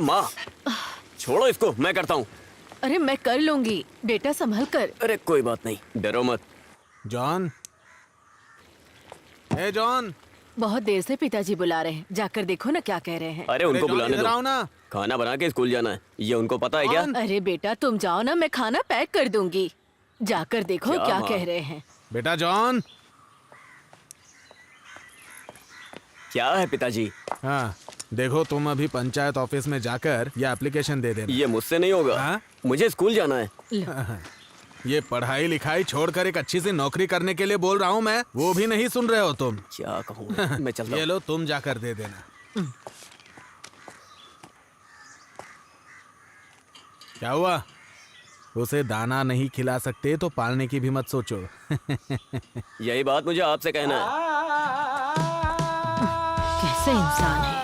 माँ, छोड़ो इसको, मैं करता हूँ। अरे मैं कर लूंगी बेटा, संभल कर। अरे कोई बात नहीं, डरो मत। जॉन, ए जॉन। बहुत देर से पिताजी बुला रहे हैं, जाकर देखो ना क्या कह रहे हैं। अरे उनको जॉन, बुलाने इधर आओ दो, ना। खाना बना के स्कूल जाना है, ये उनको पता है क्या? अरे बेटा तुम जाओ ना, मैं खाना पैक कर दूंगी। जाकर देखो क्या माँ? कह रहे हैं। बेटा जॉन। क्या है पिताजी? हाँ, देखो तुम अभी पंचायत ऑफिस में जाकर ये एप्लीकेशन दे देना। ये मुझसे नहीं होगा। हाँ? मुझे स्कूल जाना है। ये पढ़ाई लिखाई छोड़कर एक अच्छी सी नौकरी करने के लिए बोल रहा हूँ मैं, वो भी नहीं सुन रहे हो तुम। क्या कहूँ, मैं चलता ये हूँ। लो, तुम जाकर दे देना। क्या हुआ? उसे दाना नहीं खिला सकते तो पालने की भी मत सोचो। यही बात मुझे आपसे कहना है। कैसे इंसान है।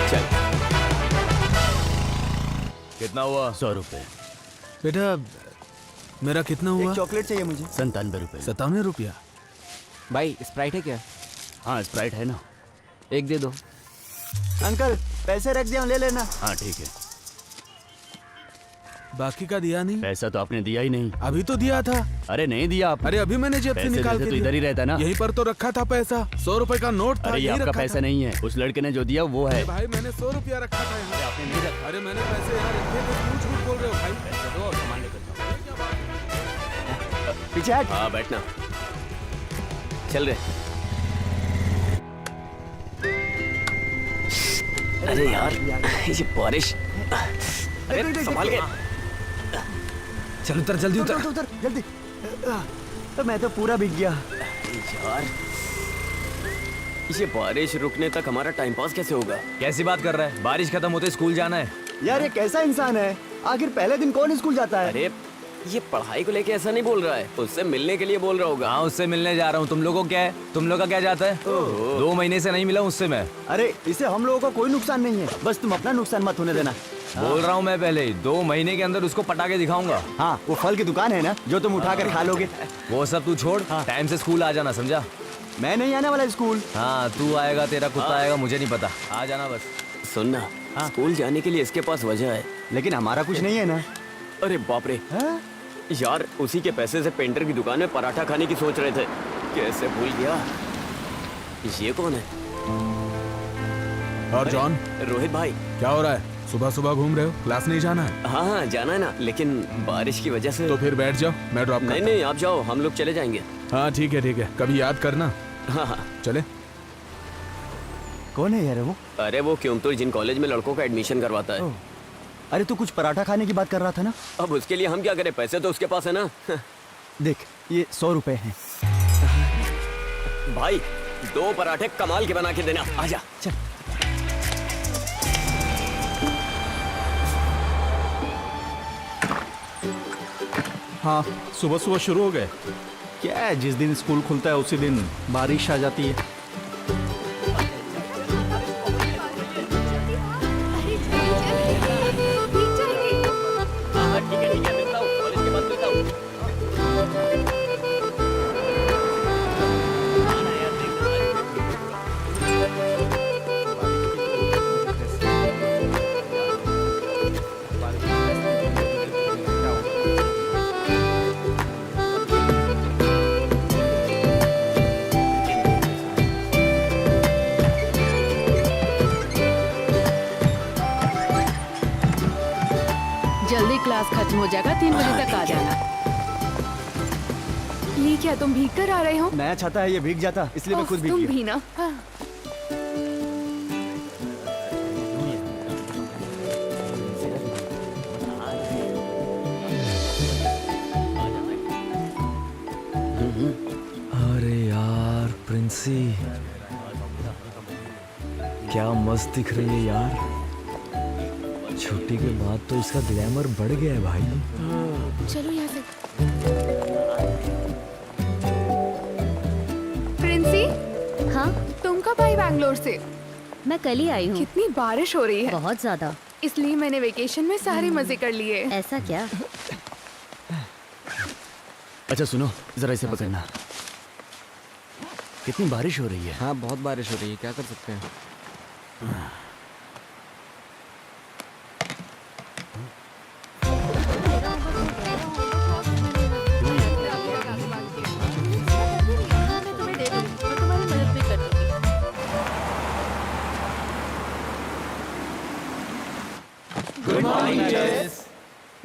चल। कितना हुआ? 100 रुपए। बेटा मेरा कितना हुआ? चॉकलेट चाहिए मुझे। 97 रुपए। 97 रुपया। भाई स्प्राइट है क्या? हाँ स्प्राइट है ना। एक दे दो। अंकल पैसे रख दिया, ले लेना। हाँ ठीक है। बाकी का दिया नहीं? पैसा तो आपने दिया ही नहीं। अभी तो दिया था। अरे नहीं दिया आप। अरे अभी मैंने जेब से पैसे निकाल देते के तो दिया। इधर ही रहता ना। यहीं पर तो रखा था पैसा, 100 रुपए का नोट था। अरे ये यहीं आपका रखा पैसा था। नहीं है, उस लड़के ने जो दिया वो है। अरे भाई मैंने 100 रुपया रखा था यहाँ। आपने नहीं रखा। अरे मैंने पैसे यहाँ रखे थे, झूठ झूठ बोल रहे हो भाई। पैसा दो और सामान लेकर जाओ। पीछे हट। हाँ बैठना, चल रहे। अरे यार ये बारिश। अरे संभाल के। चल उतर, जल्दी उतर, उतर जल्दी। तो मैं तो पूरा भीग गया यार ये बारिश रुकने तक हमारा टाइम पास कैसे होगा? कैसी बात कर रहा है? बारिश खत्म होते स्कूल जाना है। यार। ये कैसा इंसान है? आखिर पहले दिन कौन स्कूल जाता है? अरे ये पढ़ाई को लेके ऐसा नहीं बोल रहा है, उससे मिलने के लिए बोल रहा होगा। हाँ उससे मिलने जा रहा हूँ। तुम लोगों को क्या है? तुम लोग का क्या जाता है? 2 महीने से नहीं मिला उससे मैं। अरे इसे हम लोगों को कोई नुकसान नहीं है, बस तुम अपना नुकसान मत होने देना। बोल रहा हूँ मैं पहले ही, 2 महीने के अंदर उसको पटा के दिखाऊंगा। हाँ वो फल की दुकान है ना, जो तुम उठा कर खा लोगे। वो सब तू छोड़, टाइम से स्कूल आ जाना, समझा? मैं नहीं आने वाला स्कूल। हाँ तू आएगा, तेरा कुत्ता आएगा, मुझे नहीं पता। आ जाना बस। सुनना, स्कूल जाने के लिए इसके पास वजह है। लेकिन हमारा कुछ नहीं है ना। अरे बाप रे यार, उसी के पैसे से पेंटर की दुकान में पराठा खाने की सोच रहे थे। कैसे भूल गया। ये कौन है? और जॉन, रोहित भाई। क्या हो रहा है? सुबह सुबह घूम रहे हो? क्लास नहीं जाना है? हाँ हाँ जाना है ना, लेकिन बारिश की वजह से। तो फिर बैठ जाओ, मैं ड्रॉप नहीं करता नहीं आप जाओ, हम लोग चले जाएंगे। हूँ। हाँ ठीक है, कभी याद करना। हाँ हाँ। चले। कौन है यार वो? अरे वो क्योंतुर जिन कॉलेज में लड़कों का एडमिशन करवाता है। अरे तू कुछ पराठा खाने की बात कर रहा था ना? अब उसके लिए हम क्या करें, पैसे तो उसके पास है ना। देख ये 100 रुपए हैं। भाई 2 पराठे कमाल के बना के देना। आजा चल। हाँ सुबह सुबह शुरू हो गए। क्या है, जिस दिन स्कूल खुलता है उसी दिन बारिश आ जाती है। ठीक है मिलता हूँ, कॉलेज के बाद मिलता हूँ। जल्दी क्लास खत्म हो जाएगा, 3 बजे तक आ जाना। ये क्या तुम भीग कर आ रहे हो? नया छाता है, ये भीग जाता इसलिए मैं खुद भीग तुम गया। भी ना। अरे यार प्रिंसी, क्या मस्त दिख रही है यार। छुट्टी के बाद तो इसका ग्लैमर बढ़ गया है भाई। चलो यहाँ से। प्रिंसी। हाँ तुम कब आई बैंगलोर से? मैं कल ही आई हूँ। कितनी बारिश हो रही है। बहुत ज्यादा। इसलिए मैंने वेकेशन में सारे मजे कर लिए। ऐसा क्या? अच्छा सुनो, जरा इसे पकड़ना। कितनी बारिश हो रही है। हाँ बहुत बारिश हो रही है, क्या कर सकते हैं। हाँ, मैं तुम्हें दे दूंगी, मैं तुम्हारी मदद भी कर दूंगी।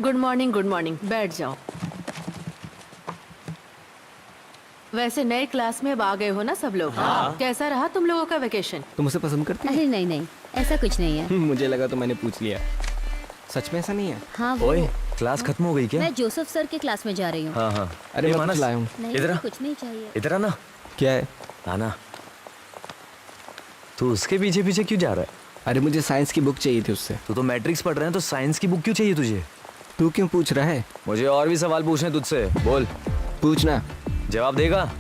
गुड मॉर्निंग, बैठ जाओ। वैसे नए क्लास में अब आ गए हो ना सब लोग। कैसा रहा तुम लोगों का वेकेशन? तुम उसे पसंद करती अरे नहीं नहीं, ऐसा कुछ नहीं है। हो? मुझे लगा तो मैंने पूछ लिया। सच में ऐसा नहीं है? हाँ वो ओए क्लास खत्म हो गई क्या? मैं जोसेफ सर के क्लास में जा रही हूँ। हाँ हाँ। अरे ए, मैं मानस, कुछ लाया हूँ। नहीं इधर आ। कुछ नहीं चाहिए। इधर आना। क्या है? आना। तू उसके पीछे पीछे क्यों जा रहा है? अरे मुझे साइंस की बुक चाहिए थी उससे। तू तो मैट्रिक्स पढ़ रहे हैं तो साइंस की बुक क्यों चाहिए तुझे? तू क्यों पूछ रहा है? मुझे और भी सवाल पूछने तुझसे, बोल। पूछना, जवाब देगा?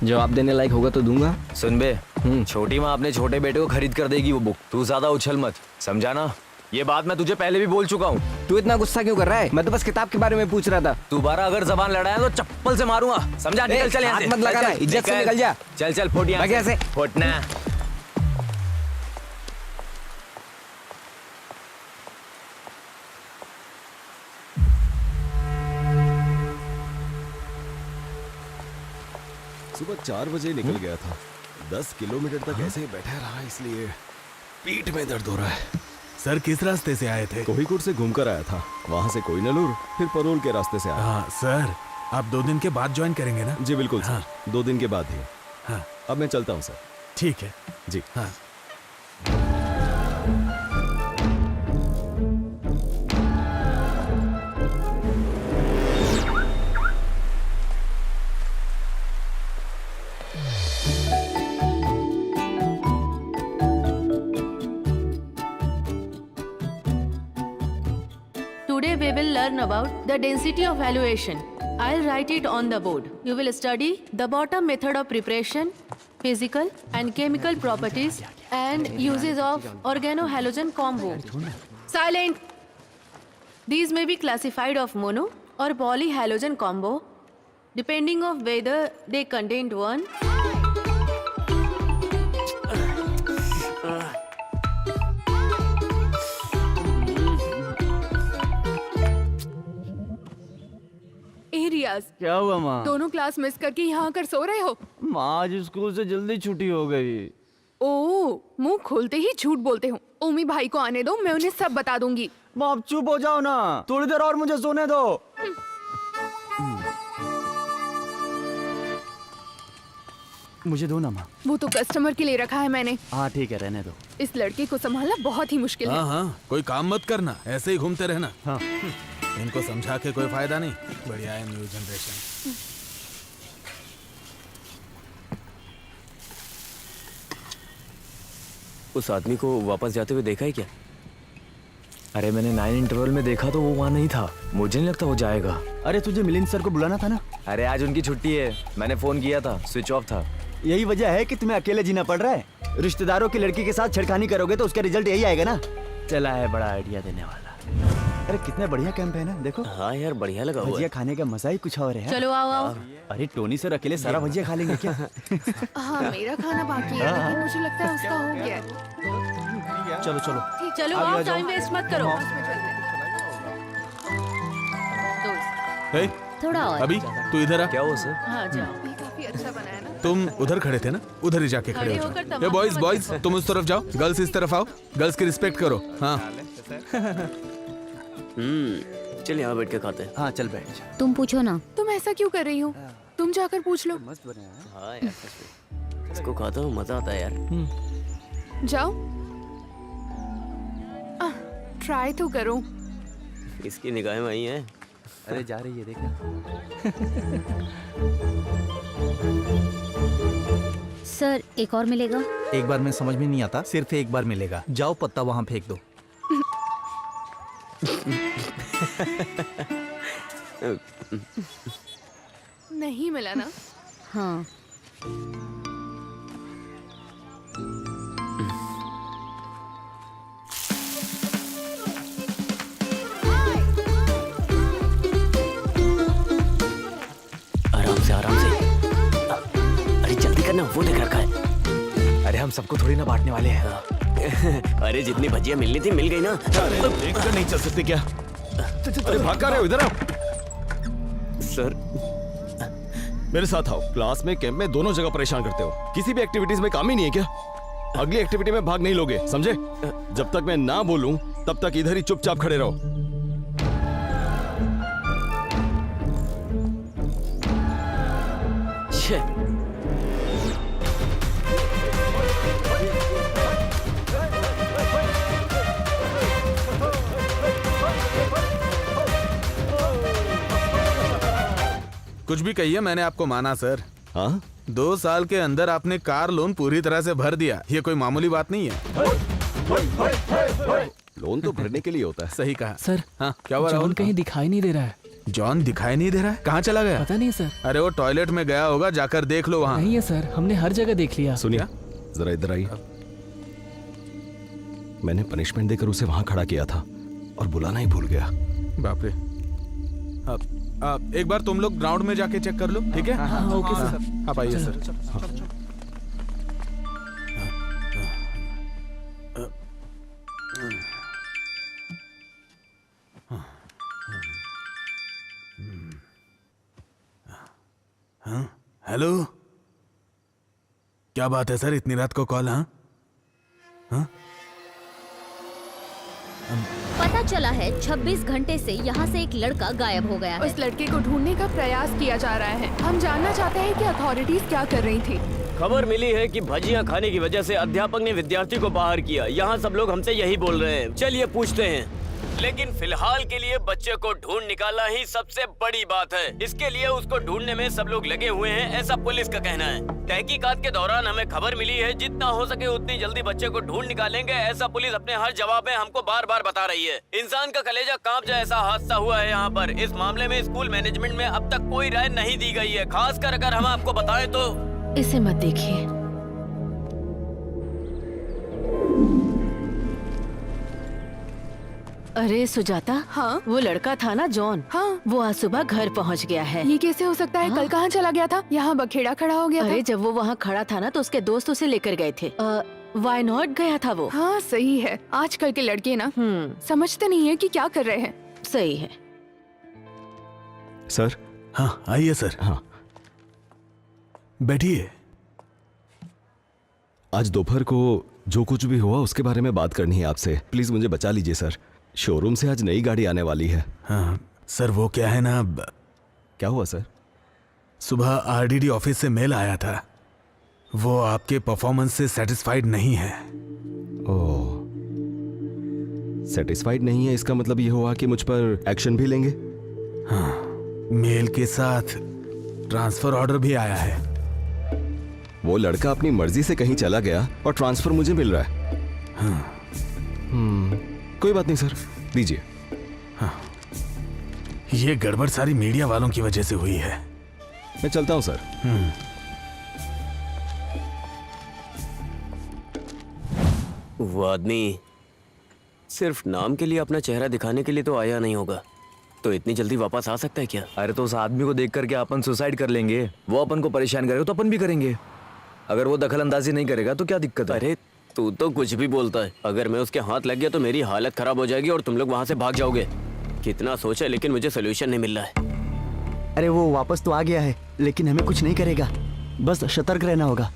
जवाब देने लायक होगा तो दूंगा। सुन बे, छोटी माँ अपने छोटे बेटे को खरीद कर देगी वो बुक। तू ज्यादा उछल मत, समझा ना? ये बात मैं तुझे पहले भी बोल चुका हूँ। तू इतना गुस्सा क्यों कर रहा है? मैं तो बस किताब के बारे में पूछ रहा था। दोबारा अगर जबान लड़ाया तो चप्पल से मारूंगा, समझा? निकल चल यहाँ से। हाथ मत लगाना, चल, इज्जत से निकल जा। चल चल फुट यहाँ भाग यहाँ से। फुटना। सुबह 4 बजे निकल गया था। 10 किलोमीटर तक ऐसे ही बैठा रहा, इसलिए पीठ में दर्द हो रहा है। सर किस रास्ते से आए थे? कोहिकोड से घूमकर आया था, वहां से कोइनलूर, फिर परोल के रास्ते से आया। हाँ सर, आप 2 दिन के बाद ज्वाइन करेंगे ना? जी बिल्कुल हाँ। सर, 2 दिन के बाद ही। हाँ अब मैं चलता हूँ सर। ठीक है। जी हाँ। Today we will learn about the density of valuation. I'll write it on the board. You will study the bottom method of preparation, physical and chemical properties, and uses of organohalogen combo. Silent! These may be classified of mono or polyhalogen combo, depending of whether they contained one. ए रियाज, क्या हुआ माँ? दोनों class miss करके यहाँ कर सो रहे हो? माँ आज स्कूल से जल्दी छुट्टी हो गई। ओ, मुंह खोलते ही झूठ बोलते हो। ओमी भाई को आने दो, मैं उन्हें सब बता दूंगी। बाप चुप हो जाओ ना, थोड़ी देर और मुझे सोने दो। मुझे दो ना माँ। वो तो कस्टमर के लिए रखा है मैंने। हाँ ठीक है, रहने दो। इस लड़के को संभालना बहुत ही मुश्किल है। हाँ हाँ, कोई काम मत करना, ऐसे ही घूमते रहना। हाँ। इनको समझा के कोई फायदा नहीं। बढ़िया है न्यू जनरेशन। उस आदमी को वापस जाते हुए देखा है क्या? अरे मैंने 9 इंटरवल में देखा तो वो वहाँ नहीं था। मुझे नहीं लगता वो जाएगा। अरे तुझे मिलिंद सर को बुलाना था ना। अरे आज उनकी छुट्टी है, मैंने फोन किया था, स्विच ऑफ था। यही वजह है कि तुम्हें अकेले जीना पड़ रहा है। रिश्तेदारों की लड़की के साथ छेड़खानी करोगे तो उसका रिजल्ट यही आएगा ना। चला है बड़ा आइडिया देने वाला। अरे कितने बढ़िया कैंप है ना, देखो। हाँ यार, बढ़िया लगा हुआ भजिया है। खाने का मजा ही कुछ और है। चलो आओ आओ। अरे टोनी सर अकेले सारा भजिया खा लेंगे क्या? हाँ, मेरा खाना बाकी है, लेकिन मुझे लगता है उसका हो गया है। चलो चलो। चलो आओ, टाइम वेस्ट मत करो। दोस्त, हे, थोड़ा और। अभी तू इधर आ। क्या हुआ सर? हाँ जाओ। ये काफी अच्छा बना है ना। तुम उधर खड़े थे ना, उधर ही जाके खड़े खड़े हो होकर जाओ। तमाशा बॉयज मत बॉयज तुम उस तरफ जाओ, गर्ल्स इस तरफ आओ। गर्ल्स की रिस्पेक्ट करो। हाँ चल यहाँ बैठ के खाते हैं। हाँ चल बैठ जा। तुम पूछो ना। तुम ऐसा क्यों कर रही हो? तुम जाकर पूछ लो। मस्त बना है। हाँ यार, सच में। इसको खाता हूँ, मजा आता है यार। जाओ, ट्राई तो करो। इसकी निगाहें वही हैं। अरे जा रही है, देखना। सर एक और मिलेगा? एक बार में समझ में नहीं आता, सिर्फ एक बार मिलेगा। जाओ पत्ता वहाँ फेंक दो। नहीं मिला ना? हाँ। आराम से आराम से। अरे जल्दी करना, वो देख रखा है। अरे हम सबको थोड़ी ना बांटने वाले हैं। अरे जितनी भजिया मिलनी थी मिल गई ना। देख कर नहीं चल सकते क्या? अरे भाग कर रहे हो, इधर आओ। सर मेरे साथ आओ। क्लास में, कैंप में, दोनों जगह परेशान करते हो। किसी भी एक्टिविटीज में काम ही नहीं है क्या? अगली एक्टिविटी में भाग नहीं लोगे, समझे? जब तक मैं ना बोलूं तब तक इधर ही चुपचाप खड़े रहो। छे। कुछ भी कहिए, मैंने आपको माना सर। हाँ, 2 साल के अंदर आपने कार लोन पूरी तरह से भर दिया। ये कोई मामूली बात नहीं है। लोन तो भरने के लिए होता है। सही कहा सर, हाँ, क्या हुआ जॉन राहुल? कहीं दिखाई नहीं दे रहा है। जॉन दिखाई नहीं दे रहा है? कहाँ चला गया? पता नहीं सर। अरे वो टॉयलेट में गया होगा, जाकर देख लो वहाँ। नहीं है सर, हमने हर जगह देख लिया। सुनिए, जरा इधर आइए। मैंने पनिशमेंट देकर उसे वहां खड़ा किया था और बुलाना ही भूल गया। बाप रे। एक बार तुम लोग ग्राउंड में जाके चेक कर लो, ठीक है? हाँ, ओके सर। आप आइए सर। हेलो, क्या बात है सर, इतनी रात को कॉल? हाँ, पता चला है 26 घंटे से यहाँ से एक लड़का गायब हो गया है। उस लड़के को ढूंढने का प्रयास किया जा रहा है। हम जानना चाहते हैं कि अथॉरिटीज क्या कर रही थी। खबर मिली है कि भजियां खाने की वजह से अध्यापक ने विद्यार्थी को बाहर किया। यहाँ सब लोग हमसे यही बोल रहे हैं। चलिए पूछते हैं। लेकिन फिलहाल के लिए बच्चे को ढूंढ निकालना ही सबसे बड़ी बात है। इसके लिए उसको ढूंढने में सब लोग लगे हुए हैं, ऐसा पुलिस का कहना है। तहकीकात के दौरान हमें खबर मिली है, जितना हो सके उतनी जल्दी बच्चे को ढूंढ निकालेंगे, ऐसा पुलिस अपने हर जवाब में हमको बार बार बता रही है। इंसान का कलेजा कांप जाए ऐसा हादसा हुआ है यहाँ पर। इस मामले में स्कूल मैनेजमेंट में अब तक कोई राय नहीं दी गई है। खासकर अगर हम आपको बताएं तो इसे मत देखिए। अरे सुजाता, हाँ? वो लड़का था ना जॉन, हाँ। वो आज सुबह घर पहुंच गया है। ये कैसे हो सकता है? कल कहाँ चला गया था? यहाँ बखेड़ा खड़ा हो गया अरे था। जब वो वहाँ खड़ा था ना तो उसके दोस्त उसे लेकर गए थे। वाई नॉट गया था वो। हाँ सही है। आजकल के लड़के ना समझते नहीं है कि क्या कर रहे हैं। सही है। सर। हाँ आइए सर। हाँ, बैठिए। आज दोपहर को जो कुछ भी हुआ उसके बारे में बात करनी है आपसे। प्लीज मुझे बचा लीजिए सर। शोरूम से आज नई गाड़ी आने वाली है। हाँ सर, वो क्या है ना, क्या हुआ सर? सुबह आरडीडी ऑफिस से मेल आया था। वो आपके परफॉर्मेंस से सेटिस्फाइड नहीं है। ओह, सेटिस्फाइड नहीं है, इसका मतलब ये हुआ कि मुझ पर एक्शन भी लेंगे? हाँ, मेल के साथ ट्रांसफर ऑर्डर भी आया है। वो लड़का अपनी मर्जी से कहीं चला गया और ट्रांसफर मुझे मिल रहा है। हाँ। कोई बात नहीं सर, दीजिए। हाँ, ये गड़बड़ सारी मीडिया वालों की वजह से हुई है। मैं चलता हूं सर। वो आदमी सिर्फ नाम के लिए अपना चेहरा दिखाने के लिए तो आया नहीं होगा, तो इतनी जल्दी वापस आ सकता है क्या? अरे तो उस आदमी को देख करके अपन सुसाइड कर लेंगे। वो अपन को परेशान करेगा तो अपन भी करेंगे। अगर वो दखल अंदाजी नहीं करेगा तो क्या दिक्कत है? अरे तू तो कुछ भी बोलता है। अगर मैं उसके हाथ लग गया तो मेरी हालत खराब हो जाएगी और तुम लोग वहां से भाग जाओगे। कितना सोचा लेकिन मुझे सोल्यूशन नहीं मिल रहा है। अरे वो वापस तो आ गया है, लेकिन हमें कुछ नहीं करेगा। बस सतर्क रहना होगा।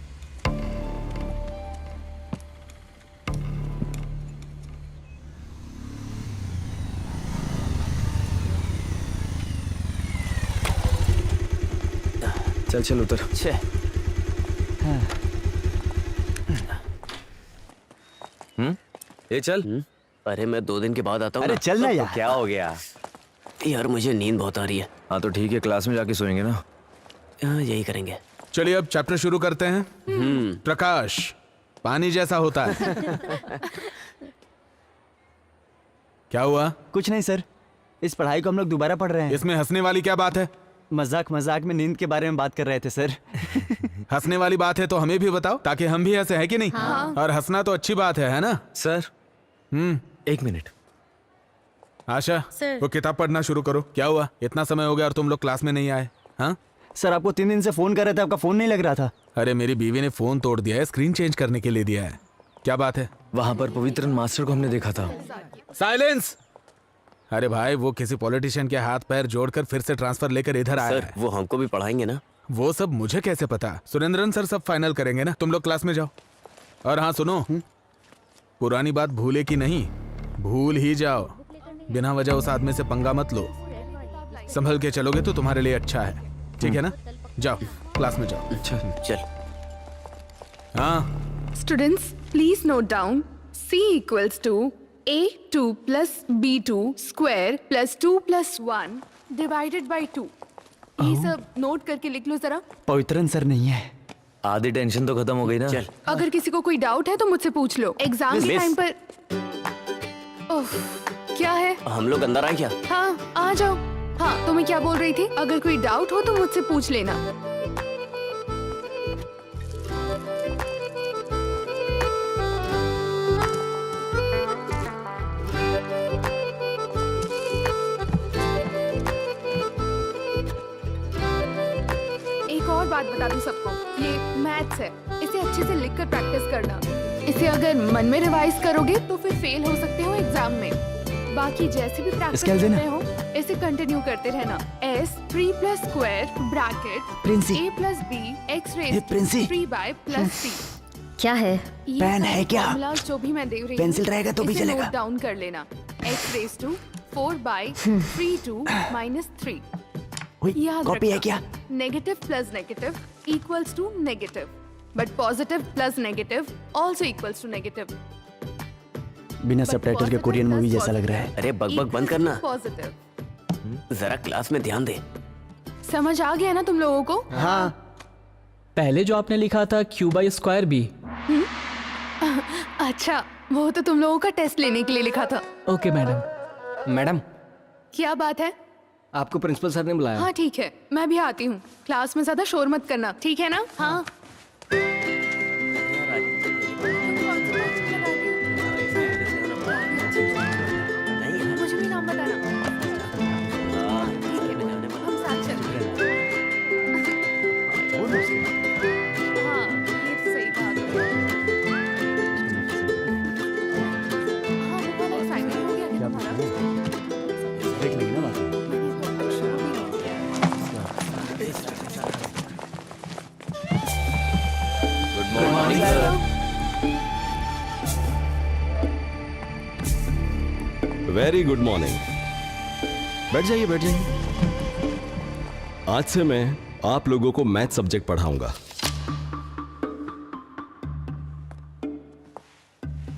चल चल उतर। छे। ये चल। अरे मैं 2 दिन के बाद आता हूँ। अरे चल ना यार। क्या हो गया? यार मुझे नींद बहुत आ रही है। हाँ तो ठीक है, क्लास में जाके सोएंगे ना। हाँ, यही करेंगे। चलिए अब चैप्टर शुरू करते हैं। प्रकाश पानी जैसा होता है। क्या हुआ? कुछ नहीं सर, इस पढ़ाई को हम लोग दोबारा पढ़ रहे हैं। इसमें हंसने वाली क्या बात है? मजाक मजाक में नींद के बारे में बात कर रहे थे सर। हंसने वाली बात है तो हमें भी बताओ ताकि हम भी हंसे, है कि नहीं? हाँ। और हंसना तो अच्छी बात है ना? Sir 1 minute. आशा, सर। वो किताब पढ़ना शुरू करो। क्या हुआ? इतना समय हो गया और तुम लोग क्लास में नहीं आए? हाँ सर आपको 3 दिन से फोन कर रहे थे, आपका फोन नहीं लग रहा था। अरे मेरी बीवी ने फोन तोड़ दिया है, स्क्रीन चेंज करने के लिए दिया है। क्या बात है? वहां पर पवित्रन मास्टर को हमने देखा था। साइलेंस! अरे भाई वो किसी पॉलिटिशियन के हाथ पैर जोड़कर फिर से ट्रांसफर लेकर इधर आया सर है। वो हमको भी पढ़ाएंगे ना? वो सब मुझे कैसे पता? सुरेंद्रन सर सब फाइनल करेंगे ना। तुम लोग क्लास में जाओ। और हाँ सुनो, पुरानी बात भूले की नहीं, भूल ही जाओ। बिना वजह उस आदमी से पंगा मत लो। संभल के चलोगे तो तुम्हारे लिए अच्छा है, ठीक है ना? जाओ क्लास में जाओ। अच्छा चल। हाँ students please note down C equals to A2 plus B2 square plus 2 plus 1 divided by 2। ये सब नोट करके लिख लो जरा। पवित्रन सर नहीं है। आधी टेंशन तो खत्म हो गई ना। चल। अगर किसी को कोई डाउट है तो मुझसे पूछ लो। एग्जाम के मिस। टाइम पर ओह, क्या है? हम लोग अंदर आए क्या? हाँ आ जाओ। हाँ तो मैं क्या बोल रही थी, अगर कोई डाउट हो तो मुझसे पूछ लेना। एक और बात बता दूं सबको, ये मैथ्स है, इसे अच्छे से लिखकर प्रैक्टिस करना। इसे अगर मन में रिवाइज करोगे तो फिर फेल हो सकते हो एग्जाम में। बाकी जैसे भी प्रैक्टिस स्केल कर देना। रहे हो इसे कंटिन्यू करते रहना। S 3 plus square bracket Princy. A plus B x hey, raised Princy. 3 by plus C। क्या है? ये पेन सारे है क्या? formulas जो भी मैं दे रही हूँ, पेंसिल रहेगा तो भी इसे चलेगा। नोट डाउन कर लेना। x raised to 4 by 3 minus 3। याद कॉपी है क्या? Negative plus negative equals to negative, but positive plus negative also equals to negative. बिना सबटाइटल के कोरियन मूवी जैसा लग रहा है। अरे बकबक बंद करना, पॉजिटिव। जरा क्लास में ध्यान दे। समझ आ गया ना तुम लोगों को? हाँ पहले जो आपने लिखा था Q by square B। अच्छा वो तो तुम लोगों का टेस्ट लेने के लिए लिखा था। Okay madam. मैडम क्या बात है? आपको प्रिंसिपल सर ने बुलाया। हाँ ठीक है, मैं भी आती हूँ। क्लास में ज्यादा शोर मत करना, ठीक है ना? हाँ मुझे भी नाम बताना। ठीक है, हम साथ चलते हैं। हाँ ये तो सही बात है। हाँ वो वाला assignment हो गया क्या तुम्हारा? देख लेंगे ना बात। मैंने तो अक्षर भी नहीं किया है। Good morning sir. Very good morning. बैठ जाइए बैठ जाइए। आज से मैं आप लोगों को मैथ सब्जेक्ट पढ़ाऊंगा।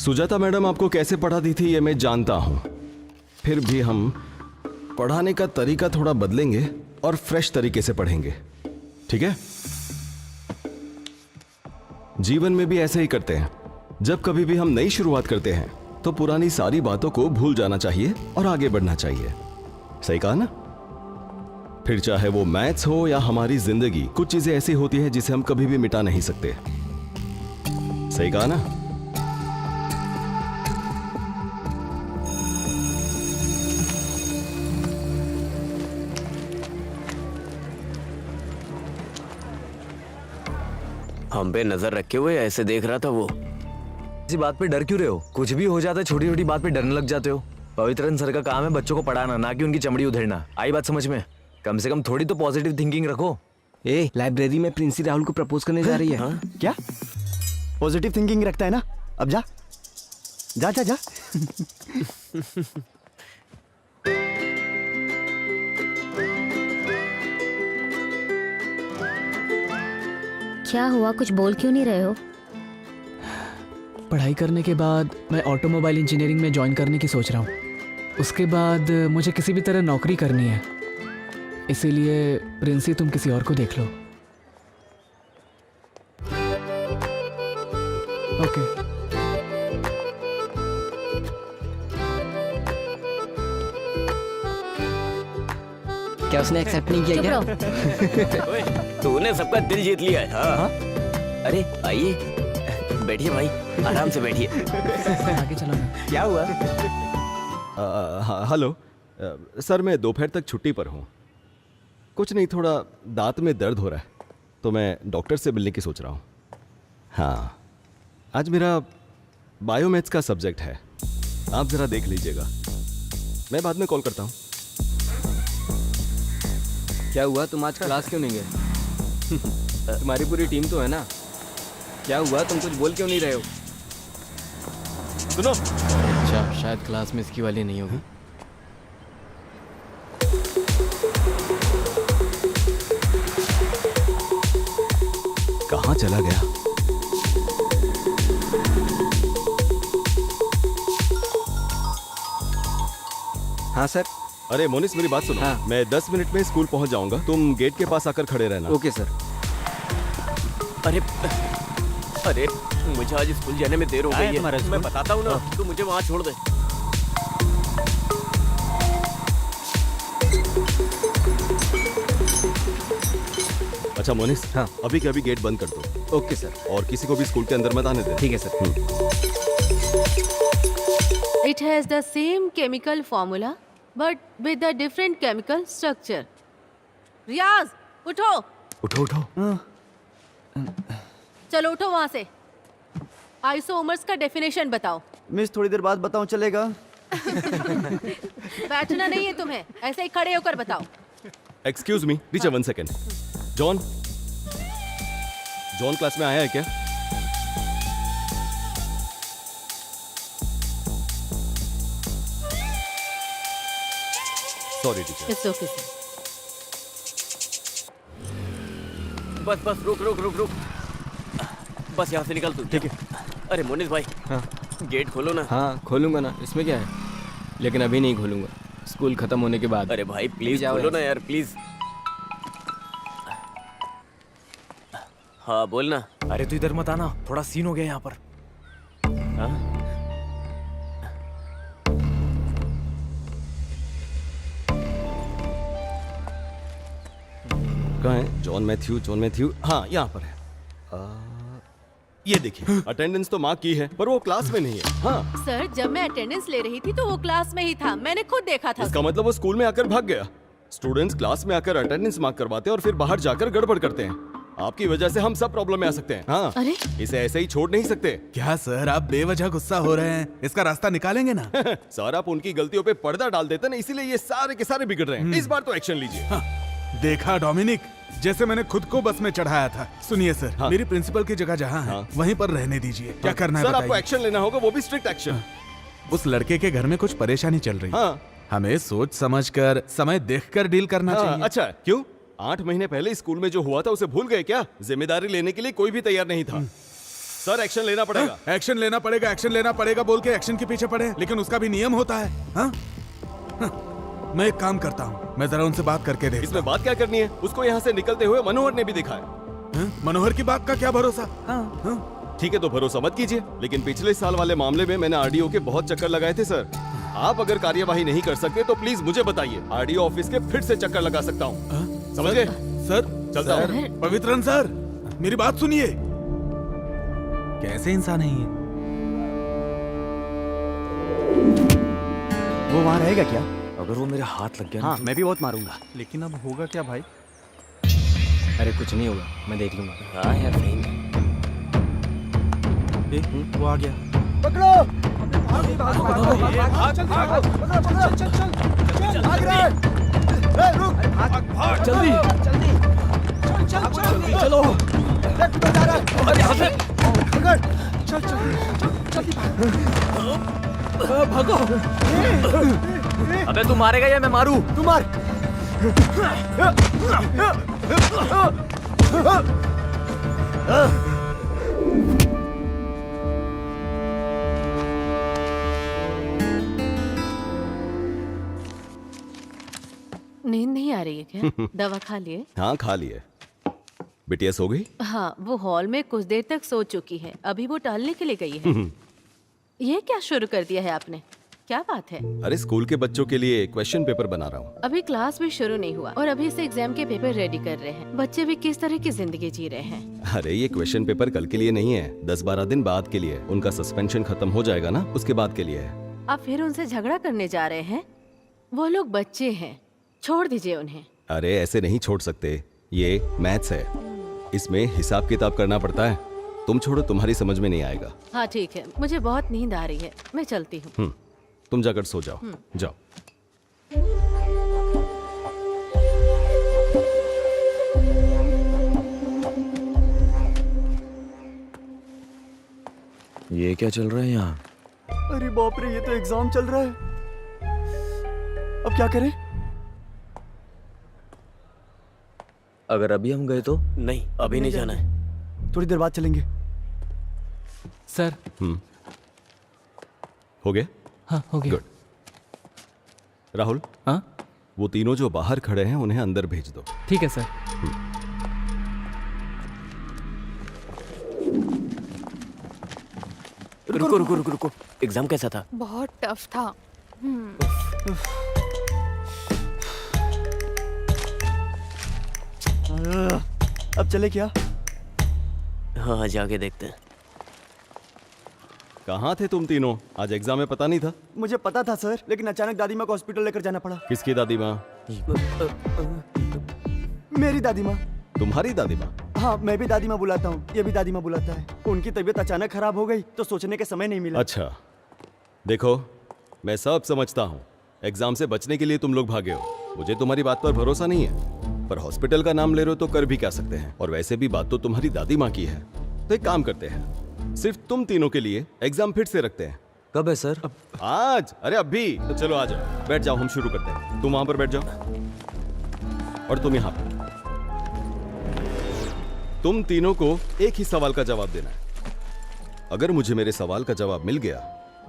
सुजाता मैडम आपको कैसे पढ़ाती थी ये मैं जानता हूं, फिर भी हम पढ़ाने का तरीका थोड़ा बदलेंगे और फ्रेश तरीके से पढ़ेंगे, ठीक है? जीवन में भी ऐसे ही करते हैं। जब कभी भी हम नई शुरुआत करते हैं तो पुरानी सारी बातों को भूल जाना चाहिए और आगे बढ़ना चाहिए। सही कहा ना? फिर चाहे वो मैथ्स हो या हमारी जिंदगी, कुछ चीजें ऐसी होती हैं जिसे हम कभी भी मिटा नहीं सकते। सही कहा ना? हम पे नजर रखे हुए ऐसे देख रहा था वो। इसी बात पे डर क्यों रहे हो? कुछ भी हो जाता है, छोटी छोटी बात पे डरने लग जाते हो। पवित्रन सर का काम है बच्चों को पढ़ाना, ना कि उनकी चमड़ी उधेड़ना। आई बात समझ में? कम से कम थोड़ी तो पॉजिटिव थिंकिंग रखो। ए लाइब्रेरी में प्रिंसी राहुल को प्रपोज करने जा रही है। हाँ? क्या पॉजिटिव थिंकिंग रखता है ना? अब जा जा जा जा। क्या हुआ, कुछ बोल क्यों नहीं रहे हो? पढ़ाई करने के बाद मैं ऑटोमोबाइल इंजीनियरिंग में ज्वाइन करने की सोच रहा हूँ। उसके बाद मुझे किसी भी तरह नौकरी करनी है, इसीलिए प्रिंसी तुम किसी और को देख लो। ओके। क्या उसने एक्सेप्ट नहीं किया चुप क्या? रहो। ओए, तूने सबका दिल जीत लिया है। हाँ अरे आइए बैठिए भाई, आराम से बैठिए। आगे चलो ना। क्या हुआ? हेलो सर, मैं दोपहर तक छुट्टी पर हूँ। कुछ नहीं, थोड़ा दांत में दर्द हो रहा है तो मैं डॉक्टर से मिलने की सोच रहा हूँ। हाँ, आज मेरा बायोमैथ्स का सब्जेक्ट है, आप जरा देख लीजिएगा। मैं बाद में कॉल करता हूँ। क्या हुआ, तुम आज क्लास क्यों नहीं गए? तुम्हारी पूरी टीम तो है ना। क्या हुआ, तुम कुछ बोल क्यों नहीं रहे हो? सुनो, अच्छा, शायद क्लास में इसकी वाली नहीं होगी। कहाँ चला गया? हाँ सर। अरे मोनिस, मेरी बात सुनो। हाँ। मैं 10 मिनट में स्कूल पहुंच जाऊंगा, तुम गेट के पास आकर खड़े रहना। Okay sir. अरे अरे मुझे आज स्कूल जाने में देर हो गई है। मैं बताता हूँ ना, तू मुझे वहाँ छोड़ दे। अच्छा मोनिस, हाँ। अभी के अभी गेट बंद कर दो। Okay sir. और किसी को भी स्कूल के अंदर मत आने दे। ठीक है sir. It has the same chemical formula, but with a different chemical structure. रियाज, उठो। उठो उठो। चलो उठो वहाँ से। आइसोमर्स का डेफिनेशन बताओ। मिस थोड़ी देर बाद बताऊं, चलेगा? बैठना नहीं है तुम्हें, ऐसे ही खड़े होकर बताओ। Excuse me teacher, 1 second. John, John class में आया है क्या? Sorry teacher. It's okay sir. बस बस रुक रुक रुक रुक, बस यहाँ से निकल तू। ठीक है। अरे मोनिस भाई, हाँ गेट खोलो ना। हाँ, खोलूंगा ना, इसमें क्या है, लेकिन अभी नहीं खोलूंगा, स्कूल खत्म होने के बाद। अरे भाई प्लीज जाओ खोलो ना यहाँ यार, प्लीज। हाँ बोलना। अरे तू इधर मत आना, थोड़ा सीन हो गया यहाँ पर। हाँ? कहाँ है जॉन मैथ्यू? जॉन मैथ्यू, हाँ यहाँ पर है। ये देखिए, अटेंडेंस तो मार्क की है पर वो क्लास में नहीं है। हाँ, सर, जब मैं अटेंडेंस ले रही थी तो वो क्लास में ही था, मैंने खुद देखा था। इसका मतलब वो स्कूल में आकर भाग गया। स्टूडेंट्स क्लास में आकर अटेंडेंस मार्क करवाते हैं और फिर बाहर जाकर गड़बड़ करते हैं। आपकी वजह से हम सब प्रॉब्लम में आ सकते हैं। हाँ, अरे? इसे ऐसे ही छोड़ नहीं सकते। क्या सर, आप बेवजह गुस्सा हो रहे हैं? इसका रास्ता निकालेंगे ना? सर, आप उनकी गलतियों पे पर्दा डाल देते ना, इसीलिए ये सारे के सारे बिगड़ रहे हैं। इस बार तो एक्शन लीजिए। हाँ, देखा डोमिनिक, जैसे मैंने खुद को बस में चढ़ाया था। सुनिए सर, हाँ। मेरी प्रिंसिपल की जगह जहाँ है, हाँ। वहीं पर रहने दीजिए। क्या करना है सर, आपको बताइए। एक्शन लेना होगा, वो भी स्ट्रिक्ट एक्शन। उस लड़के के घर में कुछ परेशानी चल रही है। हाँ। हमें सोच समझकर, समय देखकर डील करना हाँ, चाहिए। अच्छा, क्यों? 8 महीने पहले स्कूल में जो हुआ था उसे भूल गए क्या? जिम्मेदारी लेने के लिए कोई भी तैयार नहीं था। सर, एक्शन लेना पड़ेगा। एक्शन लेना पड़ेगा, एक्शन लेना पड़ेगा बोल के एक्शन के पीछे पड़े, लेकिन उसका भी नियम होता है। हाँ? हाँ, मैं एक काम करता हूँ, मैं जरा उनसे बात करके देखता इसमें बात क्या करनी है? उसको यहाँ से निकलते हुए मनोहर ने भी देखा है। हूँ। मनोहर की बात का क्या भरोसा? हाँ। ठीक है, तो भरोसा मत कीजिए, लेकिन पिछले साल वाले मामले में मैंने आरडीओ के बहुत चक्कर लगाए थे सर। आप अगर कार्यवाही नहीं कर सकते तो प्लीज मुझे बताइए, आरडीओ ऑफिस के फिर से चक्कर लगा सकता हूँ। समझ गए? सर, चलता हूँ। सर, पवित्रन सर, मेरी बात सुनिए। कैसे इंसान है ये? वो वहाँ रहेगा क्या? अगर वो मेरे हाथ लग गया हाँ, मैं भी बहुत मारूंगा। लेकिन अब होगा क्या भाई? अरे कुछ नहीं होगा, मैं देख लूंगा। हाँ यार सही में। वो आ गया। अबे तू मारेगा या मैं मारू? तू मार। नींद नहीं आ रही है क्या? दवा खा लिए? हाँ, खा लिए। बिटिया सो गई? हाँ, वो हॉल में कुछ देर तक सो चुकी है, अभी वो टहलने के लिए गई है। ये क्या शुरू कर दिया है आपने? क्या बात है? अरे स्कूल के बच्चों के लिए क्वेश्चन पेपर बना रहा हूँ। अभी क्लास भी शुरू नहीं हुआ और अभी से एग्जाम के पेपर रेडी कर रहे हैं। बच्चे भी किस तरह की जिंदगी जी रहे हैं। अरे ये क्वेश्चन पेपर कल के लिए नहीं है, 10-12 दिन बाद के लिए। उनका सस्पेंशन खत्म हो जाएगा ना, उसके बाद के लिए है। आप फिर उनसे झगड़ा करने जा रहे हैं? वो लोग बच्चे हैं, छोड़ दीजिए उन्हें। अरे ऐसे नहीं छोड़ सकते, ये मैथ्स है, इसमें हिसाब किताब करना पड़ता है। तुम छोड़ो, तुम्हारी समझ में नहीं आएगा। हाँ ठीक है, मुझे बहुत नींद आ रही है, मैं चलती हूँ। तुम जाकर सो जाओ। जाओ। ये क्या चल रहा है यहाँ? अरे बाप रे, ये तो एग्जाम चल रहा है। अब क्या करें? अगर अभी हम गए तो? नहीं, अभी नहीं जाना है। थोड़ी देर बाद चलेंगे। सर। हो गया? हाँ हो गया। गुड। राहुल, हाँ वो तीनों जो बाहर खड़े हैं उन्हें अंदर भेज दो। ठीक है सर। रुको रुको रुको रुको, एग्जाम कैसा था? बहुत टफ था। अब चले क्या? हाँ जाके देखते हैं। कहाँ थे तुम तीनों? आज एग्जाम में पता नहीं था? मुझे पता था सर, लेकिन अचानक दादी माँ को हॉस्पिटल लेकर जाना पड़ा। किसकी दादी माँ? मेरी दादी माँ। तुम्हारी दादी माँ? हाँ, मैं भी दादी माँ बुलाता हूँ, ये भी दादी माँ बुलाता है। उनकी तबीयत अचानक खराब हो गई तो सोचने के समय नहीं मिला। अच्छा, देखो मैं सब समझता हूँ, एग्जाम से बचने के लिए तुम लोग भागे हो। मुझे तुम्हारी बात पर भरोसा नहीं है, पर हॉस्पिटल का नाम ले रहे हो तो कर भी क्या सकते हैं। और वैसे भी बात तो तुम्हारी दादी माँ की है, तो एक काम करते हैं, सिर्फ तुम तीनों के लिए एग्जाम फिर से रखते हैं। कब है सर? आज। अरे अभी तो चलो आ जाओ, बैठ जाओ, हम शुरू करते हैं। तुम वहां पर बैठ जाओ और तुम यहाँ पर। तुम तीनों को एक ही सवाल का जवाब देना है। अगर मुझे मेरे सवाल का जवाब मिल गया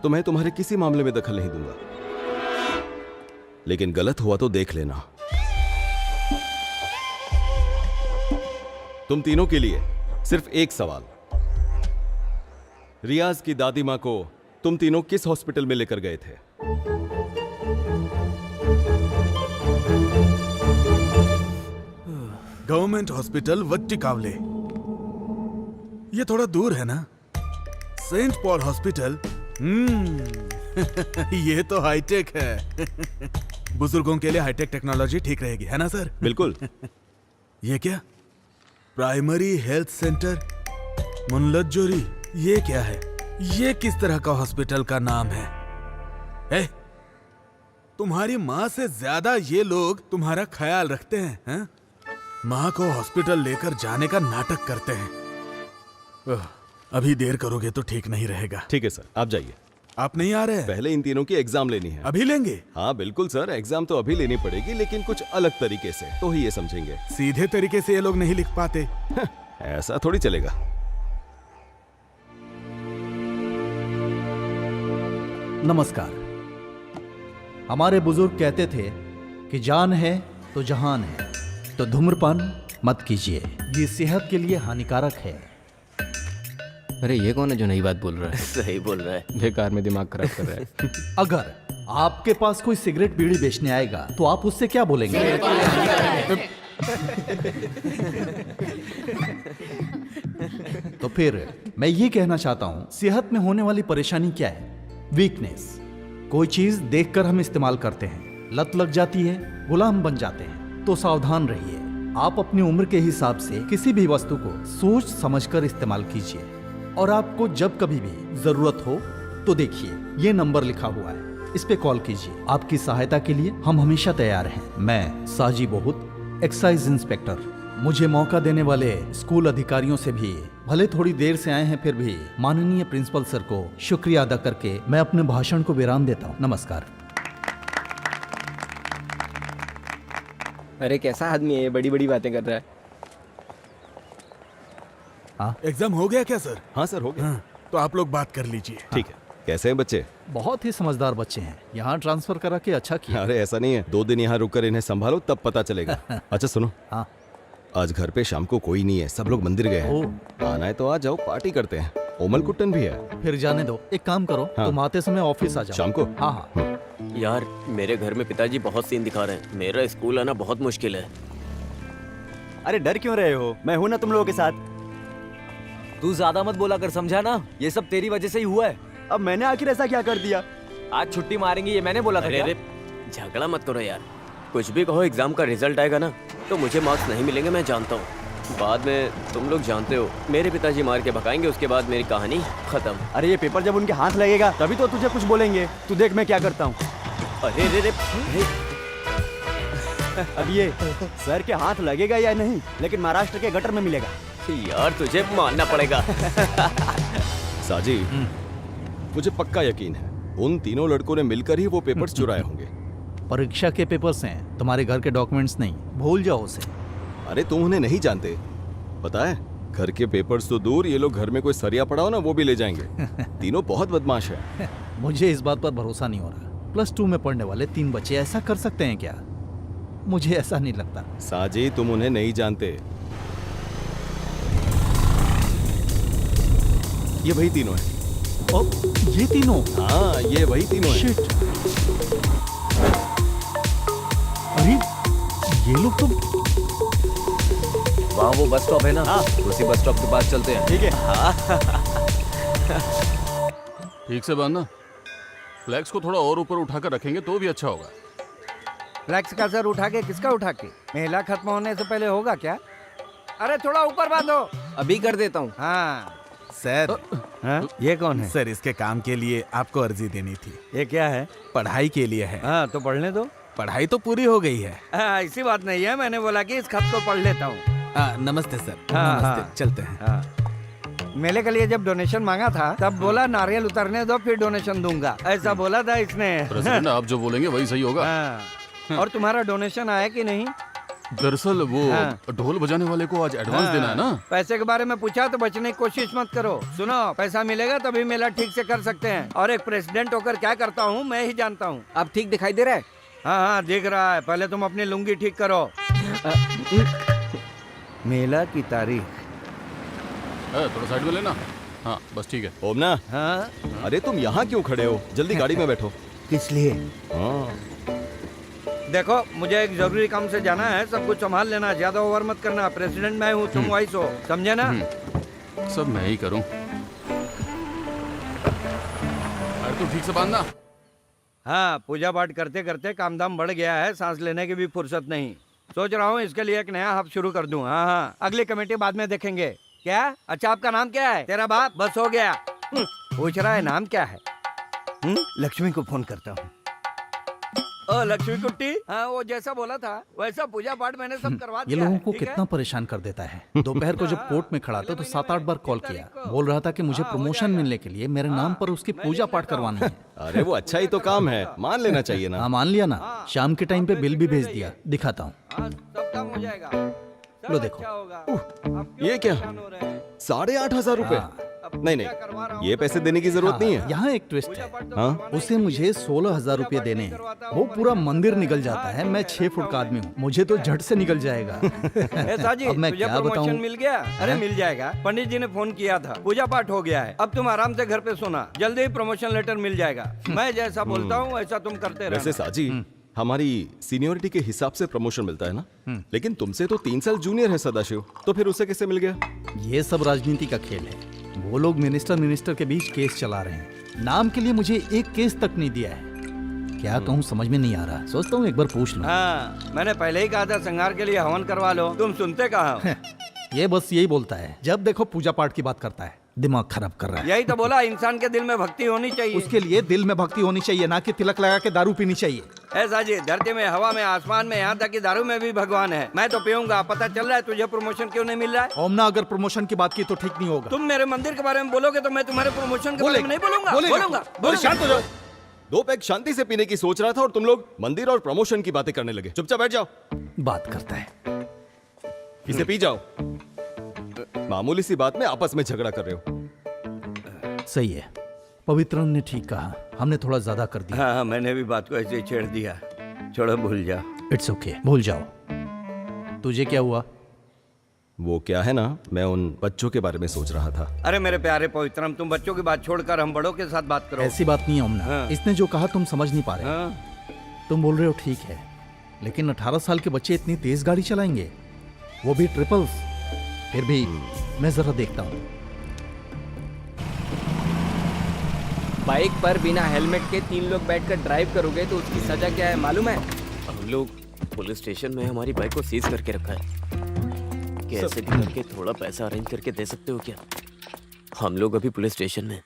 तो मैं तुम्हारे किसी मामले में दखल नहीं दूंगा, लेकिन गलत हुआ तो देख लेना। तुम तीनों के लिए सिर्फ एक सवाल। रियाज की दादी मां को तुम तीनों किस हॉस्पिटल में लेकर गए थे? गवर्नमेंट हॉस्पिटल वट्टिकावले। ये थोड़ा दूर है ना? Saint Paul hospital. ये तो हाईटेक है। बुजुर्गों के लिए हाईटेक टेक्नोलॉजी ठीक रहेगी, है ना सर? बिल्कुल। ये क्या? प्राइमरी हेल्थ सेंटर मुनलज्जोरी, ये क्या है? ये किस तरह का हॉस्पिटल का नाम है? तुम्हारी माँ से ज्यादा ये लोग तुम्हारा ख्याल रखते हैं? माँ को हॉस्पिटल लेकर जाने का नाटक करते हैं। अभी देर करोगे तो ठीक नहीं रहेगा। ठीक है सर, आप जाइए। आप नहीं आ रहे हैं? पहले इन तीनों की एग्जाम लेनी है। अभी लेंगे? हाँ बिल्कुल सर, एग्जाम तो अभी लेनी पड़ेगी, लेकिन कुछ अलग तरीके से, तो ही ये समझेंगे। सीधे तरीके से ये लोग नहीं लिख पाते। ऐसा थोड़ी चलेगा। नमस्कार। हमारे बुजुर्ग कहते थे कि जान है तो जहान है, तो धूम्रपान मत कीजिए, ये सेहत के लिए हानिकारक है। अरे ये कौन है जो नई बात बोल रहा है? सही बोल रहा है। बेकार में दिमाग खराब कर रहा है। अगर आपके पास कोई सिगरेट बीड़ी बेचने आएगा तो आप उससे क्या बोलेंगे? तो फिर मैं ये कहना चाहता हूं, सेहत में होने वाली परेशानी क्या है? वीकनेस। कोई चीज देखकर हम इस्तेमाल करते हैं, लत लग जाती है, गुलाम बन जाते हैं। तो सावधान रहिए, आप अपनी उम्र के हिसाब से किसी भी वस्तु को सोच समझकर इस्तेमाल कीजिए। और आपको जब कभी भी जरूरत हो तो देखिए, ये नंबर लिखा हुआ है, इस पे कॉल कीजिए। आपकी सहायता के लिए हम हमेशा तैयार हैं। मैं साजी बहुत, एक्साइज इंस्पेक्टर। मुझे मौका देने वाले स्कूल अधिकारियों से भी, भले थोड़ी देर से आए हैं फिर भी, माननीय प्रिंसिपल सर को शुक्रिया अदा करके मैं अपने भाषण को विराम देता हूँ। नमस्कार। अरे कैसा आदमी है ये, बड़ी बड़ी बातें कर रहा है। एग्जाम हो गया क्या सर? हाँ सर, हो गया। तो आप लोग बात कर लीजिए। ठीक है। कैसे हैं बच्चे? बहुत ही समझदार बच्चे हैं, यहाँ ट्रांसफर करा के अच्छा किया। अरे ऐसा नहीं है, 2 दिन यहाँ रुककर इन्हें संभालो तब पता चलेगा। अच्छा सुनो, हाँ। आज घर पे शाम को कोई नहीं है, सब लोग मंदिर गए हैं। आना है तो आ जाओ, पार्टी करते हैं। ओमल कुट्टन भी है। फिर जाने दो, एक काम करो, हाँ। तुम आते समय ऑफिस आ जाओ। शाम को? हाँ हाँ। यार मेरे घर में पिताजी बहुत सीन दिखा रहे हैं, मेरा स्कूल आना बहुत मुश्किल है। अरे डर क्यों रहे हो? मैं हूं ना तुम लोगों के साथ। तू ज्यादा मत बोला कर, समझा ना? ये सब तेरी वजह से ही हुआ है। अब मैंने आखिर ऐसा क्या कर दिया? आज छुट्टी मारेंगे ये मैंने बोला था अरे क्या? अरे झगड़ा मत करो यार। कुछ भी कहो, एग्जाम का रिजल्ट आएगा ना तो मुझे मार्क्स नहीं मिलेंगे, मैं जानता हूँ। बाद में तुम लोग जानते हो, मेरे पिताजी मार के भगाएंगे, उसके बाद मेरी कहानी खत्म। अरे ये पेपर जब उनके हाथ लगेगा तभी तो तुझे कुछ बोलेंगे। तू देख मैं क्या करता हूँ। अरे रे रे, अब ये सर के हाथ लगेगा या नहीं, लेकिन महाराष्ट्र के गटर में मिलेगा। यार तुझे मानना पड़ेगा। साजी, मुझे पक्का यकीन है उन तीनों लड़कों ने मिलकर ही वो पेपर्स चुराए होंगे। परीक्षा के पेपर्स हैं, तुम्हारे घर के डॉक्यूमेंट्स नहीं। भूल जाओ उसे। अरे तुम उन्हें नहीं जानते, पता है घर के पेपर्स तो दूर, ये लोग घर में कोई सरिया पड़ा हो ना वो भी ले जाएंगे। तीनों बहुत बदमाश है। मुझे इस बात पर भरोसा नहीं हो रहा। +2 में पढ़ने वाले 3 बच्चे ऐसा कर सकते हैं क्या? मुझे ऐसा नहीं लगता। साजी, तुम उन्हें नहीं जानते। ये वही तीनों हैं। ओ, ये तीनों? हाँ, ये वही तीनों हैं। शिट। अरे ये लोग तो वहाँ वो बस स्टॉप है ना, उसी बस स्टॉप के पास चलते हैं। ठीक है। ठीक से बांधना। फ्लैग्स को थोड़ा और ऊपर उठाकर रखेंगे तो भी अच्छा होगा। फ्लैक्स का सर उठा के किसका उठा के? मेला खत्म होने से पहले होगा क्या? अरे थोड़ा ऊपर बांधो। अभी कर देता हूँ। हाँ सर, ये कौन है? सर इसके काम के लिए आपको अर्जी देनी थी। ये क्या है? पढ़ाई के लिए है। हाँ तो पढ़ने दो। पढ़ाई तो पूरी हो गई है। ऐसी बात नहीं है, मैंने बोला कि इस खत को पढ़ लेता हूँ। नमस्ते सर। हाँ, नमस्ते। हाँ। चलते हैं। हाँ। मेले के लिए जब डोनेशन मांगा था तब बोला नारियल उतरने दो फिर डोनेशन दूंगा, ऐसा बोला था इसने। प्रेसिडेंट, आप जो बोलेंगे वही सही होगा। हाँ। और तुम्हारा डोनेशन आया कि नहीं? दरअसल वो ढोल बजाने वाले को आज एडवांस देना है ना। पैसे के बारे में पूछा तो बचने की कोशिश मत करो। सुनो, पैसा मिलेगा तभी मेला ठीक से कर सकते हैं, और एक प्रेसिडेंट होकर क्या करता हूँ मैं ही जानता हूँ। अब ठीक दिखाई दे रहा है? हाँ हाँ दिख रहा है। पहले तुम अपनी लुंगी ठीक करो। मेला की तारीख थोड़ा साइड में लेना। हाँ बस ठीक है। ओमना, हाँ अरे तुम यहाँ क्यों खड़े हो? जल्दी गाड़ी में बैठो। किस लिए? हाँ, देखो मुझे एक जरूरी काम से जाना है, सब कुछ संभाल लेना, ज्यादा ओवर मत करना। प्रेसिडेंट मैं हूँ, तुम वाइस हो, समझे ना? सब मैं ही करूँ। अरे तू ठीक से बांधना। हाँ, पूजा पाठ करते करते काम धाम बढ़ गया है, सांस लेने की भी फुर्सत नहीं। सोच रहा हूँ इसके लिए एक नया हब शुरू कर दूं। हाँ हाँ, अगली कमेटी बाद में देखेंगे। क्या? अच्छा आपका नाम क्या है? तेरा बाप? बस हो गया। पूछ रहा है नाम क्या है? लक्ष्मी को फोन करता हूँ। ओ लक्ष्मी कुट्टी, हाँ वो जैसा बोला था वैसा पूजा पाठ मैंने सब करवा ये दिया लोगों है, को ठीक है? कितना परेशान कर देता है। दोपहर को जब कोर्ट में खड़ा था तो 7-8 बार कॉल किया। बोल रहा था कि मुझे प्रमोशन मिलने के लिए मेरे नाम पर उसकी पूजा पाठ करवानी है। अरे वो अच्छा ही तो काम है, मान लेना चाहिए ना। हाँ मान लिया ना। शाम के टाइम पे बिल भी भेज दिया, दिखाता हूँ। हाँ, सब काम हो जाएगा। सब लो देखो। अच्छा होगा। अब क्यों ये क्या? परेशान हो रहे हैं? 8,500 रुपए? नहीं नहीं, ये पैसे देने की जरूरत नहीं है। यहाँ एक ट्विस्ट है। हाँ? उसे मुझे 16,000 रुपए देने हैं। वो पूरा मंदिर निकल जाता है। मैं 6 फुट का आदमी हूँ, मुझे तो झट से निकल जाएगा। ए साजी, अब मैं तुझे क्या प्रमोशन बताऊँ? मिल गया? अरे मिल जाएगा, पंडित जी ने फोन किया था, पूजा पाठ हो गया है। अब तुम आराम से घर पे सोना, जल्दी ही प्रमोशन लेटर मिल जाएगा। मैं जैसा बोलता हूँ वैसा तुम करते वैसे रहना। साजी, हमारी सीनियरिटी के हिसाब से प्रमोशन मिलता है ना, लेकिन तुमसे तो 3 साल जूनियर है सदाशिव, तो फिर उसे कैसे मिल गया? ये सब राजनीति का खेल है। वो लोग मिनिस्टर के बीच केस चला रहे हैं। नाम के लिए मुझे एक केस तक नहीं दिया है। क्या कहूँ समझ में नहीं आ रहा। सोचता हूँ एक बार पूछ लूं। हाँ, मैंने पहले ही कहा था संगार के लिए हवन करवा लो, तुम सुनते कहाँ हो? ये बस यही बोलता है, जब देखो पूजा पाठ की बात करता है। दिमाग खराब कर रहा है। यही तो बोला, इंसान के दिल में भक्ति होनी चाहिए। उसके लिए दिल में भक्ति होनी चाहिए, ना कि तिलक लगा के दारू पीनी चाहिए। ऐसा जी, धरती में, हवा में, आसमान में, यहाँ तक कि दारू में भी भगवान है। मैं तो पीऊंगा। पता चल रहा है तुझे प्रमोशन क्यों नहीं मिल रहा है? ओमना, अगर प्रमोशन की बात की तो ठीक नहीं होगा। तुम मेरे मंदिर के बारे में बोलोगे तो मैं तुम्हारे प्रमोशन के बारे में नहीं बोलूंगा। बोलूंगा। अरे शांत हो जाओ। 2 पैक शांति से पीने की सोच रहा था और तुम लोग मंदिर और प्रमोशन की बातें करने लगे। चुपचाप बैठ जाओ। बात करता है। इसे पी जाओ। मामूली सी बात में आपस में झगड़ा कर रहे हो। सही है, पवित्रन ने ठीक कहा, हमने थोड़ा ज्यादा कर दिया। हाँ, मैंने भी बात को ऐसे ही छेड़ दिया। छोड़ो, भूल जा। इट्स ओके, भूल जाओ। तुझे क्या हुआ? वो क्या है ना, मैं उन बच्चों के बारे में सोच रहा था। अरे मेरे प्यारे पवित्रम, तुम बच्चों की बात छोड़कर हम बड़ों के साथ बात करो। ऐसी बात नहीं है ओमना। हाँ। इसने जो कहा तुम समझ नहीं पा रहे। हाँ? तुम बोल रहे हो ठीक है, लेकिन 18 साल के बच्चे इतनी तेज गाड़ी चलाएंगे, वो भी ट्रिपल्स। फिर भी मैं जरा देखता हूँ। बाइक पर बिना हेलमेट के 3 लोग बैठकर ड्राइव करोगे तो उसकी सजा क्या है मालूम है? हम लोग पुलिस स्टेशन में हमारी बाइक को सीज करके रखा है। कैसे भी करके थोड़ा पैसा अरेंज करके दे सकते हो क्या? हम लोग अभी पुलिस स्टेशन में।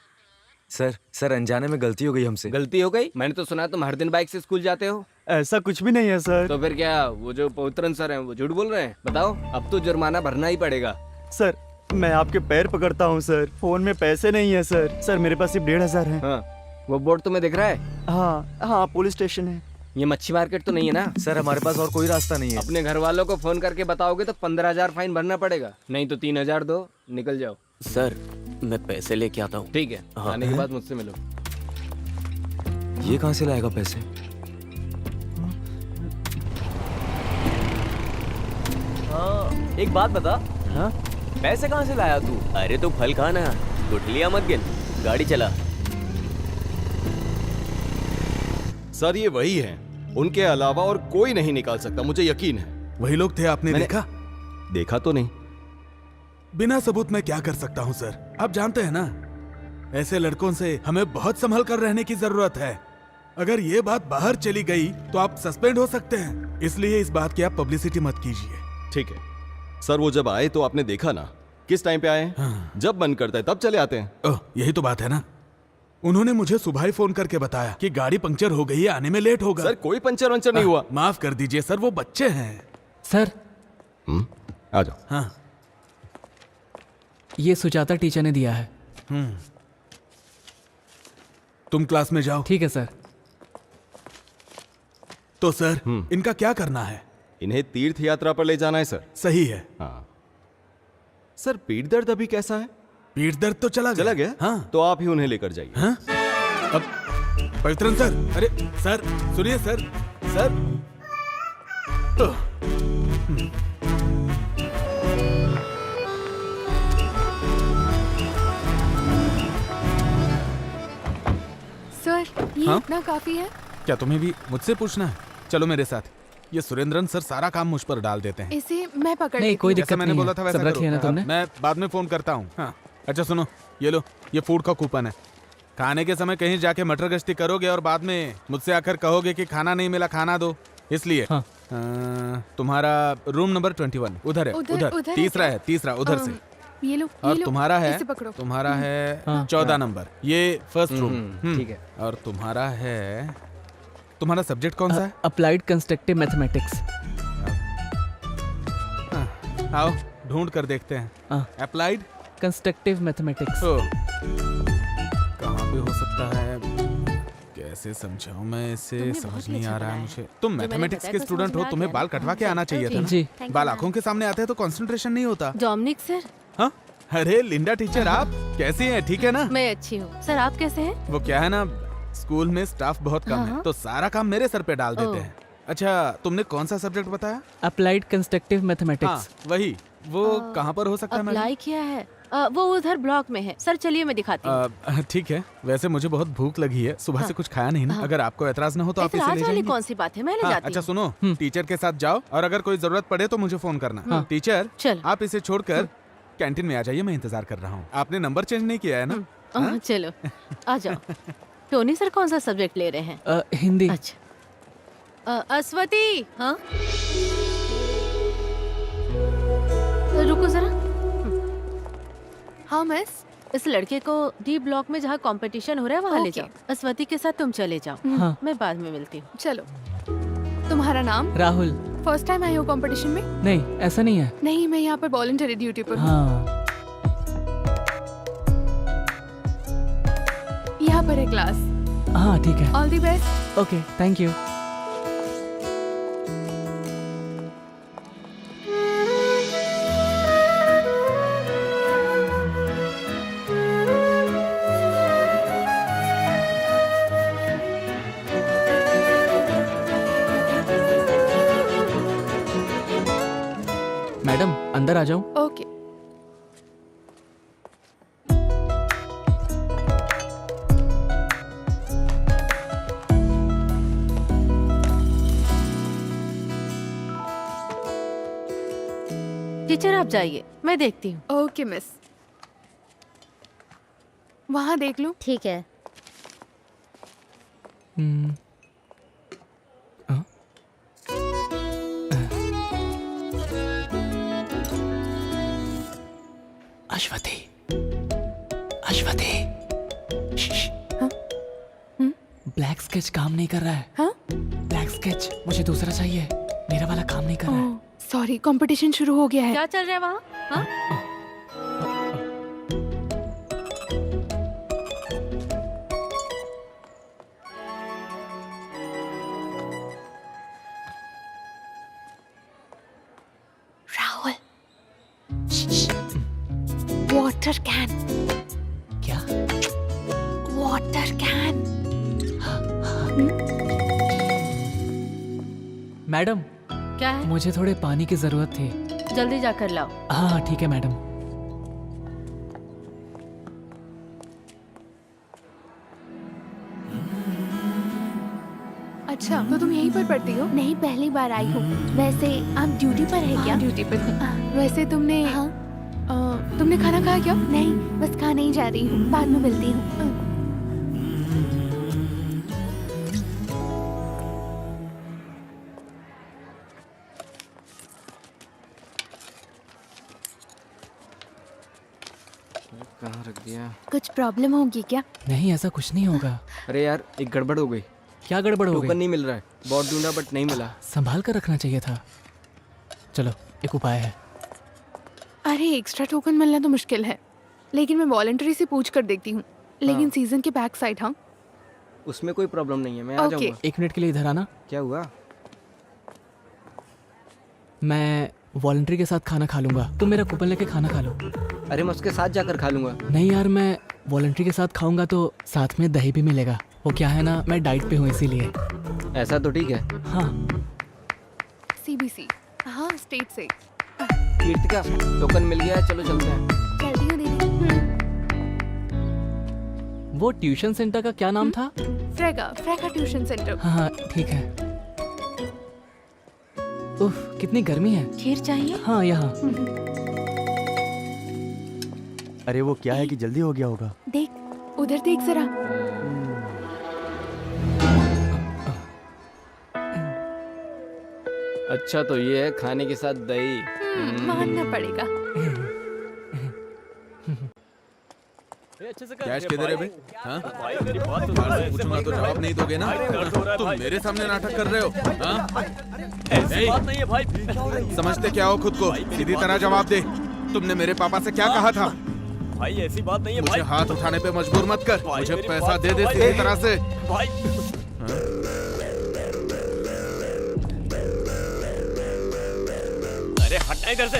सर अनजाने में गलती हो गई हमसे। गलती हो गई? मैंने तो सुना तुम हर दिन बाइक से स्कूल जाते हो। ऐसा कुछ भी नहीं है सर। तो फिर क्या वो जो पवित्रन सर हैं वो झूठ बोल रहे हैं? बताओ, अब तो जुर्माना भरना ही पड़ेगा। सर मैं आपके पैर पकड़ता हूँ सर, फोन में पैसे नहीं है सर। सर मेरे पास सिर्फ 1,500 है। हाँ, वो बोर्ड तुम्हें दिख रहा है? हाँ पुलिस स्टेशन है। ये मच्छी मार्केट तो नहीं है ना? सर हमारे पास और कोई रास्ता नहीं है। अपने घर वालों को फोन करके बताओगे तो 15,000 फाइन भरना पड़ेगा, नहीं तो 3,000 दो, निकल जाओ। सर मैं पैसे लेके आता हूँ। ठीक है, आने के बाद मुझसे मिलो। ये कहाँ से लाएगा पैसे? एक बात बता, हाँ पैसे कहाँ से लाया तू? अरे तू फल खाना, गुठलियाँ मत गिन, गाड़ी चला। सर ये वही है, उनके अलावा और कोई नहीं निकाल सकता, मुझे यकीन है। वही लोग थे, आपने देखा? देखा तो नहीं। बिना सबूत मैं क्या कर सकता हूँ सर? आप जानते हैं ना, ऐसे लड़कों से हमें बहुत संभल कर रहने की जरूरत है। अगर ये बात बाहर चली गई तो आप सस्पेंड हो सकते हैं, इसलिए इस बात की आप पब्लिसिटी मत कीजिए। ठीक है सर, वो जब आए तो आपने देखा ना किस टाइम पे आए? हाँ। जब मन करता है तब चले आते हैं। यही तो बात है ना। उन्होंने मुझे सुबह ही फोन करके बताया कि गाड़ी पंक्चर हो गई है, आने में लेट होगा। सर कोई पंचर वंचर नहीं हुआ। माफ कर दीजिए सर, वो बच्चे हैं। सर आ जाओ। हाँ ये सुजाता टीचर ने दिया है। तुम क्लास में जाओ। ठीक है सर। तो सर इनका क्या करना है? इन्हें तीर्थ यात्रा पर ले जाना है सर। सही है। हाँ सर, पीठ दर्द अभी कैसा है? पीठ दर्द तो चला गया? हाँ। तो आप ही उन्हें लेकर जाइए। हाँ? अब पवित्रन सर, अरे सर सुनिए सर, सर सर ये हाँ? इतना काफी है? क्या तुम्हें भी मुझसे पूछना है? चलो मेरे साथ। ये सुरेंद्रन सर सारा काम मुझ पर डाल देते हैं। इसे मैं पकड़ नहीं, लेती कोई हूँ। दिक्कत मैंने नहीं बोला है। था वैसा सब रख करो। लिया ना तुमने? मैं बाद में फोन करता हूँ। हाँ अच्छा सुनो, ये लो, ये फूड का कूपन है। खाने के समय कहीं जाके मटर गश्ती करोगे और बाद में मुझसे आकर कहोगे कि खाना नहीं मिला, खाना दो, इसलिए हाँ। तुम्हारा रूम नंबर 21 उधर है। उधर है तीसरा क्या? है, तीसरा उधर से। ये लो, और ये लो, तुम्हारा है, इसे पकड़ो। तुम्हारा है हाँ। 14 नंबर, ये फर्स्ट रूम। ठीक है। और तुम्हारा है, तुम्हारा सब्जेक्ट कौन सा है? Applied constructive mathematics. आओ ढूंढ कर देखते हैं। हाँ। Applied constructive mathematics. कहाँ पे हो सकता है? कैसे समझाऊं मैं इसे, तुमने समझ बहुत ही नहीं अच्छा आ रहा है बनाया मुझे। है। तुम जो मैंने मैथमेटिक्स बताया के तो स्टूडेंट समझ हो, में आ तुम्हें गया बाल ना? कटवा के आना चाहिए था। जी। बाल आंखों के सामने आते हैं तो कंसंट्रेशन नहीं होता। डोमिनिक सर, हाँ? अरे लिंडा टीचर, आप कैसी हैं? ठीक है ना? मैं अच्छी हूँ। सर आप कैसे हैं? वो क्या है ना, स्कूल में स्टाफ बहुत कम है हाँ। तो सारा काम मेरे सर पे डाल देते ओह। हैं। अच्छा तुमने कौन सा सब्जेक्ट बताया? अप्लाइड कंस्ट्रक्टिव हाँ मैथमेटिक्स। वही, वो कहाँ पर हो सकता है? मैडम? अप्लाई किया है? वो उधर ब्लॉक में है। सर चलिए मैं दिखाती हूँ। ठीक है, वैसे मुझे बहुत भूख लगी है, सुबह से कुछ खाया नहीं ना। अगर आपको ऐतराज ना हो तो आप इसे ऐतराज ले वाली जाएंगे। कौन सी बात है, मैं ले हाँ, जाती अच्छा हूँ। सुनो, टीचर के साथ जाओ और अगर कोई जरूरत पड़े तो मुझे फोन करना। टीचर चल। आप इसे छोड़कर कैंटीन में आ जाइए, मैं इंतजार कर रहा हूँ। आपने नंबर चेंज नहीं किया है ना? चलो आ जाओ। टोनी सर कौन सा सब्जेक्ट ले रहे हैं? हिंदी। अच्छा अस्वती, हाँ रुको जरा। हाँ मिस, इस लड़के को डी ब्लॉक में जहाँ कंपटीशन हो रहा है वहाँ ले ओके। जाओ। अस्वती के साथ तुम चले जाओ। हाँ। मैं बाद में मिलती हूँ। चलो। तुम्हारा नाम? राहुल। फर्स्ट टाइम आई हो कंपटीशन में? नहीं ऐसा नहीं है। नहीं, मैं यहाँ पर वॉलंटरी ड्यूटी पर हूँ। हाँ यहाँ पर है क्लास। हाँ ठीक है। All the best. Okay thank you. Madam अंदर आ जाऊं? ओके। टीचर आप जाइए, मैं देखती हूँ। Okay miss. वहाँ देख लूँ। ठीक है। अश्वती, अश्वती, ब्लैक स्केच काम नहीं कर रहा है। हाँ? ब्लैक स्केच मुझे दूसरा चाहिए, मेरा वाला काम नहीं कर रहा है। सॉरी, कंपटीशन शुरू हो गया है। क्या चल रहा है वहाँ? हाँ? Rahul, water can. क्या? Water can. मैडम, क्या है? मुझे थोड़े पानी की जरूरत थी। जल्दी जाकर लाओ। हाँ ठीक है मैडम। अच्छा, तो तुम यहीं पर पढ़ती हो? नहीं, पहली बार आई हूँ। वैसे आप ड्यूटी पर है क्या? ड्यूटी पर हूँ। वैसे तुमने तुमने खाना खाया क्या? नहीं, बस खाने ही जा रही हूँ, बाद में मिलती हूँ। कहाँ रख दिया? कुछ प्रॉब्लम होगी क्या? नहीं, ऐसा कुछ नहीं होगा। अरे यार, एक गड़बड़ हो गई। क्या गड़बड़ हो टोकन गई? नहीं मिल रहा है। बहुत ढूंढा बट नहीं मिला। संभाल कर रखना चाहिए था। चलो, एक उपाय है। अरे एक्स्ट्रा टोकन मिलना तो मुश्किल है, लेकिन मैं वॉलंटरी से पूछ कर देखती हूँ। लेकिन सीजन के बैक साइड। हाँ, उसमें कोई प्रॉब्लम नहीं है, मैं आ ओके। जाऊंगा। 1 मिनट के लिए इधर आना। क्या हुआ? मैं वॉलंटरी के साथ खाना खा लूंगा, तुम मेरा कूपन लेके खाना खा लो। अरे मैं उसके साथ जाकर खा लूंगा। नहीं यार, मैं वॉलंटरी के साथ खाऊंगा तो साथ में दही भी मिलेगा। वो क्या है ना, मैं डाइट पे हूँ इसीलिए। ऐसा तो ठीक है। हाँ। CBC। हाँ, स्टेट से। कीर्तिका, टोकन मिल गया है, चलो चलते हैं। चलती हूँ दीदी। वो ट्यूशन सेंटर का क्या नाम था? फ्रेगा ट्यूशन सेंटर। हाँ ठीक है। उफ, कितनी गर्मी है। खीर चाहिए? हाँ, यहाँ। अरे वो क्या है कि जल्दी हो गया होगा। देख, उधर देख जरा। अच्छा, तो ये है खाने के साथ दही। मानना पड़ेगा। कैश किधर है भाई? हाँ? पूछूंगा तो जवाब नहीं दोगे ना? तुम मेरे सामने नाटक कर रहे हो? हाँ? ऐसी बात नहीं है भाई। समझते क्या हो खुद को? सीधी तरह जवाब दे। तुमने मेरे पापा से क्या कहा था? भाई ऐसी बात नहीं है मुझे भाई। हाथ उठाने पे मजबूर मत कर। भाई, मुझे मेरी पैसा बात दे सुनो दे भाई। सीधी तरह से। भाई अरे हटना इधर से।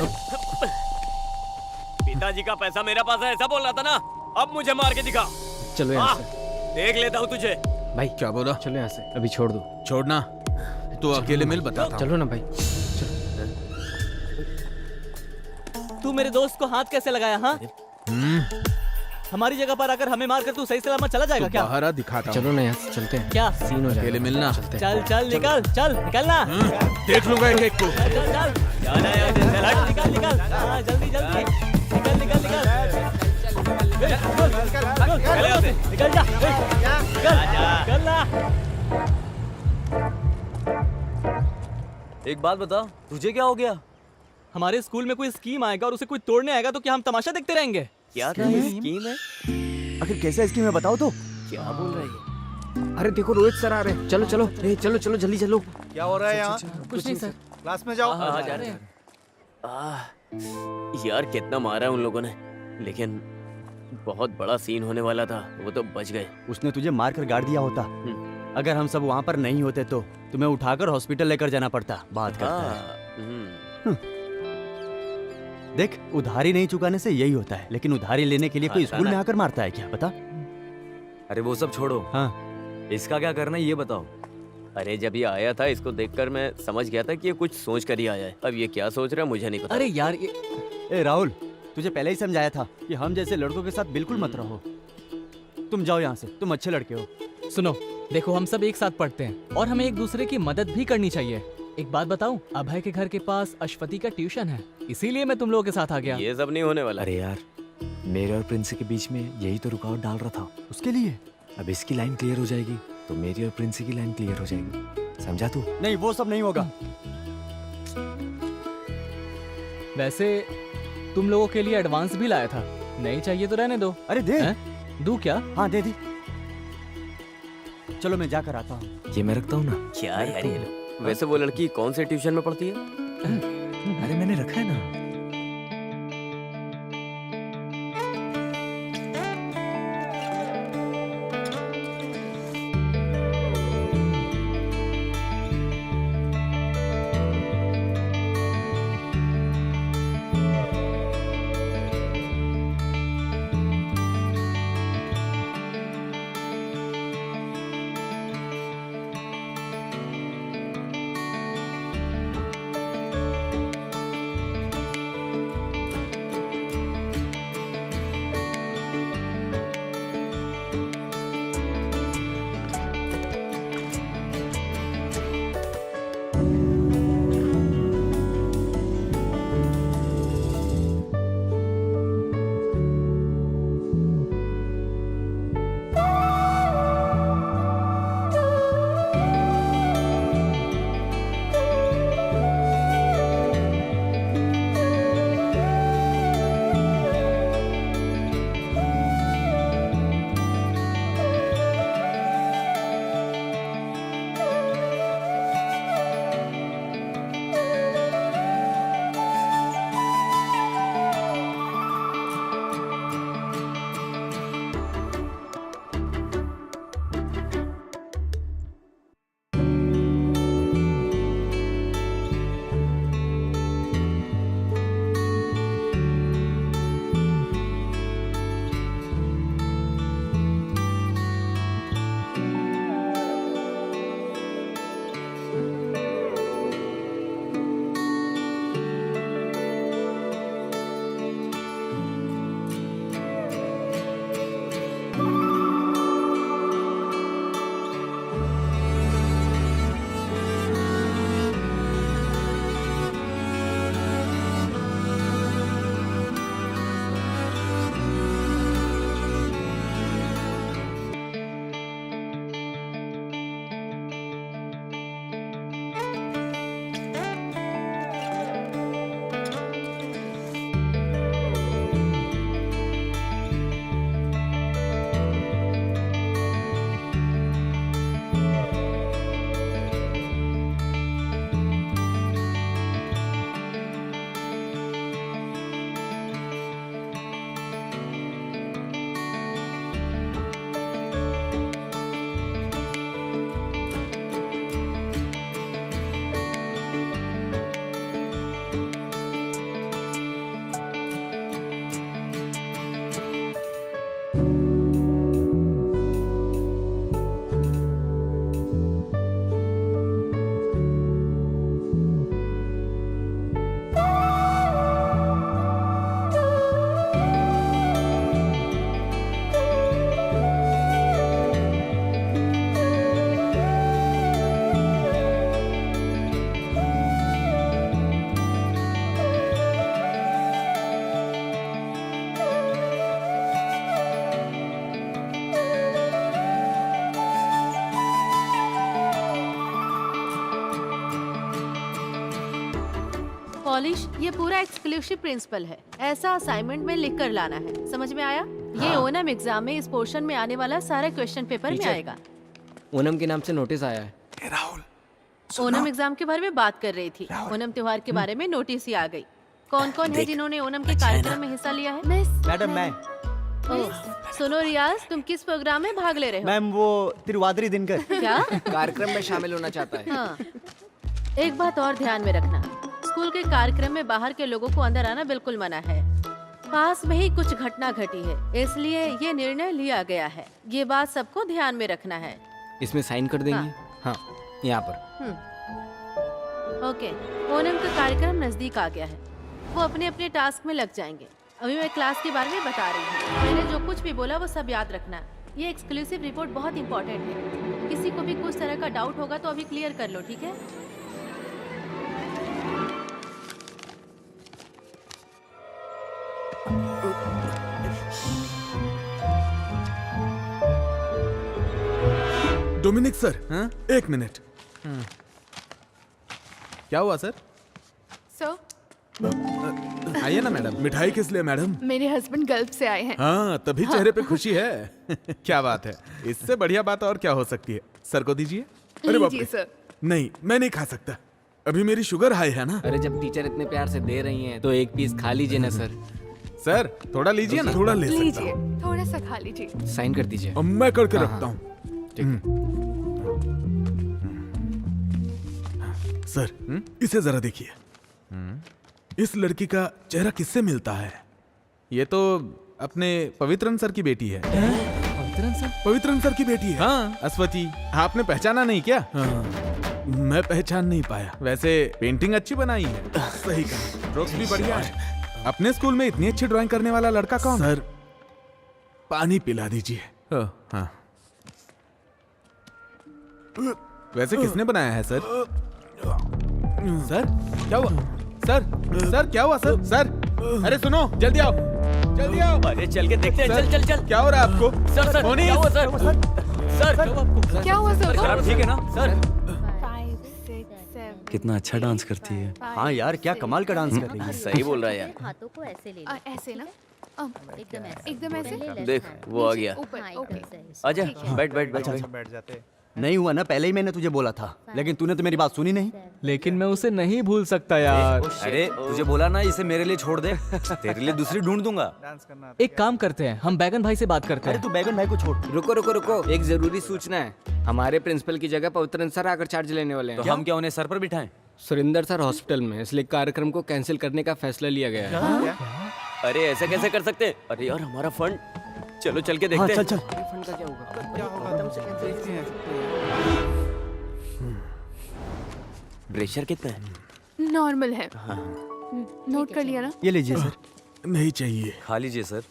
पिताजी का पैसा मेरे पास है, ऐसा बोल रहा था ना? अब मुझे मार के दिखा। चलो यहाँ हाँ, से। देख लेता हूँ तुझे। भाई क्या बोला? चलो यहाँ से, अभी छोड़ दो। छोड़ना? तू अकेले मिल, बताता हूँ। चलो ना भाई। तू मेरे दोस्त को हाथ कैसे लगाया? हाँ, हमारी जगह पर आकर हमें मारकर तू सही सलामत चला जाएगा क्या? बाहर आ, दिखाता हूँ। चलो ना यहाँ से, चलते हैं। क्या? सीन हो जाएगा। अकेले मिलना। चल चल निकल, चल निकलना। देख लूंगा एक एक को। चल चल चल, जाना है यहाँ से, चल हट। निकल निकल। हाँ, जल्दी जल्दी निकल निकल निकल। चल यहाँ से। निकल जा, निकल ना। एक बात बता, तुझे क्या हो गया? हमारे स्कूल में कोई स्कीम आएगा और उसे कोई तोड़ने आएगा तो क्या हम तमाशा देखते रहेंगे? क्या था ये स्कीम है? आखिर कैसा स्कीम है बताओ तो। क्या बोल रही है? अरे देखो, रोहित सर आ रहे हैं। चलो चलो, चलो चलो जल्दी चलो। क्या हो रहा है यहाँ? कुछ नहीं सर। क्लास में जाओ। हाँ, जा रहे हैं। यार कितना मारा उन लोगों ने, लेकिन बहुत बड़ा सीन होने वाला था, वो तो बच गए। उसने तुझे मार कर गाड़ दिया होता। अगर हम सब वहाँ पर नहीं होते तो तुम्हें उठाकर हॉस्पिटल लेकर जाना पड़ता। बात करता है। देख, उधारी नहीं चुकाने से यही होता है, लेकिन उधारी लेने के लिए कोई स्कूल में आकर मारता है क्या? बता। अरे वो सब छोड़ो। हाँ, इसका क्या करना है ये बताओ। अरे जब ये आया था, इसको देखकर मैं समझ गया था कि ये कुछ सोच कर ही आया है। अब ये क्या सोच रहा है मुझे नहीं पता। अरे यार ए राहुल, तुझे पहले ही समझाया था कि हम जैसे लड़कों के साथ बिल्कुल मत रहो। तुम जाओ यहाँ से, तुम अच्छे लड़के हो। सुनो, देखो हम सब एक साथ पढ़ते हैं और हमें एक दूसरे की मदद भी करनी चाहिए। एक बात बताऊं, अभय के घर के पास अश्वती का ट्यूशन है, इसीलिए मैं तुम लोगों के साथ आ गया। ये सब नहीं होने वाला। अरे यार, मेरे और प्रिंस के बीच में यही तो रुकावट डाल रहा था। उसके लिए अब इसकी लाइन क्लियर हो जाएगी तो मेरी और प्रिंस की लाइन क्लियर हो जाएगी। समझा तू? नहीं, वो सब नहीं होगा। वैसे तुम लोगों के लिए एडवांस भी लाया था। नहीं चाहिए तो रहने दो। अरे दे। दूं क्या? हाँ दे दे। चलो मैं जाकर आता हूँ। ये मैं रखता हूँ ना। क्या यार ये लोग। वैसे वो लड़की कौन से ट्यूशन में पढ़ती है? अरे मैंने रखा है ना। पॉलिश, ये पूरा एक्सक्लूसिव प्रिंसिपल है। ऐसा असाइनमेंट में लिख कर लाना है, समझ में आया? ये ओनम एग्जाम में इस पोर्शन में आने वाला सारा क्वेश्चन पेपर में आएगा। ओनम के नाम से नोटिस आया है। ओनम एग्जाम के बारे में बात कर रही थी। ओनम त्योहार के बारे में नोटिस ही आ गई। कौन कौन है जिन्होंने ओनम के कार्यक्रम में हिस्सा लिया है? मैडम मैं। सुनो रियाज, तुम किस प्रोग्राम में भाग ले रहे हो? मैम वो तिरुवादिरी दिनकर। क्या? कार्यक्रम में शामिल होना चाहता है। हाँ। एक बात और ध्यान में रखना, स्कूल के कार्यक्रम में बाहर के लोगों को अंदर आना बिल्कुल मना है। पास में ही कुछ घटना घटी है, इसलिए ये निर्णय लिया गया है। ये बात सबको ध्यान में रखना है। इसमें साइन कर देंगे। हाँ, यहाँ पर। ओके, ओनम का कार्यक्रम नजदीक आ गया है। वो अपने अपने टास्क में लग जाएंगे। अभी मैं क्लास के बारे में बता रही हूँ। मैंने जो कुछ भी बोला वो सब याद रखना। ये एक्सक्लूसिव रिपोर्ट बहुत इंपॉर्टेंट है। किसी को भी कुछ तरह का डाउट होगा तो अभी क्लियर कर लो, ठीक है? डोमिनिक सर, एक मिनट। क्या हुआ सर? सर, आइए ना मैडम। मिठाई किस लिए मैडम? मेरे हस्बैंड गल्फ से आए हैं। हाँ, तभी चेहरे पे खुशी है। क्या बात है, इससे बढ़िया बात और क्या हो सकती है। सर को दीजिए। अरे बाप लीजिए रे। सर। नहीं, मैं नहीं खा सकता, अभी मेरी शुगर हाई है ना। अरे जब टीचर इतने प्यार से दे रही हैं तो एक पीस खा लीजिए ना सर। सर थोड़ा लीजिए ना। थोड़ा ले सकता लीजिए, हूँ। थोड़ा सा खा लीजिए। साइन कर दीजिए। अब मैं करके हाँ, रखता हाँ। हूँ। सर इसे जरा देखिए। इस लड़की का चेहरा किससे मिलता है? ये तो अपने पवित्रन सर की बेटी है। पवित्रन सर की बेटी है? हाँ, अश्वती। आपने पहचाना नहीं क्या? हाँ, मैं पहचान नहीं पाया। वैसे पेंटिंग अच्छी बनाई है। सही कहा, स्ट्रोक्स भी बढ़िया है। अपने स्कूल में इतनी अच्छी ड्राइंग करने वाला लड़का कौन? सर पानी पिला दीजिए। हाँ। वैसे किसने बनाया है सर? सर क्या हुआ? सर क्या हुआ सर? सर अरे सुनो, जल्दी आओ, जल्दी आओ। अरे चल के देखते हैं। चल चल चल। क्या हो रहा है आपको? सर मोनी! क्या हुआ सर? सर क्या हुआ सर? सर ठीक है ना सर? 5, 6, 7। कितना अच्छा डांस करती है। हाँ यार, क्या कमाल का डांस कर रही है। सही बोल रहा है यार। हाथों को ऐसे ले लो। ऐसे ना? एकदम ऐसे। एकदम ऐसे? पहले left देख hand, वो आ नीचे, गया। ऊपर, हाँ, ओके। एकदम से। आजा, ठीक है। बैठ बैठ बैठ। बैठ जाते। नहीं हुआ ना, पहले ही मैंने तुझे बोला था, लेकिन तूने तो मेरी बात सुनी नहीं। लेकिन मैं उसे नहीं भूल सकता यार। अरे तुझे बोला ना इसे मेरे लिए छोड़ दे, तेरे लिए दूसरी ढूंढ दूंगा। एक काम करते हैं, हम बैगन भाई से बात करते अरे हैं। तू बैगन भाई को छोड़। रुको रुको रुको, एक जरूरी सूचना है। हमारे प्रिंसिपल की जगह पवित्रन सर आकर चार्ज लेने वाले तो हैं। हम क्या उन्हें सर पर बिठाएं? सुरेंद्र सर हॉस्पिटल में, इसलिए कार्यक्रम को कैंसिल करने का फैसला लिया गया है। अरे ऐसा कैसे कर सकते हैं? अरे यार हमारा फंड। चलो चल के हाँ देखते चल हैं। चल। फंड का क्या होगा? प्रेशर कितना है? नॉर्मल है। नोट कर लिया ना? ये लीजिए सर। नहीं चाहिए, खा लीजिए सर।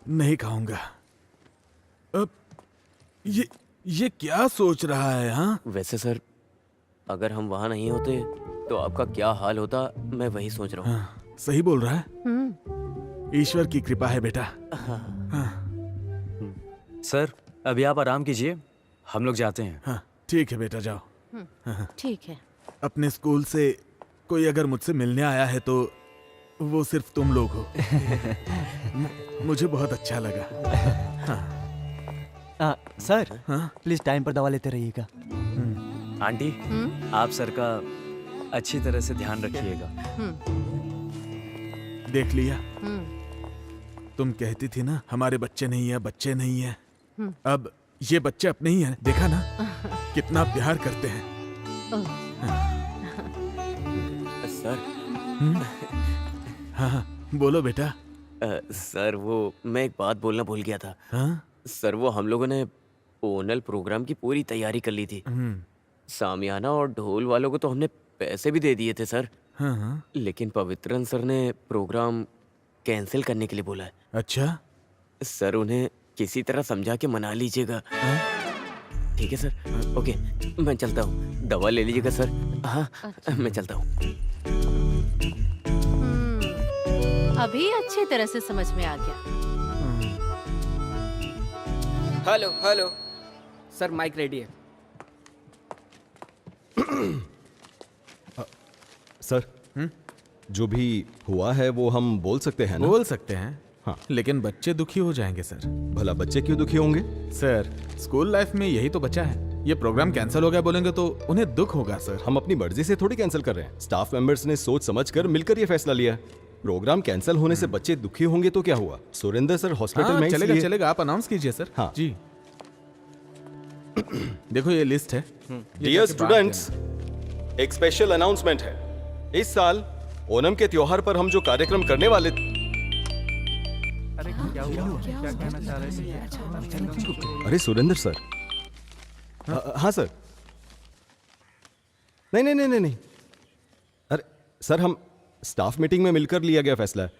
नहीं खाऊंगा। अब ये क्या सोच रहा है? हाँ, वैसे सर अगर हम वहाँ नहीं होते तो आपका क्या हाल होता, मैं वही सोच रहा हूँ। हाँ, सही बोल रहा है। ईश्वर की कृपा है बेटा। सर अभी आप आराम कीजिए, हम लोग जाते हैं। हाँ ठीक है बेटा, जाओ। ठीक है। अपने स्कूल से कोई अगर मुझसे मिलने आया है तो वो सिर्फ तुम लोग हो। मुझे बहुत अच्छा लगा। सर हाँ? प्लीज टाइम पर दवा लेते रहिएगा। आंटी आप सर का अच्छी तरह से ध्यान रखिएगा। देख लिया, तुम कहती थी ना हमारे बच्चे नहीं है, बच्चे नहीं है। अब ये बच्चे अपने ही हैं, देखा ना कितना प्यार करते हैं। सर हाँ बोलो बेटा। सर वो मैं एक बात बोलना भूल गया था। हाँ? सर वो हम लोगों ने ओनल प्रोग्राम की पूरी तैयारी कर ली थी। सामियाना और ढोल वालों को तो हमने पैसे भी दे दिए थे सर। हाँ। लेकिन पवित्रन सर ने प्रोग्राम कैंसिल करने के लिए बोला है। अच्छा सर उन्हें किसी तरह समझा के मना लीजिएगा। ठीक है सर? ओके मैं चलता हूँ, दवा ले लीजिएगा सर। हाँ मैं चलता हूँ। अभी अच्छी तरह से समझ में आ गया। Hello hello sir, mike ready है। सर जो भी हुआ है वो हम बोल सकते हैं ना? बोल सकते हैं हाँ। लेकिन बच्चे दुखी हो जाएंगे सर। भला बच्चे क्यों दुखी होंगे? सर स्कूल लाइफ में यही तो बचा है। ये प्रोग्राम कैंसिल हो गया बोलेंगे तो उन्हें दुख होगा सर। हम अपनी मर्जी से थोड़ी कैंसिल कर रहे हैं। स्टाफ मेंबर्स ने सोच समझकर मिलकर ये फैसला लिया। प्रोग्राम कैंसिल होने से बच्चे दुखी होंगे तो क्या हुआ? सुरेंद्र सर हॉस्पिटल में चलेगा इसलिए- चलेगा, आप अनाउंस कीजिए सर। हाँ। जी देखो ये लिस्ट है। डियर स्टूडेंट्स, एक स्पेशल अनाउंसमेंट है। इस साल ओणम के त्योहार पर हम जो कार्यक्रम करने वाले अरे सुरेंद्र सर। हाँ सर। नहीं नहीं नहीं नहीं नहीं, अरे सर हम स्टाफ मीटिंग में मिलकर लिया गया फैसला है।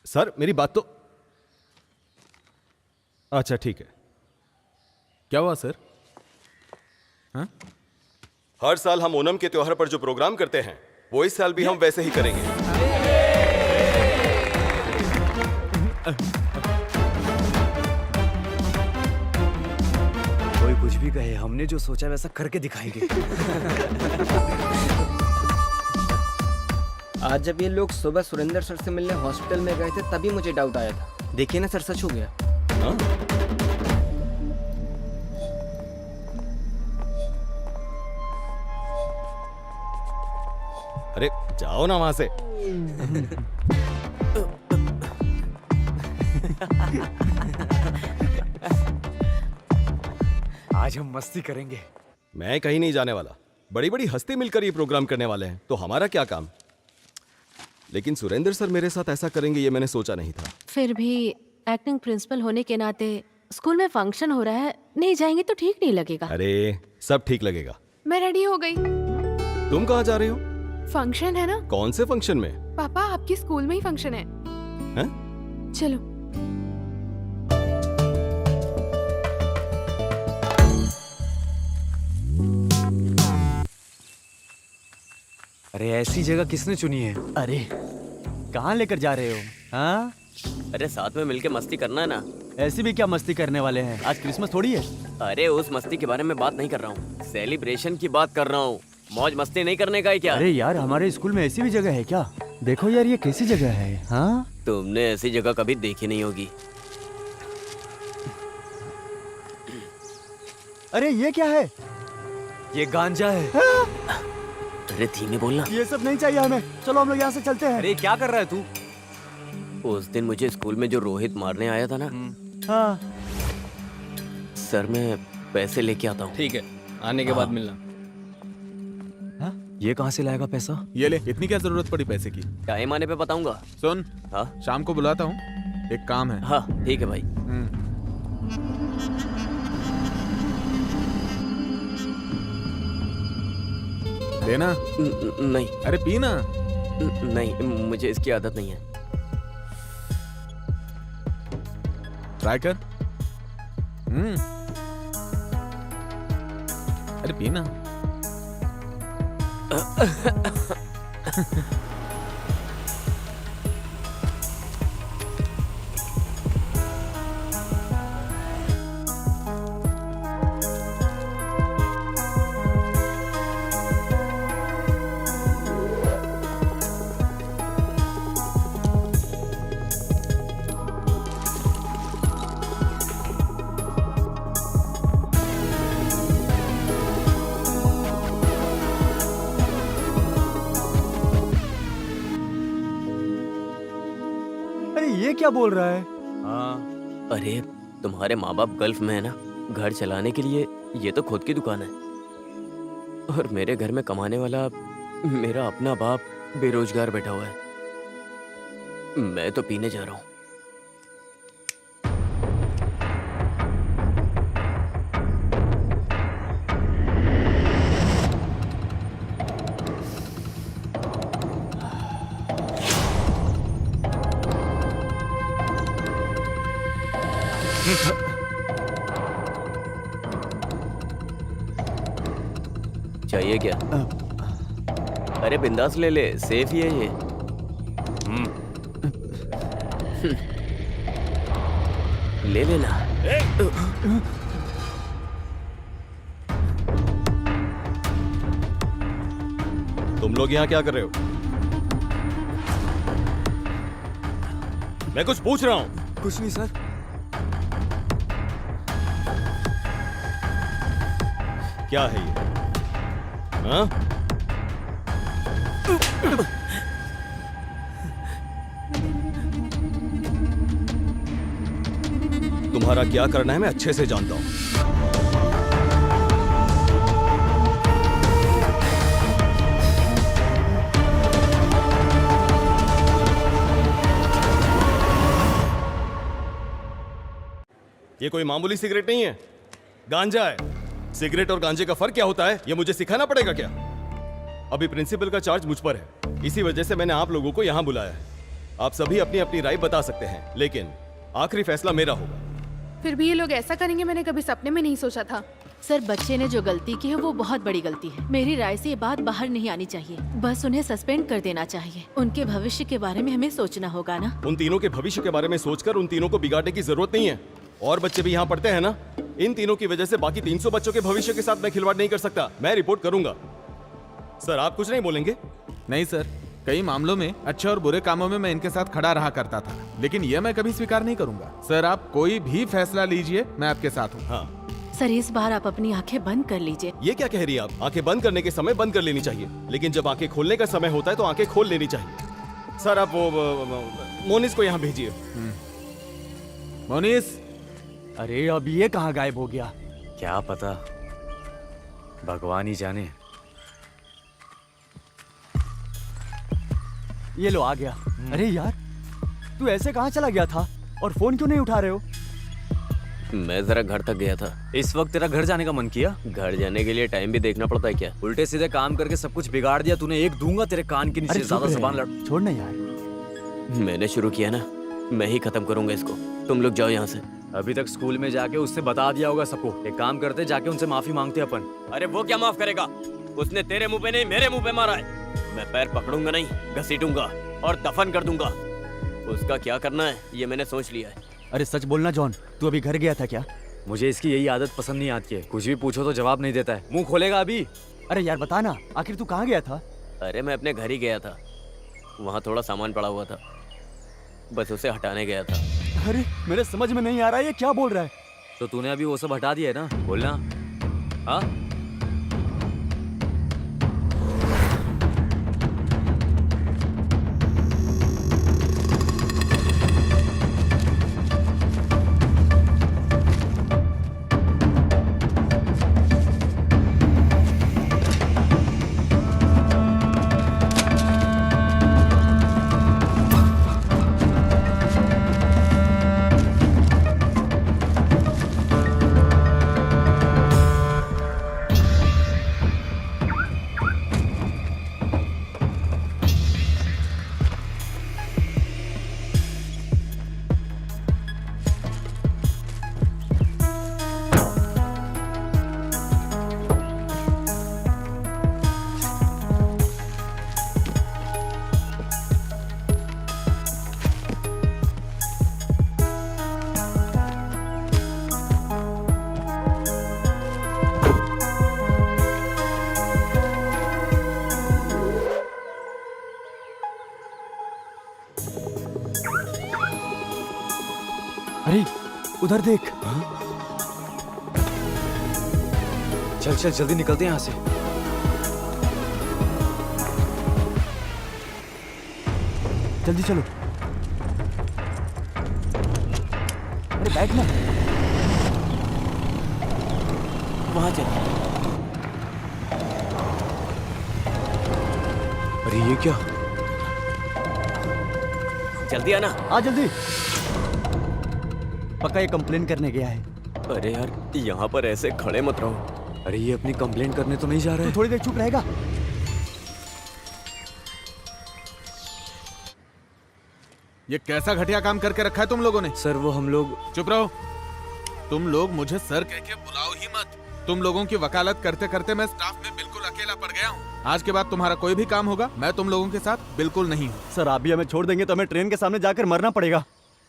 सर मेरी बात तो, अच्छा ठीक है। क्या हुआ सर? हाँ? हर साल हम ओणम के त्योहार पर जो प्रोग्राम करते हैं वो इस साल भी हम वैसे ही करेंगे। कोई कुछ भी कहे, हमने जो सोचा वैसा करके दिखाएंगे। आज जब ये लोग सुबह सुरेंद्र सर से मिलने हॉस्पिटल में गए थे तभी मुझे डाउट आया था। देखिए ना सर, सच हो गया। हाँ? अरे जाओ ना वहां से। आज हम मस्ती करेंगे। मैं कहीं नहीं जाने वाला। बड़ी बड़ी हस्ती मिलकर ये प्रोग्राम करने वाले हैं, तो हमारा क्या काम। लेकिन सुरेंद्र सर मेरे साथ ऐसा करेंगे ये मैंने सोचा नहीं था। फिर भी एक्टिंग प्रिंसिपल होने के नाते स्कूल में फंक्शन हो रहा है, नहीं जाएंगे तो ठीक नहीं लगेगा। अरे सब ठीक लगेगा। मैं रेडी हो गई। तुम कहाँ जा रही हो? फंक्शन है ना। कौन से फंक्शन में? पापा आपके स्कूल में ही फंक्शन है। चलो। अरे ऐसी जगह किसने चुनी है? अरे कहाँ लेकर जा रहे हो? हाँ, अरे साथ में मिलके मस्ती करना है ना। ऐसी भी क्या मस्ती करने वाले हैं? आज क्रिसमस थोड़ी है। अरे उस मस्ती के बारे में बात नहीं कर रहा हूँ, सेलिब्रेशन की बात कर रहा हूँ। मौज मस्ती नहीं करने का है क्या? अरे यार, हमारे स्कूल में ऐसी भी जगह है क्या? देखो यार, ये कैसी जगह है? हाँ, तुमने ऐसी जगह कभी देखी नहीं होगी। अरे ये क्या है? ये गांजा है। अरे धीमे बोलना। ये सब नहीं चाहिए हमें। चलो हम लोग यहाँ से चलते हैं। अरे क्या कर रहा है तू? उस दिन मुझे स्कूल में जो रोहित मारने आया था ना, हाँ, सर मैं पैसे लेके आता हूँ। ठीक है, आने के बाद मिलना। ये कहाँ से लाएगा पैसा? ये ले, इतनी क्या जरूरत पड़ी पैसे की? टाइम आने पे बताऊंगा। सुन, हाँ शाम को बुलाता हूँ, एक काम है। हाँ ठीक है भाई। लेना? नहीं। अरे पीना। नहीं, मुझे इसकी आदत नहीं है। ट्राई कर। अरे पीना। ये क्या बोल रहा है? हाँ, अरे तुम्हारे माँ बाप गल्फ में है ना, घर चलाने के लिए ये तो खुद की दुकान है। और मेरे घर में कमाने वाला मेरा अपना बाप बेरोजगार बैठा हुआ है। मैं तो पीने जा रहा हूँ। चाहिए क्या? अरे बिंदास ले ले, सेफ ही है ये। ले लेना। तुम लोग यहाँ क्या कर रहे हो? मैं कुछ पूछ रहा हूँ। कुछ नहीं सर। क्या है ये? हाँ? तुम्हारा क्या करना है मैं अच्छे से जानता हूं। ये कोई मामूली सिगरेट नहीं है, गांजा है। सिगरेट और गांजे का फर्क क्या होता है ये मुझे सिखाना पड़ेगा क्या? अभी प्रिंसिपल का चार्ज मुझ पर है, इसी वजह से मैंने आप लोगों को यहाँ बुलाया है। आप सभी अपनी अपनी राय बता सकते हैं, लेकिन आखिरी फैसला मेरा होगा। फिर भी ये लोग ऐसा करेंगे मैंने कभी सपने में नहीं सोचा था। सर, बच्चे ने जो गलती की है वो बहुत बड़ी गलती है। मेरी राय से ये बात बाहर नहीं आनी चाहिए, बस उन्हें सस्पेंड कर देना चाहिए। उनके भविष्य के बारे में हमें सोचना होगा ना। उन तीनों के भविष्य के बारे में सोचकर उन तीनों को बिगाड़ने की जरूरत नहीं है। और बच्चे भी यहाँ पढ़ते हैं ना, इन तीनों की वजह से बाकी 300 बच्चों के भविष्य के साथ मैं खिलवाड़ नहीं कर सकता। मैं रिपोर्ट करूंगा। सर आप कुछ नहीं बोलेंगे? नहीं सर, कई मामलों में अच्छे और बुरे कामों में मैं इनके साथ खड़ा रहा करता था, लेकिन ये मैं कभी स्वीकार नहीं करूंगा। सर आप कोई भी फैसला लीजिए, मैं आपके साथ हूँ। हाँ सर इस बार आप अपनी आंखें बंद कर लीजिए। ये क्या कह रही है आप? आंखें बंद करने के समय बंद कर लेनी चाहिए, लेकिन जब आंखें खोलने का समय होता है तो आंखें खोल लेनी चाहिए। सर आप वो मोनिस को यहाँ भेजिए। मोनिस, अरे अब ये कहाँ गायब हो गया? क्या पता, भगवान ही जाने। ये लो आ गया। अरे यार तू ऐसे कहाँ चला गया था और फोन क्यों नहीं उठा रहे हो? मैं जरा घर तक गया था। इस वक्त तेरा घर जाने का मन किया? घर जाने के लिए टाइम भी देखना पड़ता है क्या? उल्टे सीधे काम करके सब कुछ बिगाड़ दिया तूने। एक दूंगा तेरे कान के नीचे, ज्यादा जुबान लड़। छोड़ ना यार। मैंने शुरू किया ना, मैं ही खत्म करूंगा इसको। तुम लोग जाओ यहाँ से। अभी तक स्कूल में जाके उससे बता दिया होगा सबको। एक काम करते, जाके उनसे माफी मांगते अपन। अरे वो क्या माफ करेगा? उसने तेरे मुंह पे नहीं मेरे मुंह पे मारा है। मैं पैर पकड़ूंगा नहीं, घसीटूंगा और दफन कर दूंगा। उसका क्या करना है ये मैंने सोच लिया है। अरे सच बोलना जॉन, तू अभी घर गया था क्या? मुझे इसकी यही आदत पसंद नहीं आती है। कुछ भी पूछो तो जवाब नहीं देता है। मुंह खोलेगा अभी? अरे यार बता ना, आखिर तू कहाँ गया था? अरे मैं अपने घर ही गया था, वहाँ थोड़ा सामान पड़ा हुआ था, बस उसे हटाने गया था। अरे मेरे समझ में नहीं आ रहा है ये क्या बोल रहा है। तो तूने अभी वो सब हटा दिया है ना? बोलना। हाँ अरे उधर देख। चल चल जल्दी निकलते हैं यहाँ से। जल्दी चलो। अरे बैठ ना। वहाँ चल। अरे ये क्या? जल्दी आना। आ जल्दी। पक्का ये कंप्लेन करने गया है। अरे यार यहाँ पर ऐसे खड़े मत रहो। अरे ये अपनी कंप्लेंट करने तो नहीं जा रहा है? तू थोड़ी देर चुप रहेगा? ये कैसा घटिया काम करके रखा है तुम लोगों ने? सर वो हम लोग। चुप रहो। तुम लोग मुझे सर कह के बुलाओ ही मत। तुम लोगों की वकालत करते करते मैं स्टाफ में बिल्कुल अकेला पड़ गया हूँ। आज के बाद तुम्हारा कोई भी काम होगा मैं तुम लोगों के साथ बिल्कुल नहीं हूँ। सर आप भी हमें छोड़ देंगे तो हमें ट्रेन के सामने जाकर मरना पड़ेगा।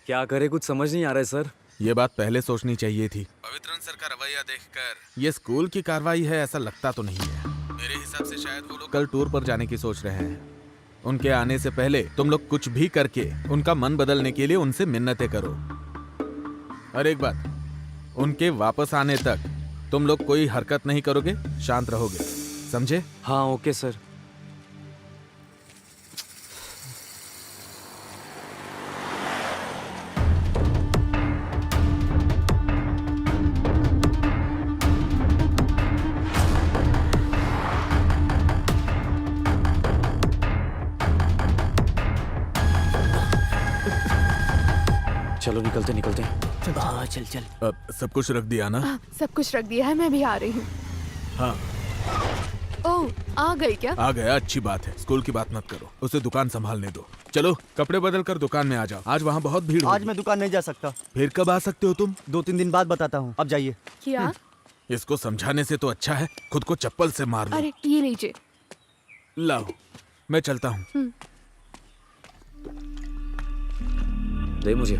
क्या करे, कुछ समझ नहीं आ रहा है सर। ये बात पहले सोचनी चाहिए थी। पवित्रन सर का रवैया देखकर ये स्कूल की कार्रवाई है ऐसा लगता तो नहीं है। मेरे हिसाब से शायद वो लोग कल टूर पर जाने की सोच रहे हैं। उनके आने से पहले तुम लोग कुछ भी करके उनका मन बदलने के लिए उनसे मिन्नतें करो। और एक बात, उनके वापस आने तक तुम लोग कोई हरकत नहीं करोगे, शांत रहोगे, समझे? हाँ ओके सर। चलो निकलते निकलते। हाँ चल चल। अब सब कुछ रख दिया ना? सब कुछ रख दिया है, मैं भी आ रही हूँ। हाँ ओह आ गई क्या? आ गया, अच्छी बात है। स्कूल की बात मत करो, उसे दुकान संभालने दो। चलो कपड़े बदल कर दुकान में आ जाओ, आज वहाँ बहुत भीड़ होगी। आज मैं दुकान नहीं जा सकता। फिर कब आ सकते हो तुम? 2-3 दिन बाद बताता हूँ, अब जाइए। क्या? इसको समझाने से तो अच्छा है खुद को चप्पल से मार लो। अरे ये लीजिए। लाओ मैं चलता हूँ। दे मुझे।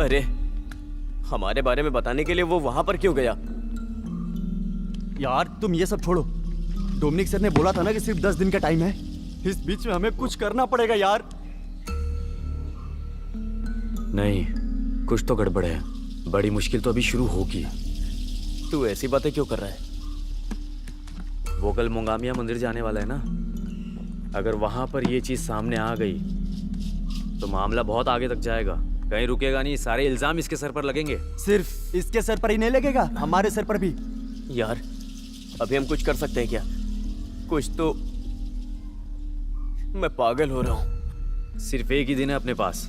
अरे हमारे बारे में बताने के लिए वो वहां पर क्यों गया? यार तुम ये सब छोड़ो। डोमिनिक सर ने बोला था ना कि सिर्फ 10 दिन का टाइम है। इस बीच में हमें कुछ करना पड़ेगा यार। नहीं, कुछ तो गड़बड़ है। बड़ी मुश्किल तो अभी शुरू होगी। तू ऐसी बातें क्यों कर रहा है? वो कल मोंगामिया मंदिर जाने वाला है ना, अगर वहां पर ये चीज सामने आ गई तो मामला बहुत आगे तक जाएगा। कहीं रुकेगा नहीं, सारे इल्जाम इसके सर पर लगेंगे। सिर्फ इसके सर पर ही नहीं लगेगा, हमारे सर पर भी। यार अभी हम कुछ कर सकते हैं क्या? कुछ तो। मैं पागल हो रहा हूँ। सिर्फ एक ही दिन है अपने पास,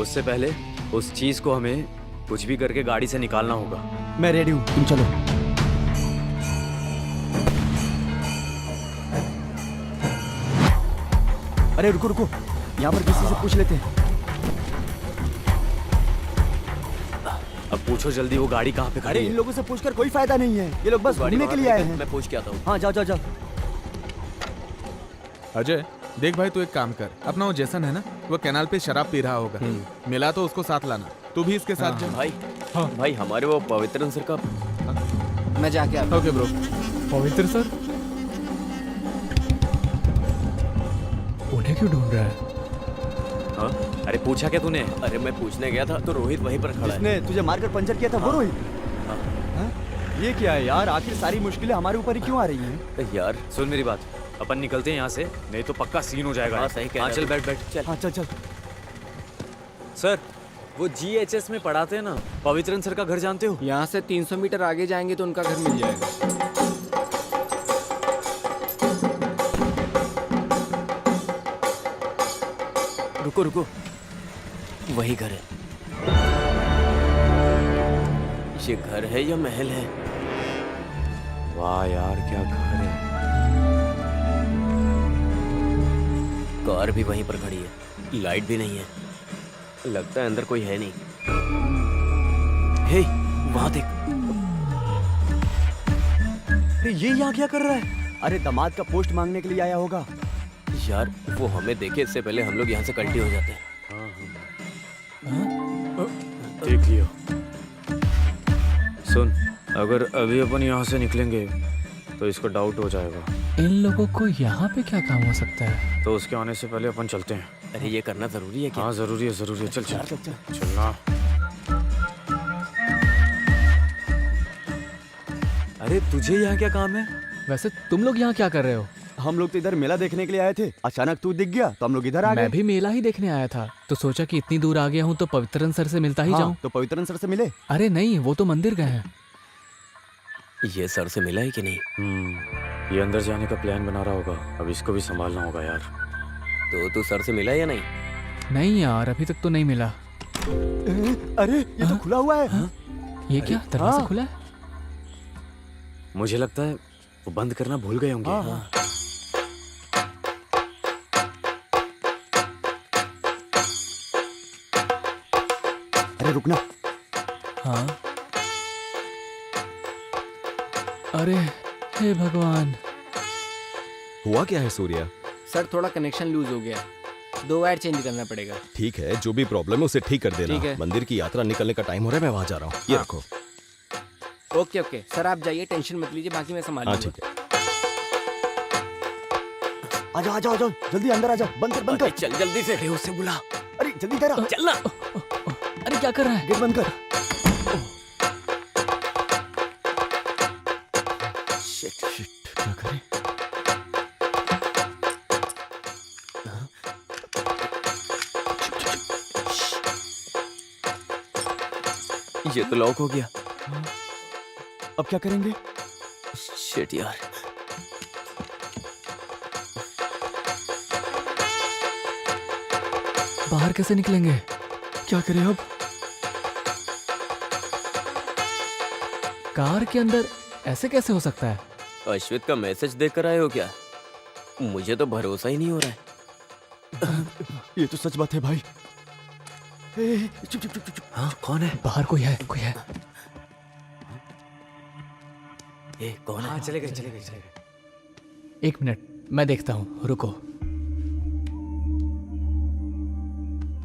उससे पहले उस चीज को हमें कुछ भी करके गाड़ी से निकालना होगा। मैं रेडी हूँ, तुम चलो। अरे रुको रुको, यहाँ पर किसी से पूछ लेते हैं। अब पूछो जल्दी, वो गाड़ी कहाँ पे अरे खड़ी इन है? लोगों से पूछकर कोई फायदा नहीं है, ये लोग बस घूमने के लिए आए हैं। मैं पूछ के आता हूँ। हाँ जाओ जाओ जाओ। अजय देख भाई, तू एक काम कर, अपना वो जैसन है ना, वो कैनाल पे शराब पी रहा होगा, मिला तो उसको साथ लाना। तू भी इसके साथ जा। भाई भाई हमारे वो पवित्रन सर का। मैं जाके आता हूँ। Okay bro. पवित्र सर उन्हें क्यों ढूंढ रहा है? हाँ? अरे पूछा क्या तूने? अरे मैं पूछने गया था तो रोहित वहीं पर खड़ा है। जिसने तुझे मारकर पंचर किया था वो रोहित? हाँ? ये क्या है यार, आखिर सारी मुश्किलें हमारे ऊपर ही क्यों आ रही हैं? यार सुन मेरी बात, अपन निकलते हैं यहाँ से, नहीं तो पक्का सीन हो जाएगा। हाँ, सही कह रहा है। चल बैठ बैठ चल। हाँ चल चल। सर वो GHS में पढ़ाते हैं ना, पवित्रन सर का घर जानते हो? यहाँ से 300 मीटर आगे जाएंगे तो उनका घर मिल जाएगा। रुको रुको, वही घर है। ये घर है या महल है? वाह यार क्या घर है। कार भी वहीं पर खड़ी है, लाइट भी नहीं है, लगता है अंदर कोई है नहीं। हे वहां देख। ये यहाँ क्या कर रहा है? अरे दामाद का पोस्ट मांगने के लिए आया होगा। यार वो हमें देखे इससे पहले हम लोग यहाँ से कल्टी हो जाते हैं। देख लियो। सुन, अगर अभी अपन यहाँ से निकलेंगे तो इसको डाउट हो जाएगा। इन लोगों को यहाँ पे क्या काम हो सकता है? तो उसके आने से पहले अपन चलते हैं। अरे ये करना जरूरी है क्या? हाँ जरूरी है जरूरी है। चल चल चलना। अरे तुझे यहाँ क्या काम है? वैसे तुम लोग यहाँ क्या कर रहे हो? हम लोग तो इधर मेला देखने के लिए आए थे, अचानक तू दिख गया तो हम लोग इधर आ गए। मैं भी मेला ही देखने आया था, तो सोचा कि इतनी दूर आ गया हूँ तो पवित्रन सर से मिलता ही हाँ, जाऊं। तो पवित्रन सर से मिले? अरे नहीं, वो तो मंदिर गए हैं। ये सर से मिला है कि नहीं? ये अंदर जाने का प्लान बना रहा होगा, अब इसको भी संभालना होगा यार। तो तू सर से मिला या नहीं? नहीं यार, अभी तक तो नहीं मिला। अरे ये तो खुला हुआ है। ये क्या दरवाजा खुला है? मुझे लगता है वो बंद करना भूल गए होंगे। अरे रुकना। हाँ। अरे हे भगवान। हुआ क्या है सूर्या? सर थोड़ा कनेक्शन लूज हो गया, 2 वायर चेंज करना पड़ेगा। ठीक है, जो भी प्रॉब्लम है उसे ठीक कर देना। ठीक है। मंदिर की यात्रा निकलने का टाइम हो रहा है, मैं वहां जा रहा हूँ। ये हाँ। रखो। ओके ओके सर, आप जाइए, टेंशन मत लीजिए, बाकी मैं संभाल हाँ लूंगा। ठीक है। आजा आजा आजा, जल्दी अंदर आजा, बंद कर बंद कर। चल जल्दी से। उससे बुला। अरे जल्दी इधर आ। चलना। अरे क्या कर रहा है? गेट बंद कर। शिट, क्या करें? ये तो लॉक हो गया। अब क्या करेंगे? शिट यार। बाहर कैसे निकलेंगे? क्या करें अब? कार के अंदर ऐसे कैसे हो सकता है? अश्वित का मैसेज देख कर आए हो क्या? मुझे तो भरोसा ही नहीं हो रहा है। ये तो सच बात है भाई। चुप चुप चुप चुप। हाँ कौन है? बाहर कोई है, कोई है। ए कौन है? चले गए चले गए चले गए। 1 मिनट, मैं देखता हूँ, रुको।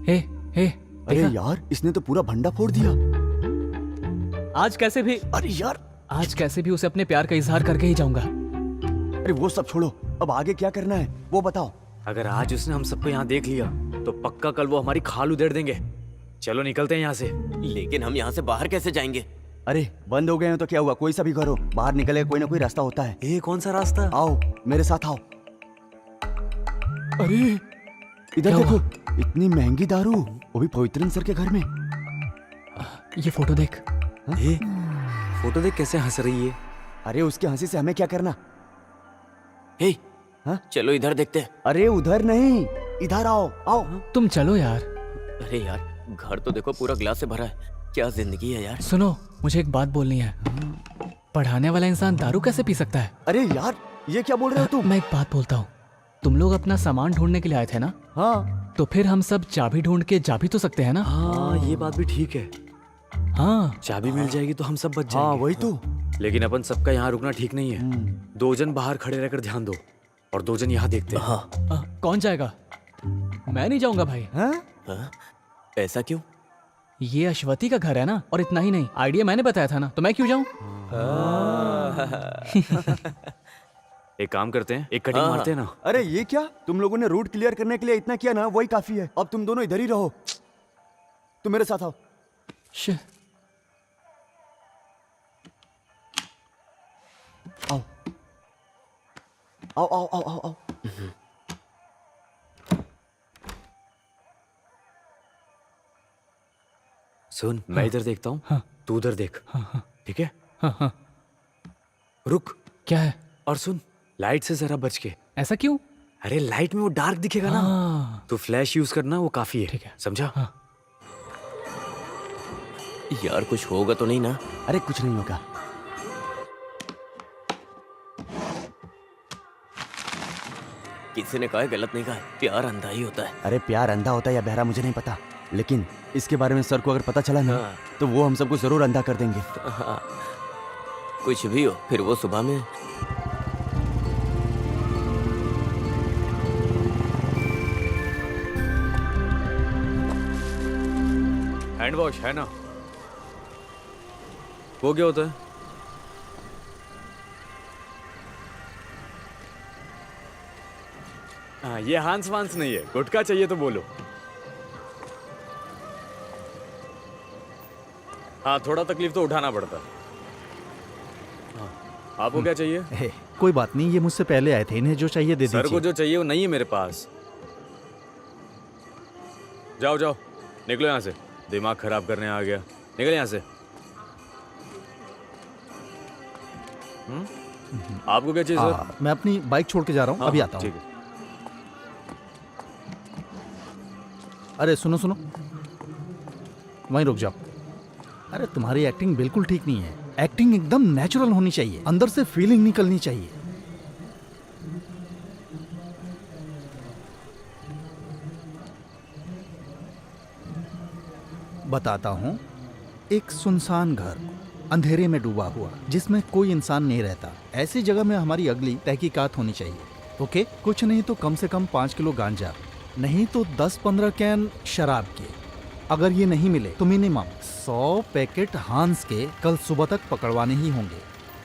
हे हे, अरे यार, इसने तो पूरा भंडा फोड़ दिया। आज कैसे भी, अरे यार, आज कैसे भी उसे अपने प्यार का इजहार करके ही जाऊंगा। अरे वो सब छोड़ो, अब आगे क्या करना है वो बताओ। अगर आज उसने हम सबको यहाँ देख लिया तो पक्का कल वो हमारी खाल उधेड़ देंगे। चलो निकलते हैं यहाँ से। लेकिन हम यहाँ से बाहर कैसे जाएंगे? अरे बंद हो गए हैं तो क्या हुआ, कोई सा भी करो, बाहर निकले कोई ना कोई रास्ता होता है। ए कौन सा रास्ता? आओ मेरे साथ आओ। अरे इधर क्या देखो, हुआ? इतनी महंगी दारू, वो भी पवित्रन सर के घर में। ये फोटो देख। ए, फोटो देख कैसे हंस रही है। अरे उसके हंसी से हमें क्या करना। हे, हाँ? चलो इधर देखते हैं। अरे उधर नहीं, इधर आओ आओ। तुम चलो यार। अरे यार, घर तो देखो पूरा ग्लास से भरा है। क्या जिंदगी है यार। सुनो, मुझे एक बात बोलनी है। पढ़ाने वाला इंसान दारू कैसे पी सकता है? अरे यार ये क्या बोल रहे हो तुम? मैं एक बात बोलता हूँ, तुम लोग अपना सामान ढूंढने के लिए आए थे ना? हाँ। तो फिर हम सब चाबी ढूंढ के जा भी तो सकते हैं ना? हाँ ये बात भी ठीक है। हाँ चाबी मिल जाएगी तो हम सब बच हाँ जाएंगे। वही तो। लेकिन अपन सबका यहाँ रुकना ठीक नहीं है। 2 जन बाहर खड़े रहकर ध्यान दो और 2 जन यहाँ देखते हैं। हाँ। कौन जाएगा? मैं नहीं जाऊंगा भाई। हाँ? ऐसा क्यों? ये अश्वती का घर है ना, और इतना ही नहीं, आइडिया मैंने बताया था ना, तो मैं क्यों जाऊं? एक काम करते हैं, एक कटिंग मारते हैं ना। अरे ये क्या, तुम लोगों ने रूट क्लियर करने के लिए इतना किया ना, वही काफी है। अब तुम दोनों इधर ही रहो, तुम मेरे साथ आओ। शिट। आओ आओ आओ आओ आओ आओ। सुन, मैं इधर देखता हूँ, हाँ। तू उधर देख। ठीक है? हाँ। रुक। क्या है? और सुन, लाइट से जरा बच के। ऐसा क्यों? अरे लाइट में वो डार्क दिखेगा ना, तो फ्लैश यूज करना, वो काफी है। ठीक है। समझा? हाँ। यार कुछ होगा तो नहीं ना? अरे कुछ नहीं होगा। किसी ने कहा है, गलत नहीं कहा है, प्यार अंधा ही होता है। अरे प्यार अंधा होता है या बहरा मुझे नहीं पता, लेकिन इसके बारे में सर को अगर पता चला ना, तो वो हम सबको जरूर अंधा कर देंगे। हाँ। कुछ भी हो, फिर वो सुबह में। हैंड वॉश है ना? वो क्या होता है? हाँ, ये हांस वांस नहीं है। गुटखा चाहिए तो बोलो। हाँ, थोड़ा तकलीफ तो उठाना पड़ता है। हाँ, आपको क्या चाहिए? कोई बात नहीं, ये मुझसे पहले आए थे, इन्हें जो चाहिए दे दीजिए। सर को जो चाहिए वो नहीं है मेरे पास। जाओ जाओ, निकलो यहाँ से। दिमाग खराब करने आ गया। निकल यहाँ से। आपको क्या चाहिए सर? मैं अपनी बाइक छोड़ के जा रहा हूँ, अभी आता हूँ। ठीक है। अरे सुनो सुनो, वहीं रुक जाओ। अरे तुम्हारी एक्टिंग बिल्कुल ठीक नहीं है। एक्टिंग एकदम नेचुरल होनी चाहिए, अंदर से फीलिंग निकलनी चाहिए। बताता हूँ, एक सुनसान घर अंधेरे में डूबा हुआ, जिसमें कोई इंसान नहीं रहता, ऐसी जगह में हमारी अगली तहकीकात होनी चाहिए। ओके, कुछ नहीं तो कम से कम 5 किलो गांजा, नहीं तो 10-15 कैन शराब के। अगर ये नहीं मिले तो मिनिमम 100 पैकेट हांस के कल सुबह तक पकड़वाने ही होंगे।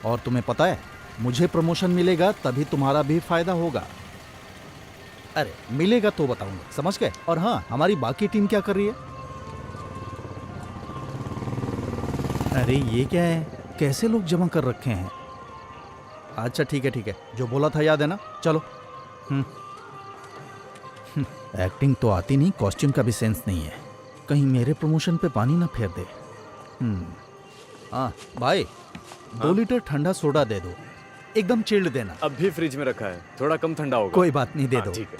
और तुम्हें पता है, मुझे प्रमोशन मिलेगा तभी तुम्हारा भी फायदा होगा। अरे मिलेगा तो बताऊंगा, समझ गए? और हाँ, हमारी बाकी टीम क्या कर रही है? अरे ये क्या है, कैसे लोग जमा कर रखे हैं? अच्छा ठीक है ठीक है, जो बोला था याद है ना? चलो। एक्टिंग तो आती नहीं, कॉस्ट्यूम का भी सेंस नहीं है, कहीं मेरे प्रमोशन पे पानी ना फेर दे। हाँ भाई, 2 लीटर ठंडा सोडा दे दो, एकदम चिल्ड देना। अब भी फ्रिज में रखा है, थोड़ा कम ठंडा होगा। कोई बात नहीं, दे दो। ठीक है।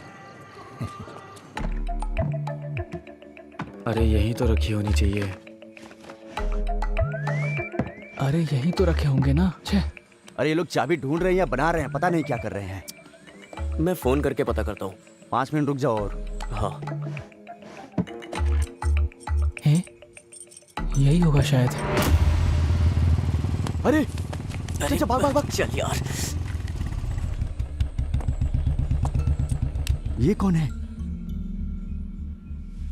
अरे यही तो रखी होनी चाहिए। अरे यही तो रखे होंगे ना। छे। अरे ये लोग चाबी ढूंढ रहे हैं या बना रहे हैं, पता नहीं क्या कर रहे हैं। मैं फोन करके पता करता हूँ। 5 मिनट रुक जाओ। और हाँ, है? यही होगा शायद। अरे चल भाग भाग भाग। चल यार। ये कौन है?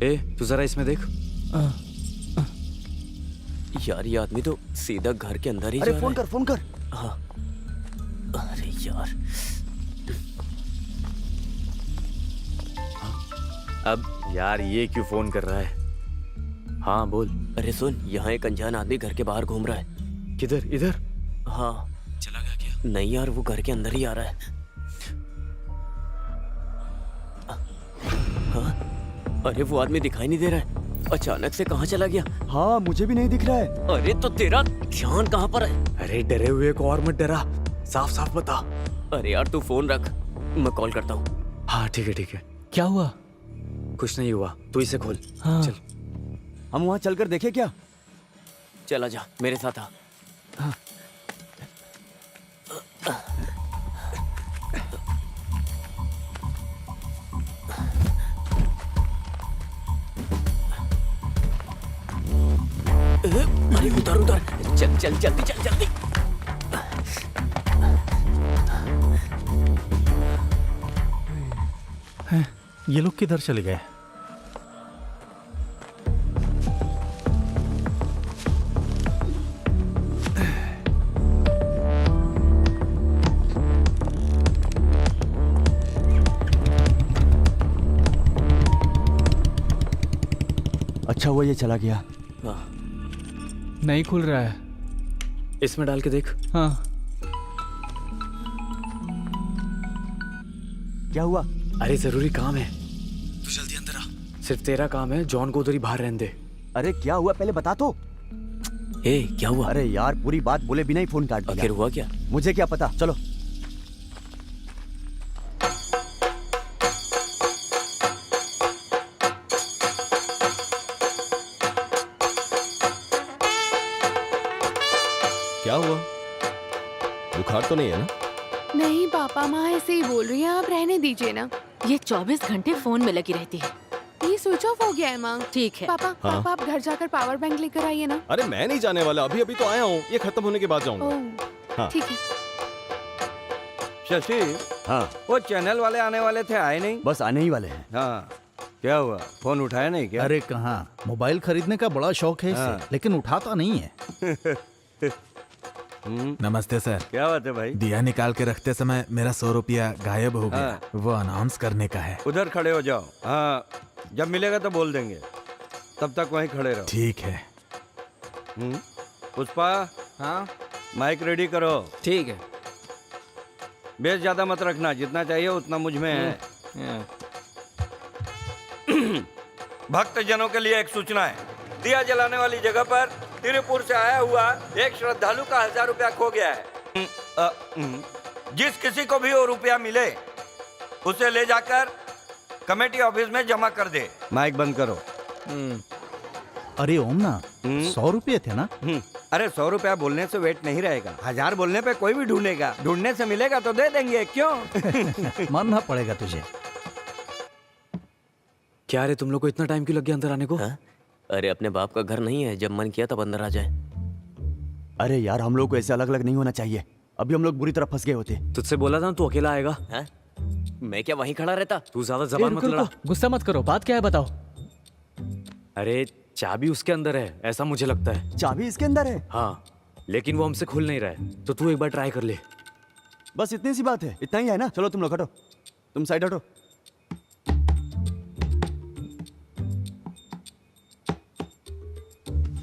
ए, तू जरा इसमें देख। यार ये आदमी तो सीधा घर के अंदर ही अरे जा फोन रहा कर, फोन कर। है। हाँ। अरे यार, अब यार ये क्यों फोन कर रहा है? हाँ बोल। अरे सुन, यहाँ एक अनजान आदमी घर के बाहर घूम रहा है। किधर? इधर? हाँ। चला गया क्या? नहीं यार, वो घर के अंदर ही आ रहा है। हाँ? अरे वो आदमी दिखाई नहीं दे रहा है। अचानक से कहाँ चला गया? हाँ मुझे भी नहीं दिख रहा है। अरे तो तेरा ध्यान कहाँ पर है? अरे डरे हुए को और मत डरा, साफ साफ बता। अरे यार तू फोन रख, मैं कॉल करता हूँ। हाँ ठीक है ठीक है। क्या हुआ? कुछ नहीं हुआ, तू इसे खोल। हाँ। चल। हम वहाँ चलकर देखें क्या? चला जा, मेरे साथ आ। अरे उधर उधर, चल चल जल्दी चल जल्दी। ये लोग किधर चले गए? अच्छा हुआ ये चला गया। नहीं खुल रहा है। इसमें डाल के देख। हाँ। क्या हुआ? अरे जरूरी काम है, तू जल्दी अंदर आ। सिर्फ तेरा काम है, जॉन को उधर ही बाहर रहने दे। अरे क्या हुआ पहले बता तो। ए क्या हुआ? अरे यार पूरी बात बोले बिना ही फोन काट दिया। आखिर हुआ क्या? मुझे क्या पता, चलो। क्या हुआ? बुखार तो नहीं है ना? नहीं पापा, माँ ऐसे ही बोल रही है, आप रहने दीजिए ना। ये 24 घंटे फोन में लगी रहती है। ये स्विच ऑफ हो गया है माँ। ठीक है। पापा हाँ? पापा आप घर जाकर पावर बैंक लेकर आइए ना। अरे मैं नहीं जाने वाला, अभी अभी तो आया हूँ, ये खत्म होने के बाद जाऊंगा। ओह हाँ। ठीक है। शशि, हाँ वो चैनल वाले आने वाले थे, आए नहीं? बस आने ही वाले हैं। हाँ, क्या हुआ? फोन उठाया नहीं क्या? अरे कहाँ, मोबाइल खरीदने का बड़ा शौक है इसे, हाँ। लेकिन उठाता नहीं है। नमस्ते सर। क्या बात है भाई? दिया निकाल के रखते समय मेरा 100 रुपया गायब हो गया। हाँ। वो अनाउंस करने का है। उधर खड़े हो जाओ। हाँ, जब मिलेगा तो बोल देंगे, तब तक वहीं खड़े रहो। ठीक है। पुष्पा, हाँ माइक रेडी करो। ठीक है। बेस ज्यादा मत रखना, जितना चाहिए उतना मुझ में है। भक्त जनों के लिए एक सूचना है। दिया जलाने वाली जगह पर तिरुपुर से आया हुआ एक श्रद्धालु का 1000 रुपया खो गया है। जिस किसी को भी वो रुपया मिले उसे ले जाकर कमेटी ऑफिस में जमा कर दे। माइक बंद करो। अरे ओम ना, 100 रुपये थे ना? अरे 100 रुपया बोलने से वेट नहीं रहेगा, 1000 बोलने पे कोई भी ढूंढेगा, ढूंढने से मिलेगा तो दे देंगे, क्यों? मानना पड़ेगा तुझे। क्या रे, तुम लोग को इतना टाइम क्यों लग गया अंदर आने को? हाँ? अरे अपने बाप का घर नहीं है, जब मन किया तब अंदर आ जाए। अरे यार हम लोग को ऐसे अलग अलग नहीं होना चाहिए, अभी हम लोग बुरी तरह फंस गए होते। तुझसे बोला था ना तू अकेला आएगा। हाँ? मैं क्या वहीं खड़ा रहता? तू ज्यादा जबान मत लड़ा। गुस्सा मत करो, बात क्या है बताओ। अरे चाबी उसके अंदर है, ऐसा मुझे लगता है। चाबी इसके अंदर है? हाँ, लेकिन वो हमसे खुल नहीं रहा है, तो तू एक बार ट्राई कर ले। बस इतनी सी बात है, इतना ही है ना? चलो तुम लोग हटो, तुम साइड हटो।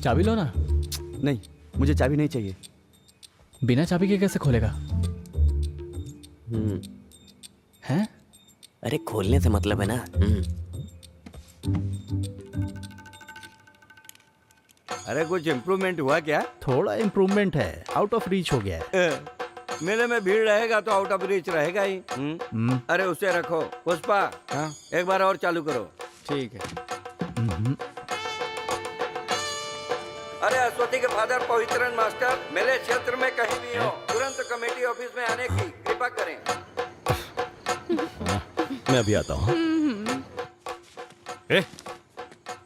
चाबी लो ना। नहीं, मुझे चाबी नहीं चाहिए। बिना चाबी के कैसे खोलेगा? हैं? अरे खोलने से मतलब है ना। अरे कुछ इम्प्रूवमेंट हुआ क्या? थोड़ा इम्प्रूवमेंट है, आउट ऑफ रीच हो गया है। मेले में भीड़ रहेगा तो आउट ऑफ रीच रहेगा ही। अरे उसे रखो। पुष्पा, हाँ एक बार और चालू करो। ठीक है। अरे अश्वती के फादर पवित्रन मास्टर मेरे क्षेत्र में कहीं भी हो, तुरंत कमेटी ऑफिस में आने की कृपा करें। मैं अभी आता हूँ।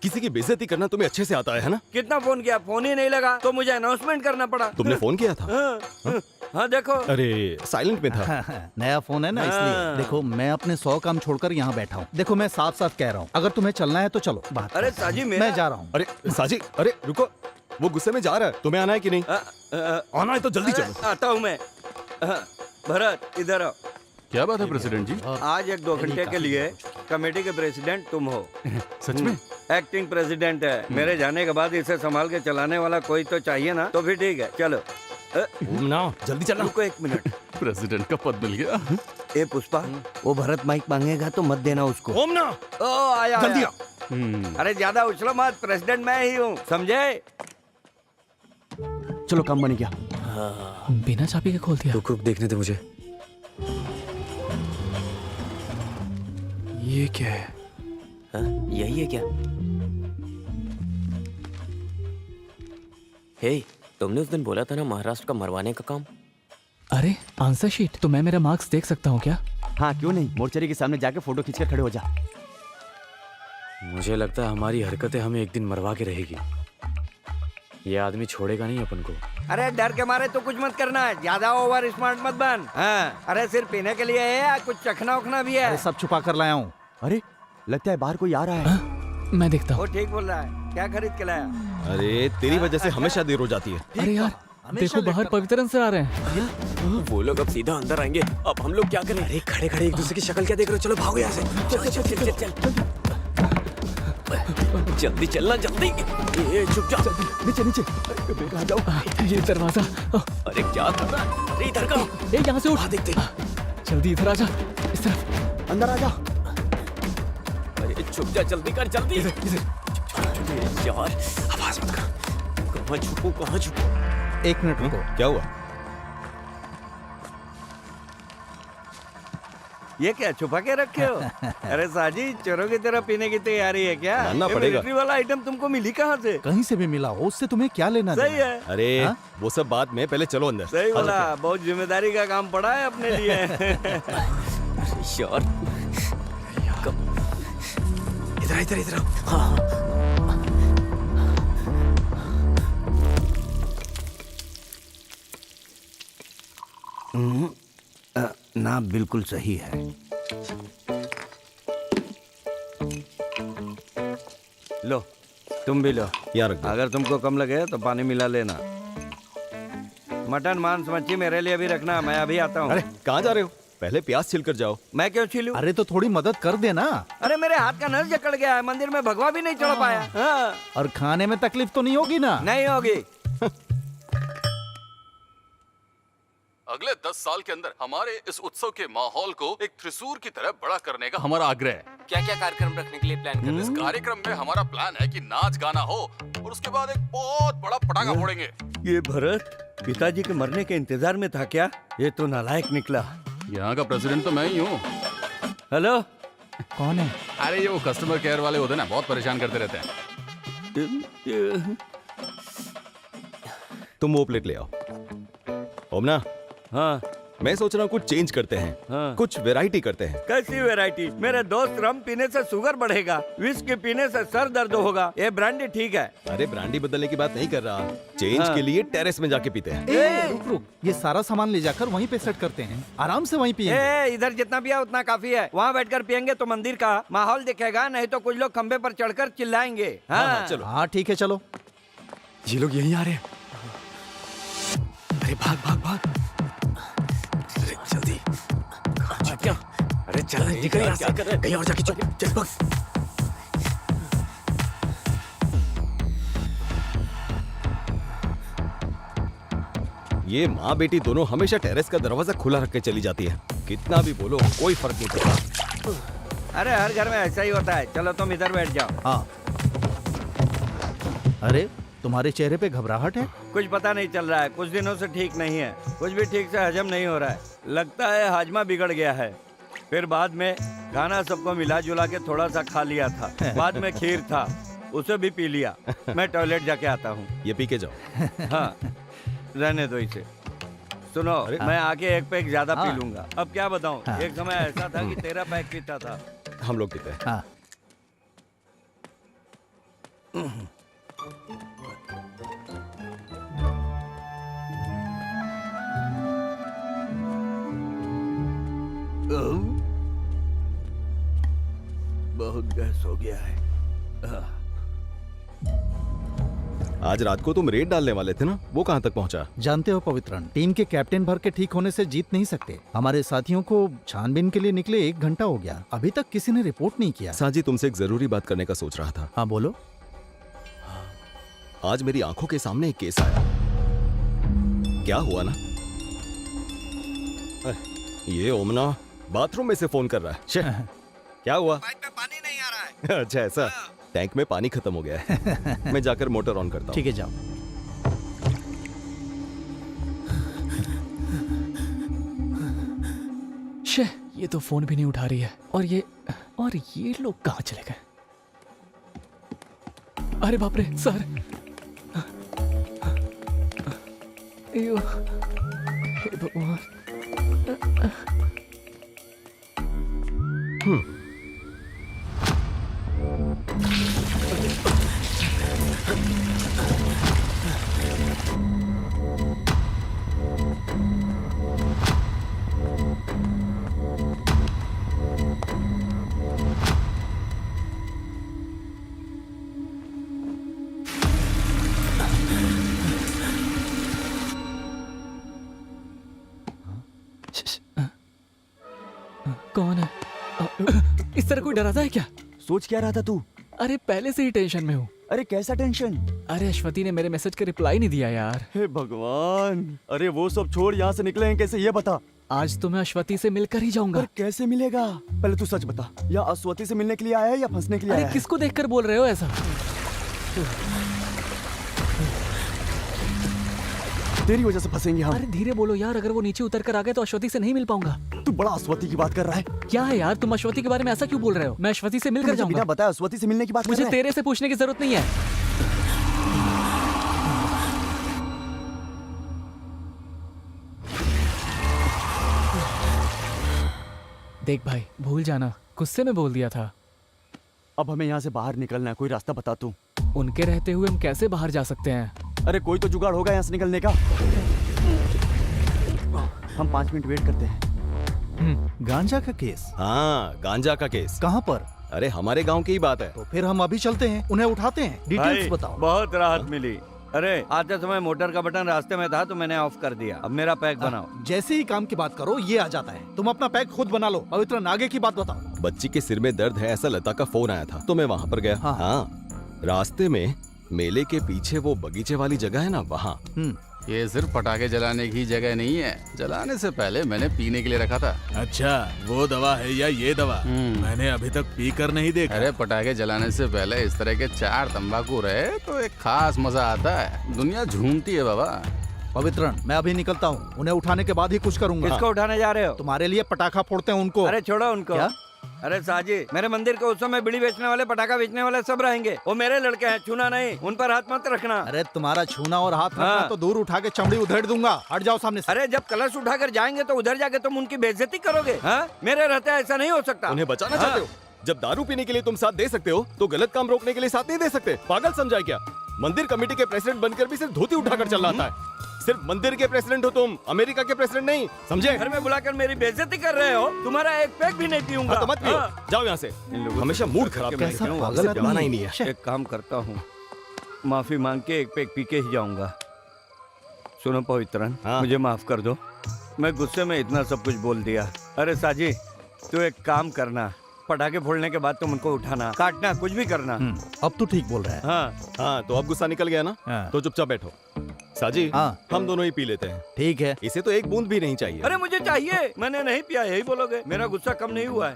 किसी की बेइज्जती करना तुम्हें अच्छे से आता है ना? कितना फोन किया, फोन ही नहीं लगा तो मुझे अनाउंसमेंट करना पड़ा। तुमने फोन किया था? हाँ देखो। अरे साइलेंट में था। नया फोन है ना, इसलिए। देखो मैं अपने 100 काम छोड़कर यहाँ बैठा हूँ। देखो मैं साफ साफ कह रहा हूँ, अगर तुम्हें चलना है तो चलो। बात अरे साजी मैं जा रहा हूँ। अरे साजी, अरे रुको, वो गुस्से में जा रहा है, तुम्हें आना है कि नहीं? आना है तो जल्दी चलो। आता हूँ मैं। भरत इधर आओ। क्या बात है प्रेसिडेंट जी? आज 1-2 घंटे के लिए कमेटी के प्रेसिडेंट तुम हो। सच में? एक्टिंग प्रेसिडेंट है। मेरे जाने के बाद इसे संभाल के चलाने वाला कोई तो चाहिए ना, तो फिर ठीक है चलो। ना जल्दी चलना। रुको एक मिनट। प्रेसिडेंट का पद मिल गया। ए पुष्पा, वो भरत माइक मांगेगा तो मत देना उसको। ओम ना ओ आया जल्दी आया। अरे ज्यादा उछलो मत, प्रेसिडेंट मैं ही हूँ, समझे? चलो काम बन गया। बिना चाबी के खोल दिया। रुक रुक, देखने दे मुझे। ये क्या है? यही है क्या? हे, तुमने उस दिन बोला था ना महाराष्ट्र का मरवाने का काम। अरे आंसर शीट, तो मैं मेरा मार्क्स देख सकता हूँ क्या? हाँ क्यों नहीं, मोर्चरी के सामने जाके फोटो खींचकर खड़े हो जा। मुझे लगता है हमारी हरकतें हमें एक दिन मरवा के रहेगी। ये आदमी छोड़ेगा नहीं अपन को। अरे डर के मारे तो कुछ मत करना, ज्यादा ओवर स्मार्ट मत बन। हाँ, अरे सिर्फ पीने के लिए है या कुछ चखना उखना भी है? अरे सब छुपा कर लाया हूँ। अरे लगता है बाहर कोई आ रहा है। मैं देखता वो हूँ। ठीक बोल रहा है। क्या खरीद के लाया? अरे तेरी वजह से हमेशा देर हो जाती है। अरे यार देखो, बाहर पवित्रन सर आ रहे हैं। वो लोग अब सीधा अंदर आएंगे। अब हम लोग क्या करें? अरे खड़े खड़े एक दूसरे की शक्ल क्या देख रहे हो? चलो भागो यहाँ से। चल चल चल चल चल। जल्दी चलना जल्दी। ये चुप जा। नीचे नीचे। आ जाओ। ये दरवाजा। अरे क्या कर रहा है? अरे इधर का। ए यहाँ से उठ। देखते। जल्दी इधर आ जा। इस तरफ। अंदर आ जा। अरे चुप जा, जल्दी कर जल्दी। इधर इधर। यार आवाज मत कर। कहाँ छुपूं कहाँ छुपूं? एक मिनट रुको। क्या हुआ? ये क्या छुपा के रखे हो? अरे साजी, चोरों की तरह पीने की तैयारी है क्या? मानना ये पड़ेगा। मिलिट्री वाला आइटम तुमको मिली कहाँ से? कहीं से भी मिला हो, उससे तुम्हें क्या लेना सही देना? है। अरे हाँ? वो सब बाद में, पहले चलो अंदर। सही बोला, बहुत जिम्मेदारी का काम पड़ा है अपने लिए। यार इधर इधर इधर। हाँ ना बिल्कुल सही है। लो तुम भी लो। यहाँ रख दो। अगर तुमको कम लगे तो पानी मिला लेना। मटन मांस मच्छी मेरे लिए भी रखना, मैं अभी आता हूँ। अरे कहाँ जा रहे हो? पहले प्याज छिल कर जाओ। मैं क्यों छीलूं? अरे तो थोड़ी मदद कर देना। अरे मेरे हाथ का नस जकड़ गया है, मंदिर में भगवा भी नहीं चढ़ पाया। हाँ। और खाने में तकलीफ तो नहीं होगी ना? नहीं होगी। अगले 10 साल के अंदर हमारे इस उत्सव के माहौल को एक त्रिशूर की तरह बड़ा करने का हमारा आग्रह है। क्या क्या कार्यक्रम रखने के लिए प्लान कर रहे इस कार्यक्रम में हमारा प्लान है कि नाच गाना हो और उसके बाद एक बहुत बड़ा पटाखा फोड़ेंगे। ये भरत पिताजी के मरने के इंतजार में था क्या? ये तो नालायक निकला। यहाँ का प्रेसिडेंट तो मैं ही हूँ। हेलो, कौन है? अरे ये वो कस्टमर केयर वाले होते हैं ना, बहुत परेशान करते रहते हैं। तुम वो प्लेट ले आओ। ओमना, हाँ मैं सोच रहा हूँ कुछ चेंज करते हैं। हाँ। कुछ वैरायटी करते हैं। कैसी वैरायटी? मेरे दोस्त रम पीने से शुगर बढ़ेगा, विस्की पीने से सर दर्द होगा, ये ब्रांडी ठीक है। अरे ब्रांडी बदलने की बात नहीं कर रहा, चेंज हाँ। के लिए टेरेस में जाके पीते हैं। रुक रुक, ये सारा सामान ले जाकर वहीं पे सेट करते हैं, आराम से वहीं पिएंगे। ए, इधर जितना पिया उतना काफी है। वहाँ बैठकर पियेंगे तो मंदिर का माहौल दिखेगा, नहीं तो कुछ लोग खंबे पर चढ़कर चिल्लाएंगे। हाँ, चलो। हाँ ठीक है चलो। ये लोग यहीं आ रहे हैं। अरे भाग भाग भाग। अरे जल्दी। क्या? अरे चल निकल यहाँ से। कहीं और जाके चुप। चल भाग। ये माँ बेटी दोनों हमेशा टेरेस का दरवाजा खुला रख के चली जाती है। कितना भी बोलो कोई फर्क नहीं पड़ता। अरे हर घर में ऐसा ही होता है। चलो तुम इधर बैठ जाओ। हाँ। अरे तुम्हारे चेहरे पे घबराहट है? कुछ पता नहीं चल रहा है, कुछ दिनों से ठीक नहीं है, कुछ भी ठीक से हजम नहीं हो रहा है। लगता है हाजमा बिगड़ गया है। फिर बाद में खाना सबको मिला जुला के थोड़ा सा खा लिया था, बाद में खीर था, उसे भी पी लिया। मैं टॉयलेट जाके आता हूँ। ये पी के जाओ। हाँ रहने दो इसे। सुनो, मैं आके एक पैक ज्यादा पी लूंगा। अब क्या बताऊँ, हाँ। एक समय ऐसा था कि 13 पैक पीता था। हम लोग पीते हैं। हाँ। बहुत गैस हो गया है। आज रात को तुम रेड डालने वाले थे ना, वो कहाँ तक पहुँचा? जानते हो पवित्रन, टीम के कैप्टन भर के ठीक होने से जीत नहीं सकते। हमारे साथियों को छानबीन के लिए निकले 1 घंटा हो गया, अभी तक किसी ने रिपोर्ट नहीं किया। साजी, तुमसे एक जरूरी बात करने का सोच रहा था। हाँ बोलो। आज मेरी आंखों के सामने एक केस आया। क्या हुआ ना, ये ओमना बाथरूम में से फोन कर रहा है। क्या हुआ? पाइप में पानी नहीं आ रहा है। अच्छा ऐसा, टैंक में पानी खत्म हो गया है। मैं जाकर मोटर ऑन करता हूँ। ठीक है जाओ। शे, ये तो फोन भी नहीं उठा रही है। और ये लोग कहाँ चले गए? अरे बाप रे सर, अयो, हे भगवान। कौन है? इस तरह कोई डराता है क्या? सोच क्या रहा था तू? अरे पहले से ही टेंशन में हूँ। अरे कैसा टेंशन? अरे अश्वती ने मेरे मैसेज का रिप्लाई नहीं दिया यार। हे भगवान, अरे वो सब छोड़, यहाँ से निकले हैं कैसे ये बता। आज तो मैं अश्वती से मिलकर ही जाऊंगा। पर कैसे मिलेगा? पहले तू सच बता, या अश्वती से मिलने के लिए आया है या फंसने के लिए आया अरे है? किसको देखकर बोल रहे हो ऐसा? तेरी वजह से फंसेंगे हम। अरे धीरे बोलो यार, अगर वो नीचे उतर कर आ गए तो अश्वती से नहीं मिल पाऊंगा। तू बड़ा अश्वती की बात कर रहा है। क्या है यार, तुम अश्वती के बारे में ऐसा क्यों बोल रहे हो? मैं अश्वती से मिलकर बिना जाऊंगा। बताया अश्वती से मिलने की बात कर मुझे रहा है? तेरे से पूछने की जरूरत नहीं है। देख भाई, भूल जाना, गुस्से में बोल दिया था। अब हमें यहाँ से बाहर निकलना है, कोई रास्ता बता तू। उनके रहते हुए हम कैसे बाहर जा सकते हैं? अरे कोई तो जुगाड़ होगा यहाँ से निकलने का। हम 5 मिनट वेट करते हैं। गांजा का केस? हाँ, गांजा का केस। कहाँ पर? अरे हमारे गांव की ही बात है। तो फिर हम अभी चलते हैं, उन्हें उठाते हैं। डिटेल्स भाई, बताओ। बहुत राहत मिली। अरे आते समय मोटर का बटन रास्ते में था तो मैंने ऑफ कर दिया। अब मेरा पैक बनाओ। जैसे ही काम की बात करो ये आ जाता है। तुम अपना पैक खुद बना लो। पवित्र, आगे की बात बताओ। बच्ची के सिर में दर्द है ऐसा लता का फोन आया था, तो मैं वहाँ पर गया। हाँ, रास्ते में मेले के पीछे वो बगीचे वाली जगह है ना, वहाँ। ये सिर्फ पटाखे जलाने की जगह नहीं है, जलाने से पहले मैंने पीने के लिए रखा था। अच्छा, वो दवा है या ये दवा? मैंने अभी तक पी कर नहीं देखा। अरे पटाखे जलाने से पहले इस तरह के 4 तंबाकू रहे तो एक खास मजा आता है। दुनिया झूमती है बाबा। पवित्रन, मैं अभी निकलता हूँ, उन्हें उठाने के बाद ही कुछ करूंगा। किसको उठाने जा रहे हो? तुम्हारे लिए पटाखा फोड़ते हैं उनको। अरे छोड़ो उनको। क्या? अरे साजी, मेरे मंदिर के उत्सव में बीड़ी बेचने वाले, पटाखा बेचने वाले सब रहेंगे। वो मेरे लड़के हैं, छूना नहीं, उन पर हाथ मत रखना। अरे तुम्हारा छूना और हाथ रखना तो दूर उठा के चमड़ी उधेड़ दूंगा। हट जाओ सामने से। अरे जब कलश उठाकर जाएंगे तो उधर जाके तुम उनकी बेइज्जती करोगे। हाँ? मेरे रहते ऐसा नहीं हो सकता। उन्हें बचाना चाहते हो? जब दारू पीने के लिए तुम साथ दे सकते हो तो गलत काम रोकने के लिए साथ नहीं दे सकते? पागल समझा क्या? मंदिर कमेटी के प्रेसिडेंट बनकर भी सिर्फ धोती उठाकर चल रहा है। सिर्फ मंदिर के प्रेसिडेंट हो तुम, अमेरिका के प्रेसिडेंट नहीं, समझे? घर में बुलाकर मेरी बेइज्जती कर रहे हो। तुम्हारा एक पैक भी नहीं पीऊंगा। हाँ, तो मत पियो। हाँ। जाओ यहाँ से। हमेशा मूड खराब करके कैसा मैं पागल आपसे पिलाना ही नहीं है। एक काम करता हूँ, माफी मांग के एक पैक पी के ही जाऊंगा। सुनो पवित्रन, मुझे माफ कर दो, मैं गुस्से में इतना सब कुछ बोल दिया। अरे साजी, तू एक काम करना, पटाखे फोड़ने के बाद तुम उनको उठाना, काटना, कुछ भी करना। अब तो ठीक बोल रहा है। हाँ, तो अब गुस्सा निकल गया ना? तो चुपचाप बैठो। साजी, हम दोनों ही पी लेते हैं। ठीक है। इसे तो एक बूंद भी नहीं चाहिए। अरे मुझे चाहिए, मैंने नहीं पिया, यही बोलोगे? मेरा गुस्सा कम नहीं हुआ है।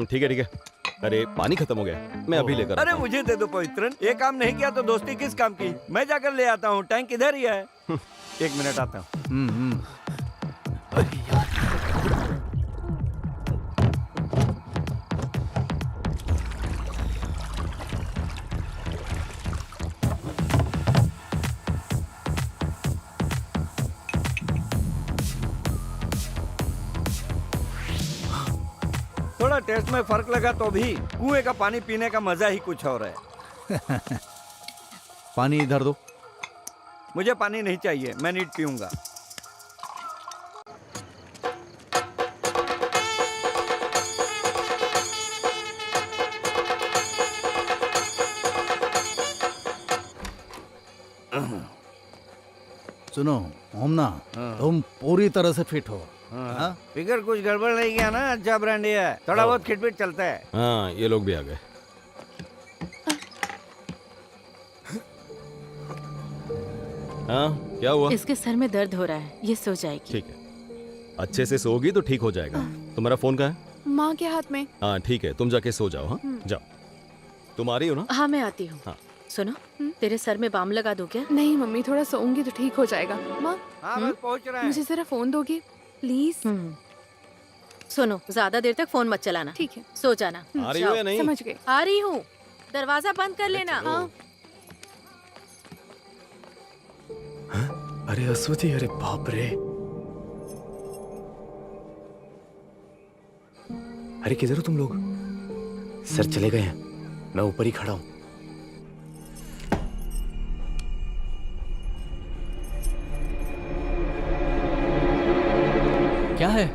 ठीक है ठीक है। अरे पानी खत्म हो गया, मैं अभी लेकर। अरे मुझे दे दो पवित्रन, ये काम नहीं किया तो दोस्ती किस काम की? मैं जाकर ले आता हूँ, टैंक इधर ही है। 1 मिनट आता हूँ। थोड़ा टेस्ट में फर्क लगा तो भी कुएं का पानी पीने का मजा ही कुछ और है। पानी इधर दो। मुझे पानी नहीं चाहिए, मैं नीट पीऊंगा। सुनो मोमना, तुम पूरी तरह से फिट हो। हाँ? फिगर कुछ गड़बड़ नहीं किया ना, अच्छा ब्रांडी है, थोड़ा बहुत खिटपिट चलता है। हाँ, ये लोग भी आ गए। हाँ, क्या हुआ? इसके सर में दर्द हो रहा है, ये सो जाएगी। ठीक है, अच्छे से सोगी तो ठीक हो जाएगा। तुम्हारा फोन कहाँ है? माँ के हाथ में। हाँ ठीक है, तुम जाके सो जाओ। हाँ जाओ। तुम आ रही हो ना? हाँ मैं आती हूँ। हाँ। सुनो, तेरे सर में बाम लगा दूं क्या? नहीं मम्मी, थोड़ा सोऊंगी तो ठीक हो जाएगा। माँ हाँ बस पहुंच रहा है। मुझे जरा फोन दोगे प्लीज? सुनो, ज्यादा देर तक फोन मत चलाना। ठीक है, सो जाना। आ रही हो या नहीं? समझ गए। आ रही हूँ, दरवाजा बंद कर लेना। हाँ। अरे अश्वती, अरे बाप रे। अरे किधर हो तुम लोग? सर चले गए हैं, मैं ऊपर ही खड़ा हूं। क्या है?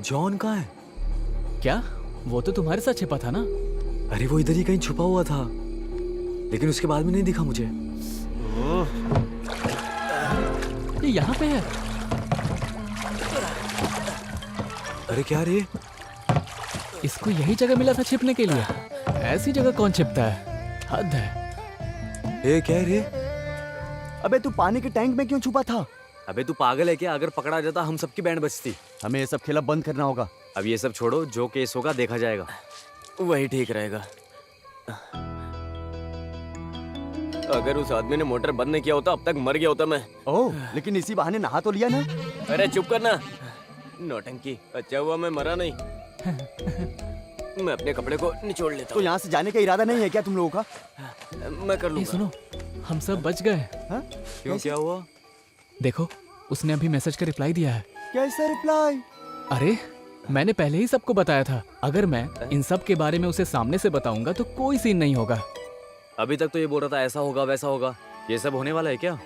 जॉन कहाँ है? क्या? वो तो तुम्हारे साथ छिपा था ना? अरे वो इधर ही कहीं छुपा हुआ था, लेकिन उसके बाद में नहीं दिखा मुझे। ये यहाँ पे है। अरे क्या रे? इसको यही जगह मिला था छिपने के लिए। ऐसी जगह कौन छिपता है? हद है। ए क्या है रे? अबे तू पानी के टैंक में क्यों छुपा था? अबे तू पागल है क्या? अगर पकड़ा जाता हम सबकी बैंड बजती। हमें ये सब खेला बंद करना होगा। अब ये सब छोड़ो, जो केस होगा देखा जाएगा। वही ठीक रहेगा। अगर उस आदमी ने मोटर बंद नहीं किया होता अब तक मर गया होता मैं। ओह, लेकिन इसी बहाने नहा तो लिया ना। अरे चुप करना, नौटंकी। अच्छा हुआ मैं मरा नहीं। मैं अपने कपड़े को निचोड़ लेता तो हूँ। यहाँ से जाने का इरादा नहीं है क्या तुम लोगों का? मैं कर ये लूंगा। सुनो, हम सब बच गए। क्यों, क्या हुआ? देखो, उसने अभी मैसेज का रिप्लाई दिया है। कैसा रिप्लाई? अरे मैंने पहले ही सबको बताया था, अगर मैं इन सब के बारे में उसे सामने से बताऊंगा तो कोई सीन नहीं होगा। अभी तक तो ये बोल रहा था ऐसा होगा वैसा होगा। ये सब होने वाला है क्या?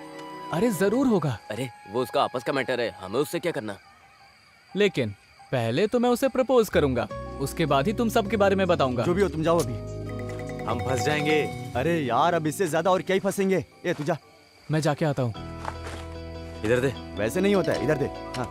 अरे जरूर होगा। अरे वो उसका आपस का मैटर है, हमें उससे क्या करना। लेकिन पहले तो मैं उसे प्रपोज करूंगा, उसके बाद ही तुम सब के बारे में बताऊंगा। जो भी हो तुम जाओ अभी। हम फंस जाएंगे। अरे यार, अब इससे ज्यादा और क्या ही फंसेंगे। ए तू जा। मैं जाके आता हूँ। इधर दे। वैसे नहीं होता है, इधर दे। हाँ।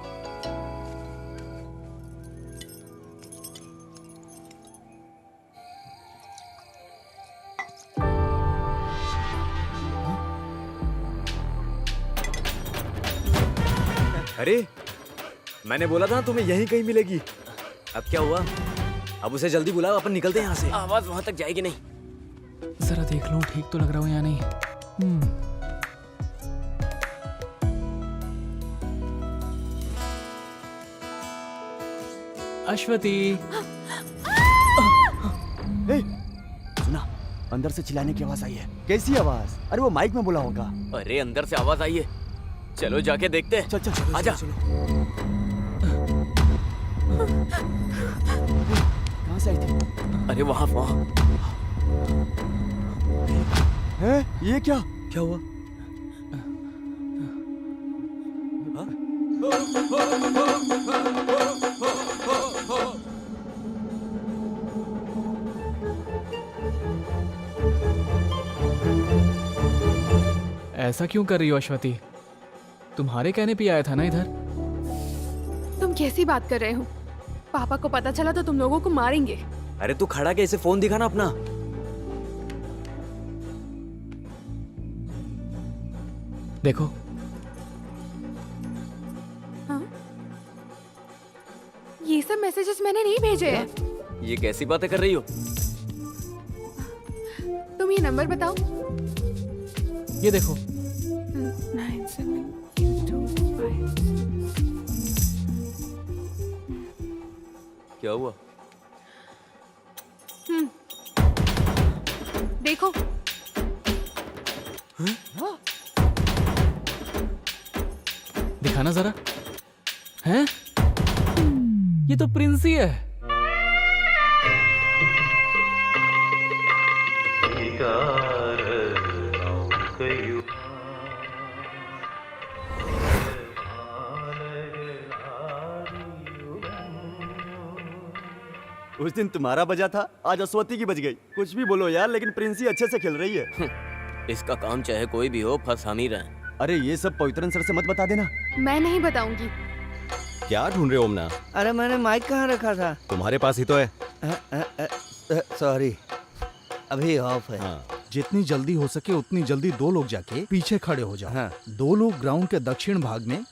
अरे मैंने बोला था तुम्हें यहीं कहीं मिलेगी। अब क्या हुआ? अब उसे जल्दी बुलाओ, अपन निकलते हैं यहाँ से। आवाज वहां तक जाएगी नहीं। जरा देख लूं ठीक तो लग रहा हूँ या नहीं। अश्वती। ए, सुना, अंदर से चिल्लाने की आवाज आई है। कैसी आवाज? अरे वो माइक में बोला होगा। अरे अंदर से आवाज आई है, चलो जाके देखते हैं। चल चल चल, आजा। कहाँ से आई थी? अरे वहाँ वहाँ। है? ये क्या? क्या हुआ? ऐसा क्यों कर रही हो अश्वती? तुम्हारे कहने पे आया था ना इधर। तुम कैसी बात कर रहे हो? पापा को पता चला तो तुम लोगों को मारेंगे। अरे तू खड़ा के इसे फोन दिखा ना अपना। देखो। हाँ? ये सब मैसेजेस मैंने नहीं भेजे हैं। ये कैसी बातें कर रही हो? तुम ये नंबर बताओ। ये देखो। 9725। क्या हुआ? देखो। दिखाना जरा। हैं? ये तो प्रिंसी है। उस दिन तुम्हारा बजा था, आज अश्वती की बज गई। कुछ भी बोलो यार, लेकिन प्रिंसी अच्छे से खेल रही है। इसका काम चाहे कोई भी हो, फंस हम ही रहे। अरे ये सब पवित्रन सर से मत बता देना। मैं नहीं बताऊंगी। क्या ढूंढ रहे हो ओमना? अरे मैंने माइक कहाँ रखा था? तुम्हारे पास ही तो है। सॉरी, अभी ऑफ है। हाँ। जितनी जल्दी हो सके उतनी जल्दी 2 लोग जाके पीछे खड़े हो जाओ। हाँ। 2 लोग ग्राउंड के दक्षिण भाग में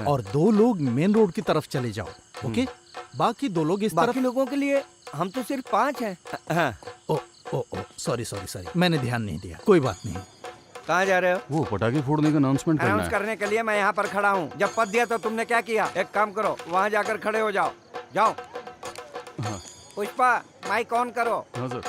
और 2 लोग मेन रोड की तरफ चले जाओ। ओके, बाकी 2 लोग इस बाकी तरफ। लोगों के लिए हम तो सिर्फ 5 हैं। हाँ। ओ ओ ओ सॉरी, मैंने ध्यान नहीं दिया, कोई बात नहीं। कहाँ जा रहे हो? वो पटाखे फोड़ने का अनाउंसमेंट अनाउंस करने के लिए मैं यहाँ पर खड़ा हूँ। जब पद दिया तो तुमने क्या किया? एक काम करो, वहाँ जाकर खड़े हो जाओ। जाओ। हाँ। पुष्पा, माइक ऑन करो। हाँ सर।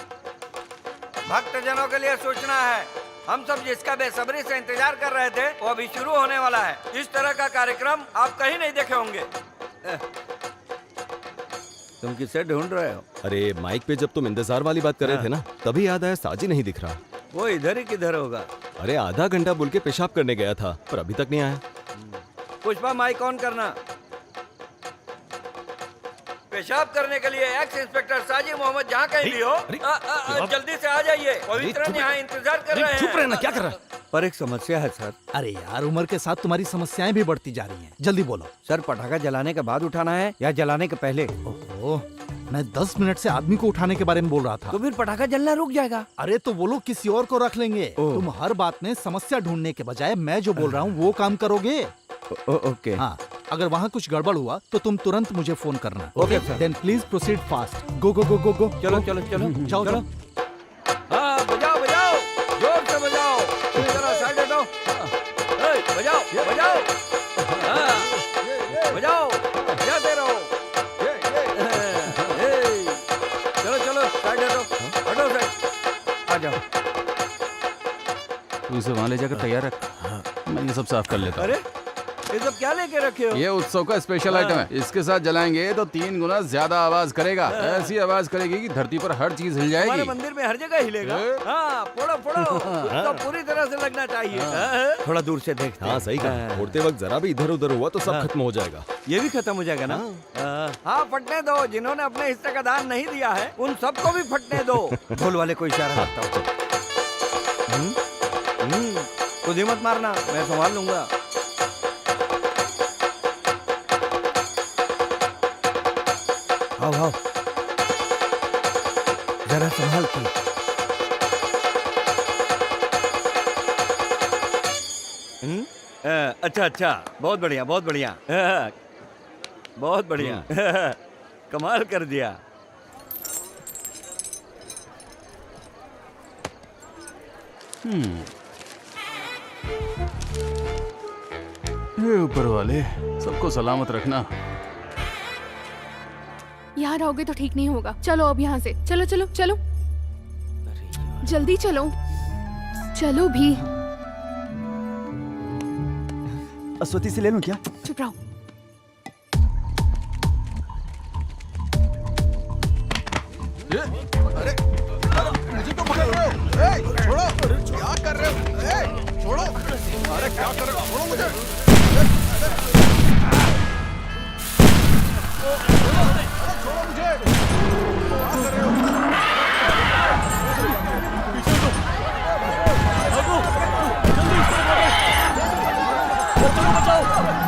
भक्तजनों के लिए सूचना है, हम सब जिसका बेसब्री से इंतजार कर रहे थे वो अभी शुरू होने वाला है। इस तरह का कार्यक्रम आप कहीं नहीं देखे होंगे। तुम किसे ढूंढ रहे हो? अरे माइक पे जब तुम इंतजार वाली बात कर रहे थे ना, तभी याद आया साजी नहीं दिख रहा। वो इधर ही किधर होगा? अरे आधा घंटा बोल के पेशाब करने गया था, पर अभी तक नहीं आया। पुष्पा, माइक ऑन करना। पेशाब करने के लिए एक्स इंस्पेक्टर साजी मोहम्मद जहाँ कहीं भी हो, जल्दी से आ जाइए। पवित्रन यहाँ इंतजार कर रहे हैं। चुप रहना, क्या कर रहा है? पर एक समस्या है सर। अरे यार, उम्र के साथ तुम्हारी समस्याएं भी बढ़ती जा रही हैं। जल्दी बोलो। सर, पटाखा जलाने के बाद उठाना है या जलाने के पहले? ओहो, मैं 10 मिनट से आदमी को उठाने के बारे में बोल रहा था। तो फिर पटाखा जलना रुक जाएगा। अरे तो वो लोग किसी और को रख लेंगे। तुम हर बात में समस्या ढूंढने के बजाय मैं जो बोल रहा हूँ वो काम करोगे। ओके। हाँ, अगर वहाँ कुछ गड़बड़ हुआ तो तुम तुरंत मुझे फोन करना। Okay sir. Then please proceed fast. Go go go go go. चलो चलो चलो जाओ चलो। जाओ। हाँ, बजाओ बजाओ, जोर से बजाओ। जरा साइड हटो। बजाओ बजाओ, हाँ, बजाओ, बजाते रहो। चलो चलो, साइड हटो, हटो साइड। आ जाओ। तू इसे वहाँ ले जाकर तैयार रख, मैं ये सब साफ कर लेता हूँ। अरे ये सब क्या लेके रखे हो? ये उत्सव का स्पेशल आइटम है। इसके साथ जलाएंगे तो 3 गुना ज्यादा आवाज करेगा। ऐसी आवाज करेगी कि धरती पर हर चीज हिल हमारे जाएगी। मंदिर में हर जगह हिलेगा। हाँ, फोड़ो फोड़ो, उसको पूरी तरह से लगना चाहिए। थोड़ा दूर से देखते हैं। हाँ सही कहा, फोड़ते वक्त जरा भी इधर उधर हुआ तो सब खत्म हो जाएगा। ये भी खत्म हो जाएगा ना? हाँ, फटने दो। जिन्होंने अपने हिस्से का दान नहीं दिया है उन सबको भी फटने दो। ढोल वाले को इशारा करता हूँ। खुद ही मत मारना, मैं संभाल लूंगा। आओ आओ, जरा संभाल के। अच्छा अच्छा, बहुत बढ़िया बहुत बढ़िया, बहुत बढ़िया। कमाल कर दिया। हे ऊपर वाले, सबको सलामत रखना। यहाँ रहोगे तो ठीक नहीं होगा। चलो अब यहाँ से। चलो चलो चलो, जल्दी चलो, चलो भी। अस्वती से ले लूं क्या? चुप रहो। मुझे तो पकड़ रहे हो। छोड़ो, क्या कर रहे हो? छोड़ो, अरे क्या कर रहे हो? छोड़ो मुझे। छोड़ो मुझे। क्या कर रहे हो?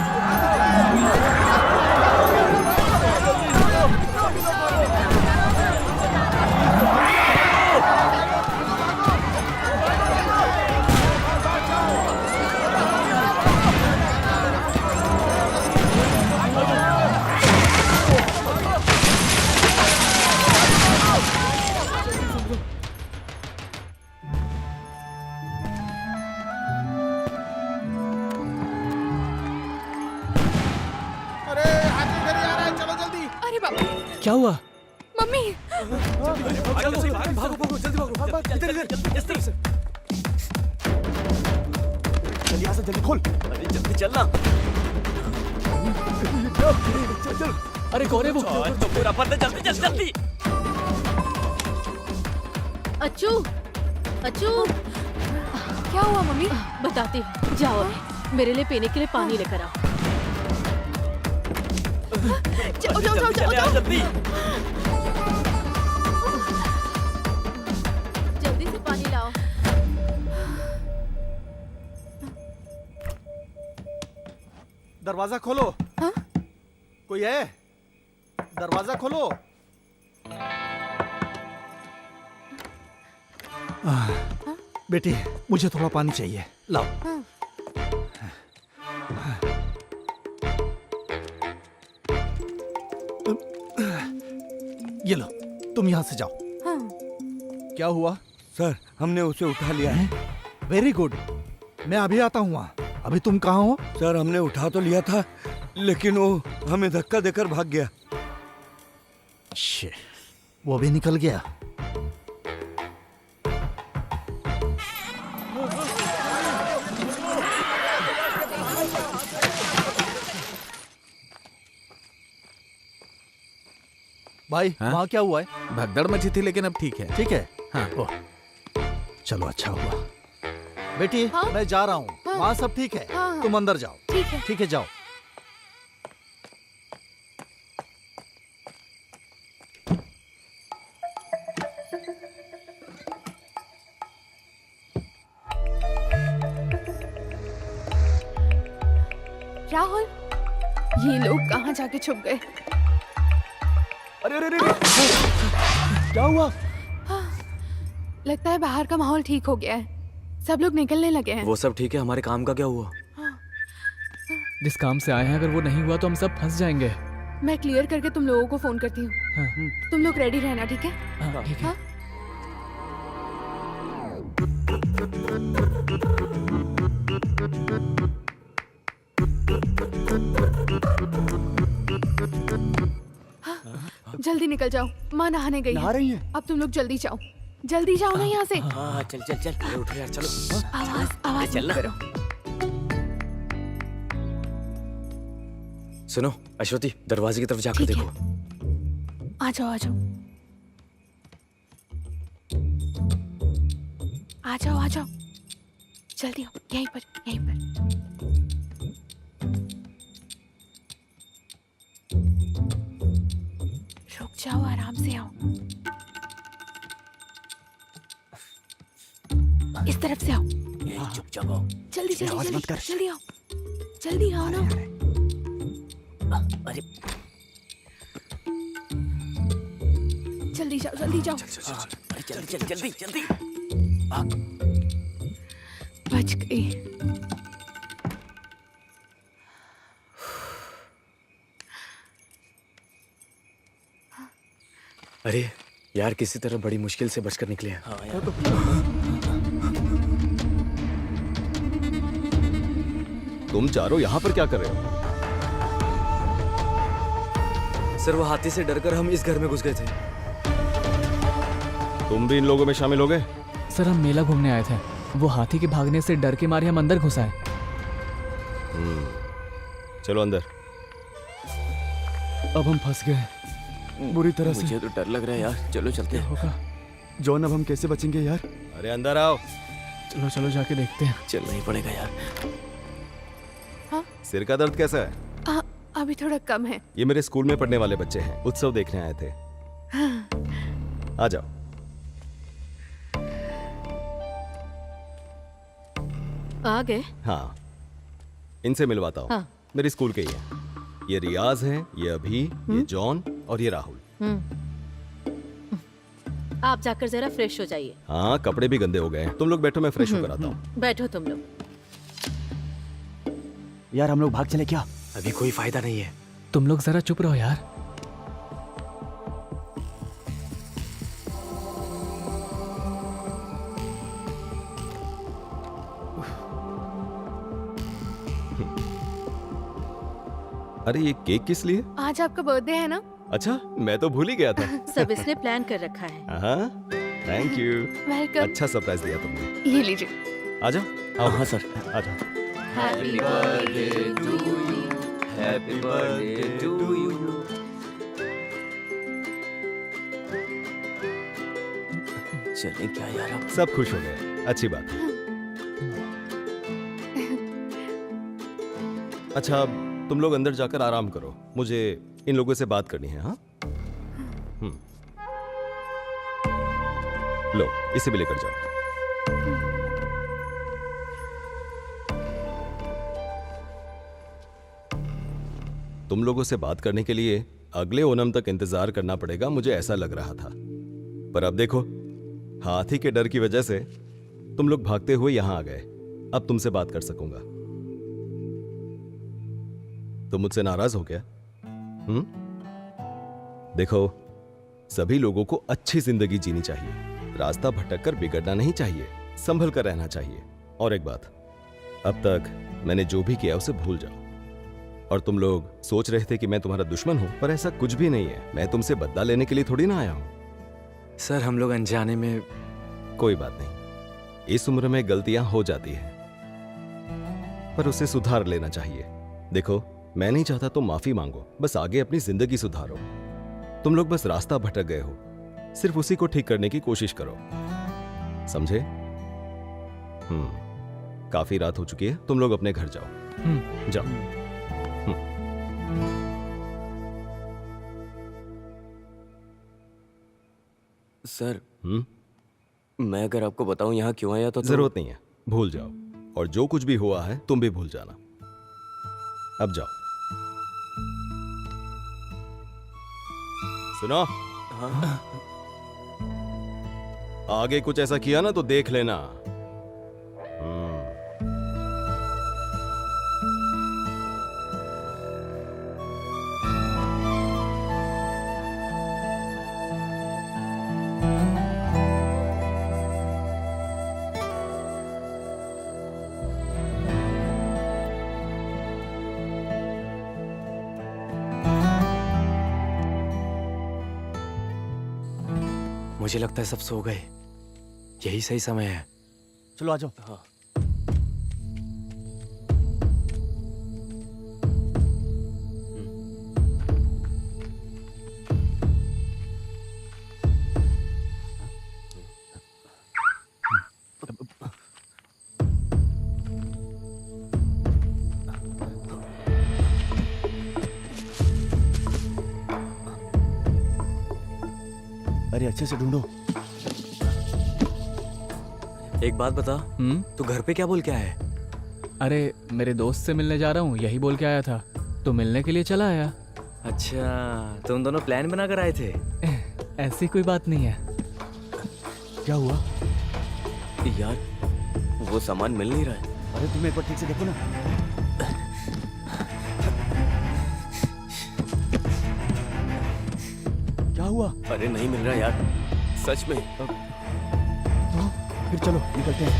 क्या हुआ? मम्मी, जल्दी खोल। अरे जल्दी चलना। अरे कौन है वो? तो पूरा बंद है, जल्दी जल्दी जल्दी। अच्छू, अच्छू, क्या हुआ मम्मी? बताती हूँ। जाओ अभी मेरे लिए पीने के लिए पानी लेकर आओ। जाओ जाओ जाओ जाओ जाओ। जल्दी। जल्दी से पानी लाओ। दरवाजा खोलो। हाँ? कोई है? दरवाजा खोलो। बेटी, मुझे थोड़ा पानी चाहिए, लाओ। हाँ। ये लो, तुम यहां से जाओ। हाँ। क्या हुआ? सर, हमने उसे उठा लिया है। वेरी गुड, मैं अभी आता हूँ वहां। अभी तुम कहाँ हो? सर, हमने उठा तो लिया था, लेकिन वो हमें धक्का देकर भाग गया। शिट, वो भी निकल गया। भाई, हाँ? वहाँ क्या हुआ है? भगदड़ मची थी लेकिन अब ठीक है। ठीक है? हाँ। ओह, चलो अच्छा हुआ। बेटी, हाँ? मैं जा रहा हूँ। हाँ। वहाँ सब ठीक है। हाँ, हाँ। तुम अंदर जाओ। ठीक है। ठीक है, जाओ। राहुल, ये लोग कहाँ जाके छुप गए? अरे अरे अरे, क्या हुआ? लगता है बाहर का माहौल ठीक हो गया है। सब लोग निकलने लगे हैं। वो सब ठीक है, हमारे काम का क्या हुआ? जिस काम से आए हैं अगर वो नहीं हुआ तो हम सब फंस जाएंगे। मैं क्लियर करके तुम लोगों को फोन करती हूँ। हाँ, तुम लोग रेडी रहना, ठीक है? हाँ, ठीक है। हाँ? जल्दी निकल जाओ, माँ नहाने गई नहा है। रही है? अब तुम लोग जल्दी जाओ, जल्दी जाओ ना यहाँ से। हाँ चल चल चल, अरे उठो यार, चलो। आवाज चल मत ना। करो। सुनो अश्वती, दरवाजे की तरफ जाकर ठीक है। देखो। आ जाओ आ जाओ आ जाओ आ जाओ, जल्दी आओ, यहीं पर यहीं पर। रुक जाओ, आराम से आओ। इस तरफ से आओ। चुपचाप आओ। जल्दी जल्दी आवाज जल्दी मत कर। जल्दी आओ, जल्दी आओ ना। अरे जल्दी जाओ जल्दी जाओ। अरे जल्दी जल्दी जल्दी जल्दी। बच गई। अरे यार, किसी तरह बड़ी मुश्किल से बचकर निकले हैं। हाँ यार। तुम चारों यहाँ पर क्या कर रहे हो? सर, वो हाथी से डरकर हम इस घर में घुस गए थे। तुम भी इन लोगों में शामिल हो गए? सर, हम मेला घूमने आए थे। वो हाथी के भागने से डर के मारे हम अंदर घुस आए। चलो अंदर। अब हम फंस गए बुरी तरह से। मुझे तो डर लग रहा है यार, चलो चलते हैं। होगा जॉन, अब हम कैसे बचेंगे यार? अरे अंदर आओ। चलो चलो जाके देखते हैं। चलना ही पड़ेगा यार। सिर का दर्द कैसा है? अभी थोड़ा कम है। ये मेरे स्कूल में पढ़ने वाले बच्चे हैं, उत्सव देखने आए थे। आ जाओ। आ गए? हाँ, इनसे मिलवाता हूँ। हाँ। मेरी स्कूल के ही हैं। ये रियाज हैं, ये अभी, ये जॉन और ये राहुल। आप जाकर जरा फ्रेश हो जाइए। हाँ, कपड़े भी गंदे हो गए हैं। तुम लोग बैठो, मैं फ्रेश होकर आता हूँ। बैठो तुम लोग। यार, हम लोग भाग चले क्या? अभी कोई फायदा नहीं है। तुम लोग जरा चुप रहो यार। अरे ये केक किस लिए? आज आपका बर्थडे है ना? अच्छा, मैं तो भूल ही गया था। सब इसने प्लान कर रखा है। हाँ, थैंक यू। वेलकम। अच्छा सरप्राइज दिया तुमने। ये लीजिए। आ जाओ। आओ। हाँ सर। आ जाओ। Happy birthday to you. Happy birthday to you. चलें क्या यार अब? सब खुश हो गए, अच्छी बात है। अच्छा, तुम लोग अंदर जाकर आराम करो, मुझे इन लोगों से बात करनी है। हाँ, लो इसे भी लेकर जाओ। तुम लोगों से बात करने के लिए अगले ओणम तक इंतजार करना पड़ेगा, मुझे ऐसा लग रहा था। पर अब देखो, हाथी के डर की वजह से तुम लोग भागते हुए यहां आ गए। अब तुमसे बात कर सकूंगा। तुम मुझसे नाराज हो क्या? देखो, सभी लोगों को अच्छी जिंदगी जीनी चाहिए, रास्ता भटक कर बिगड़ना नहीं चाहिए, संभल कर रहना चाहिए। और एक बात, अब तक मैंने जो भी किया उसे भूल जाओ। और तुम लोग सोच रहे थे कि मैं तुम्हारा दुश्मन हूं, पर ऐसा कुछ भी नहीं है। मैं तुमसे बदला लेने के लिए थोड़ी ना आया हूं। सर, हम लोग अनजाने में। कोई बात नहीं, इस उम्र में गलतियां हो जाती हैं, पर उसे सुधार लेना चाहिए। देखो, मैं नहीं चाहता तुम माफी मांगो, बस आगे अपनी जिंदगी सुधारो। तुम लोग बस रास्ता भटक गए हो, सिर्फ उसी को ठीक करने की कोशिश करो, समझे? काफी रात हो चुकी है, तुम लोग अपने घर जाओ। जाओ। सर, मैं अगर आपको बताऊं यहाँ क्यों आया तो जरूरत नहीं है, भूल जाओ। और जो कुछ भी हुआ है तुम भी भूल जाना। अब जाओ। सुनो, आगे कुछ ऐसा किया ना तो देख लेना। मुझे लगता है सब सो गए, यही सही समय है। चलो आ जाओ। हाँ। अरे अच्छे से ढूंढो। एक बात बता, तू घर पे क्या बोल के आया है? अरे मेरे दोस्त से मिलने जा रहा हूँ, यही बोल के आया था, तो मिलने के लिए चला आया। अच्छा, तुम दोनों प्लान बना कर आए थे? ऐसी कोई बात नहीं है। क्या हुआ यार? वो सामान मिल नहीं रहा है। अरे तुम एक बार ठीक से देखो ना। क्या हुआ? अरे नहीं मिल रहा यार, सच में। तो फिर चलो निकलते हैं।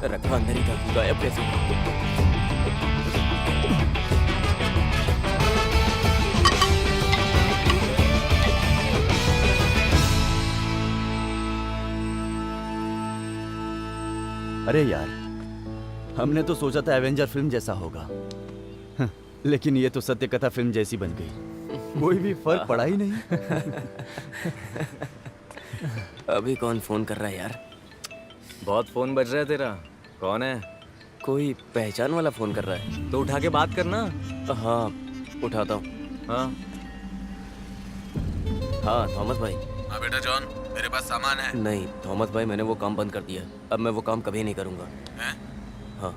रखा अंदर ही था, गायब कैसे? अरे यार, हमने तो सोचा था एवेंजर फिल्म जैसा होगा, लेकिन ये तो सत्य कथा फिल्म जैसी बन गई। कोई भी फर्क पड़ा ही नहीं। अभी कौन फोन कर रहा है यार? बहुत फोन बज रहा है तेरा। कौन है? कोई पहचान वाला फोन कर रहा है। तो उठा के बात करना। हाँ, उठाता हूँ। हाँ हाँ, थॉमस भाई। हाँ बेटा जॉन, मेरे पास सामान है। नहीं थॉमस भाई, मैंने वो काम बंद कर दिया। अब मैं वो काम कभी नहीं करूँगा। हैं? हाँ।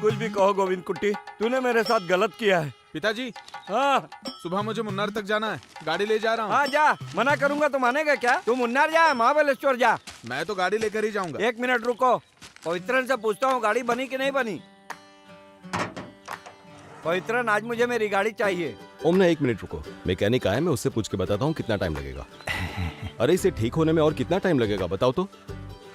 कुछ भी कहो गोविंद कुट्टी, तूने मेरे साथ गलत किया है। पिताजी, हाँ सुबह मुझे मुन्नार तक जाना है, गाड़ी ले जा रहा हूँ। हाँ जा, मना करूंगा तो मानेगा क्या? तू मुन्नार जा, महाबलेश्वर जा। मैं तो गाड़ी लेकर ही जाऊंगा। एक मिनट रुको, पवित्रन से पूछता हूँ गाड़ी बनी कि नहीं बनी। पवित्रन, आज मुझे मेरी गाड़ी चाहिए। ओम ना, एक मिनट रुको, मैकेनिक आया, मैं उससे पूछ के बताता हूँ कितना टाइम लगेगा। अरे इसे ठीक होने में और कितना टाइम लगेगा बताओ तो?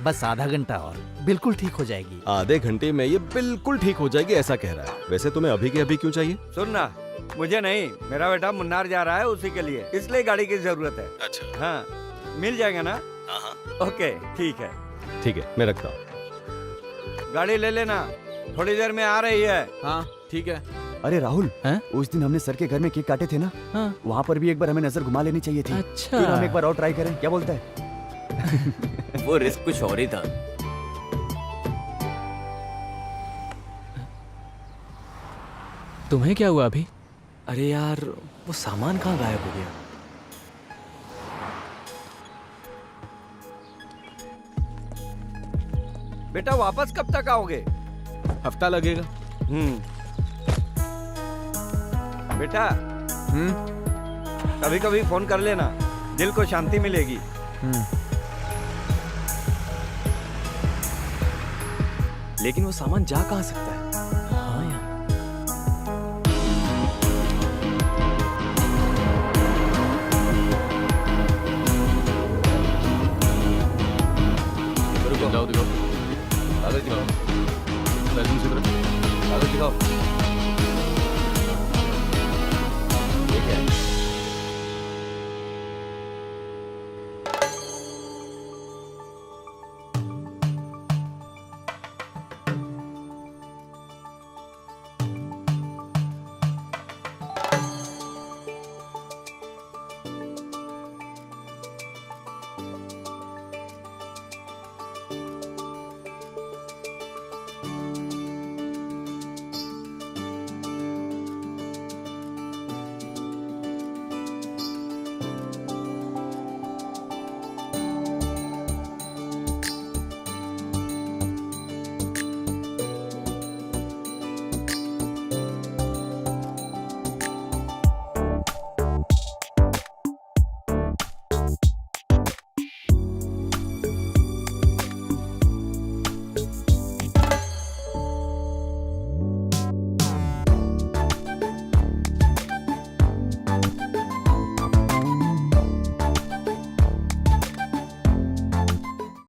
बस आधा घंटा और बिल्कुल ठीक हो जाएगी। आधे घंटे में ये बिल्कुल ठीक हो जाएगी ऐसा कह रहा है। वैसे तुम्हें अभी के अभी क्यों चाहिए? सुनना, मुझे नहीं, मेरा बेटा मुन्नार जा रहा है, उसी के लिए, इसलिए गाड़ी की जरूरत है। अच्छा। हाँ, मिल जाएगा ना? हाँ। ओके, ठीक है। ठीक है, मैं रखता हूँ। गाड़ी ले लेना, थोड़ी देर में आ रही है। हाँ ठीक है। अरे राहुल, हैं? उस दिन हमने सर के घर में केक काटे थे ना, हाँ। वहाँ पर भी एक बार हमें नजर घुमा लेनी चाहिए थी। अच्छा। फिर हम एक बार और ट्राई करें, क्या बोलता है? वो रिस्क कुछ और ही था। तुम्हें क्या हुआ अभी? अरे यार, वो सामान कहाँ गायब हो गया? बेटा वापस कब तक आओगे? हफ्ता लगेगा। बेटा कभी कभी फोन कर लेना, दिल को शांति मिलेगी। लेकिन वो सामान जा कहाँ सकता है? हाँ यार। रुको, जाओ दिखाओ, कागज दिखाओ, कागज दिखाओ।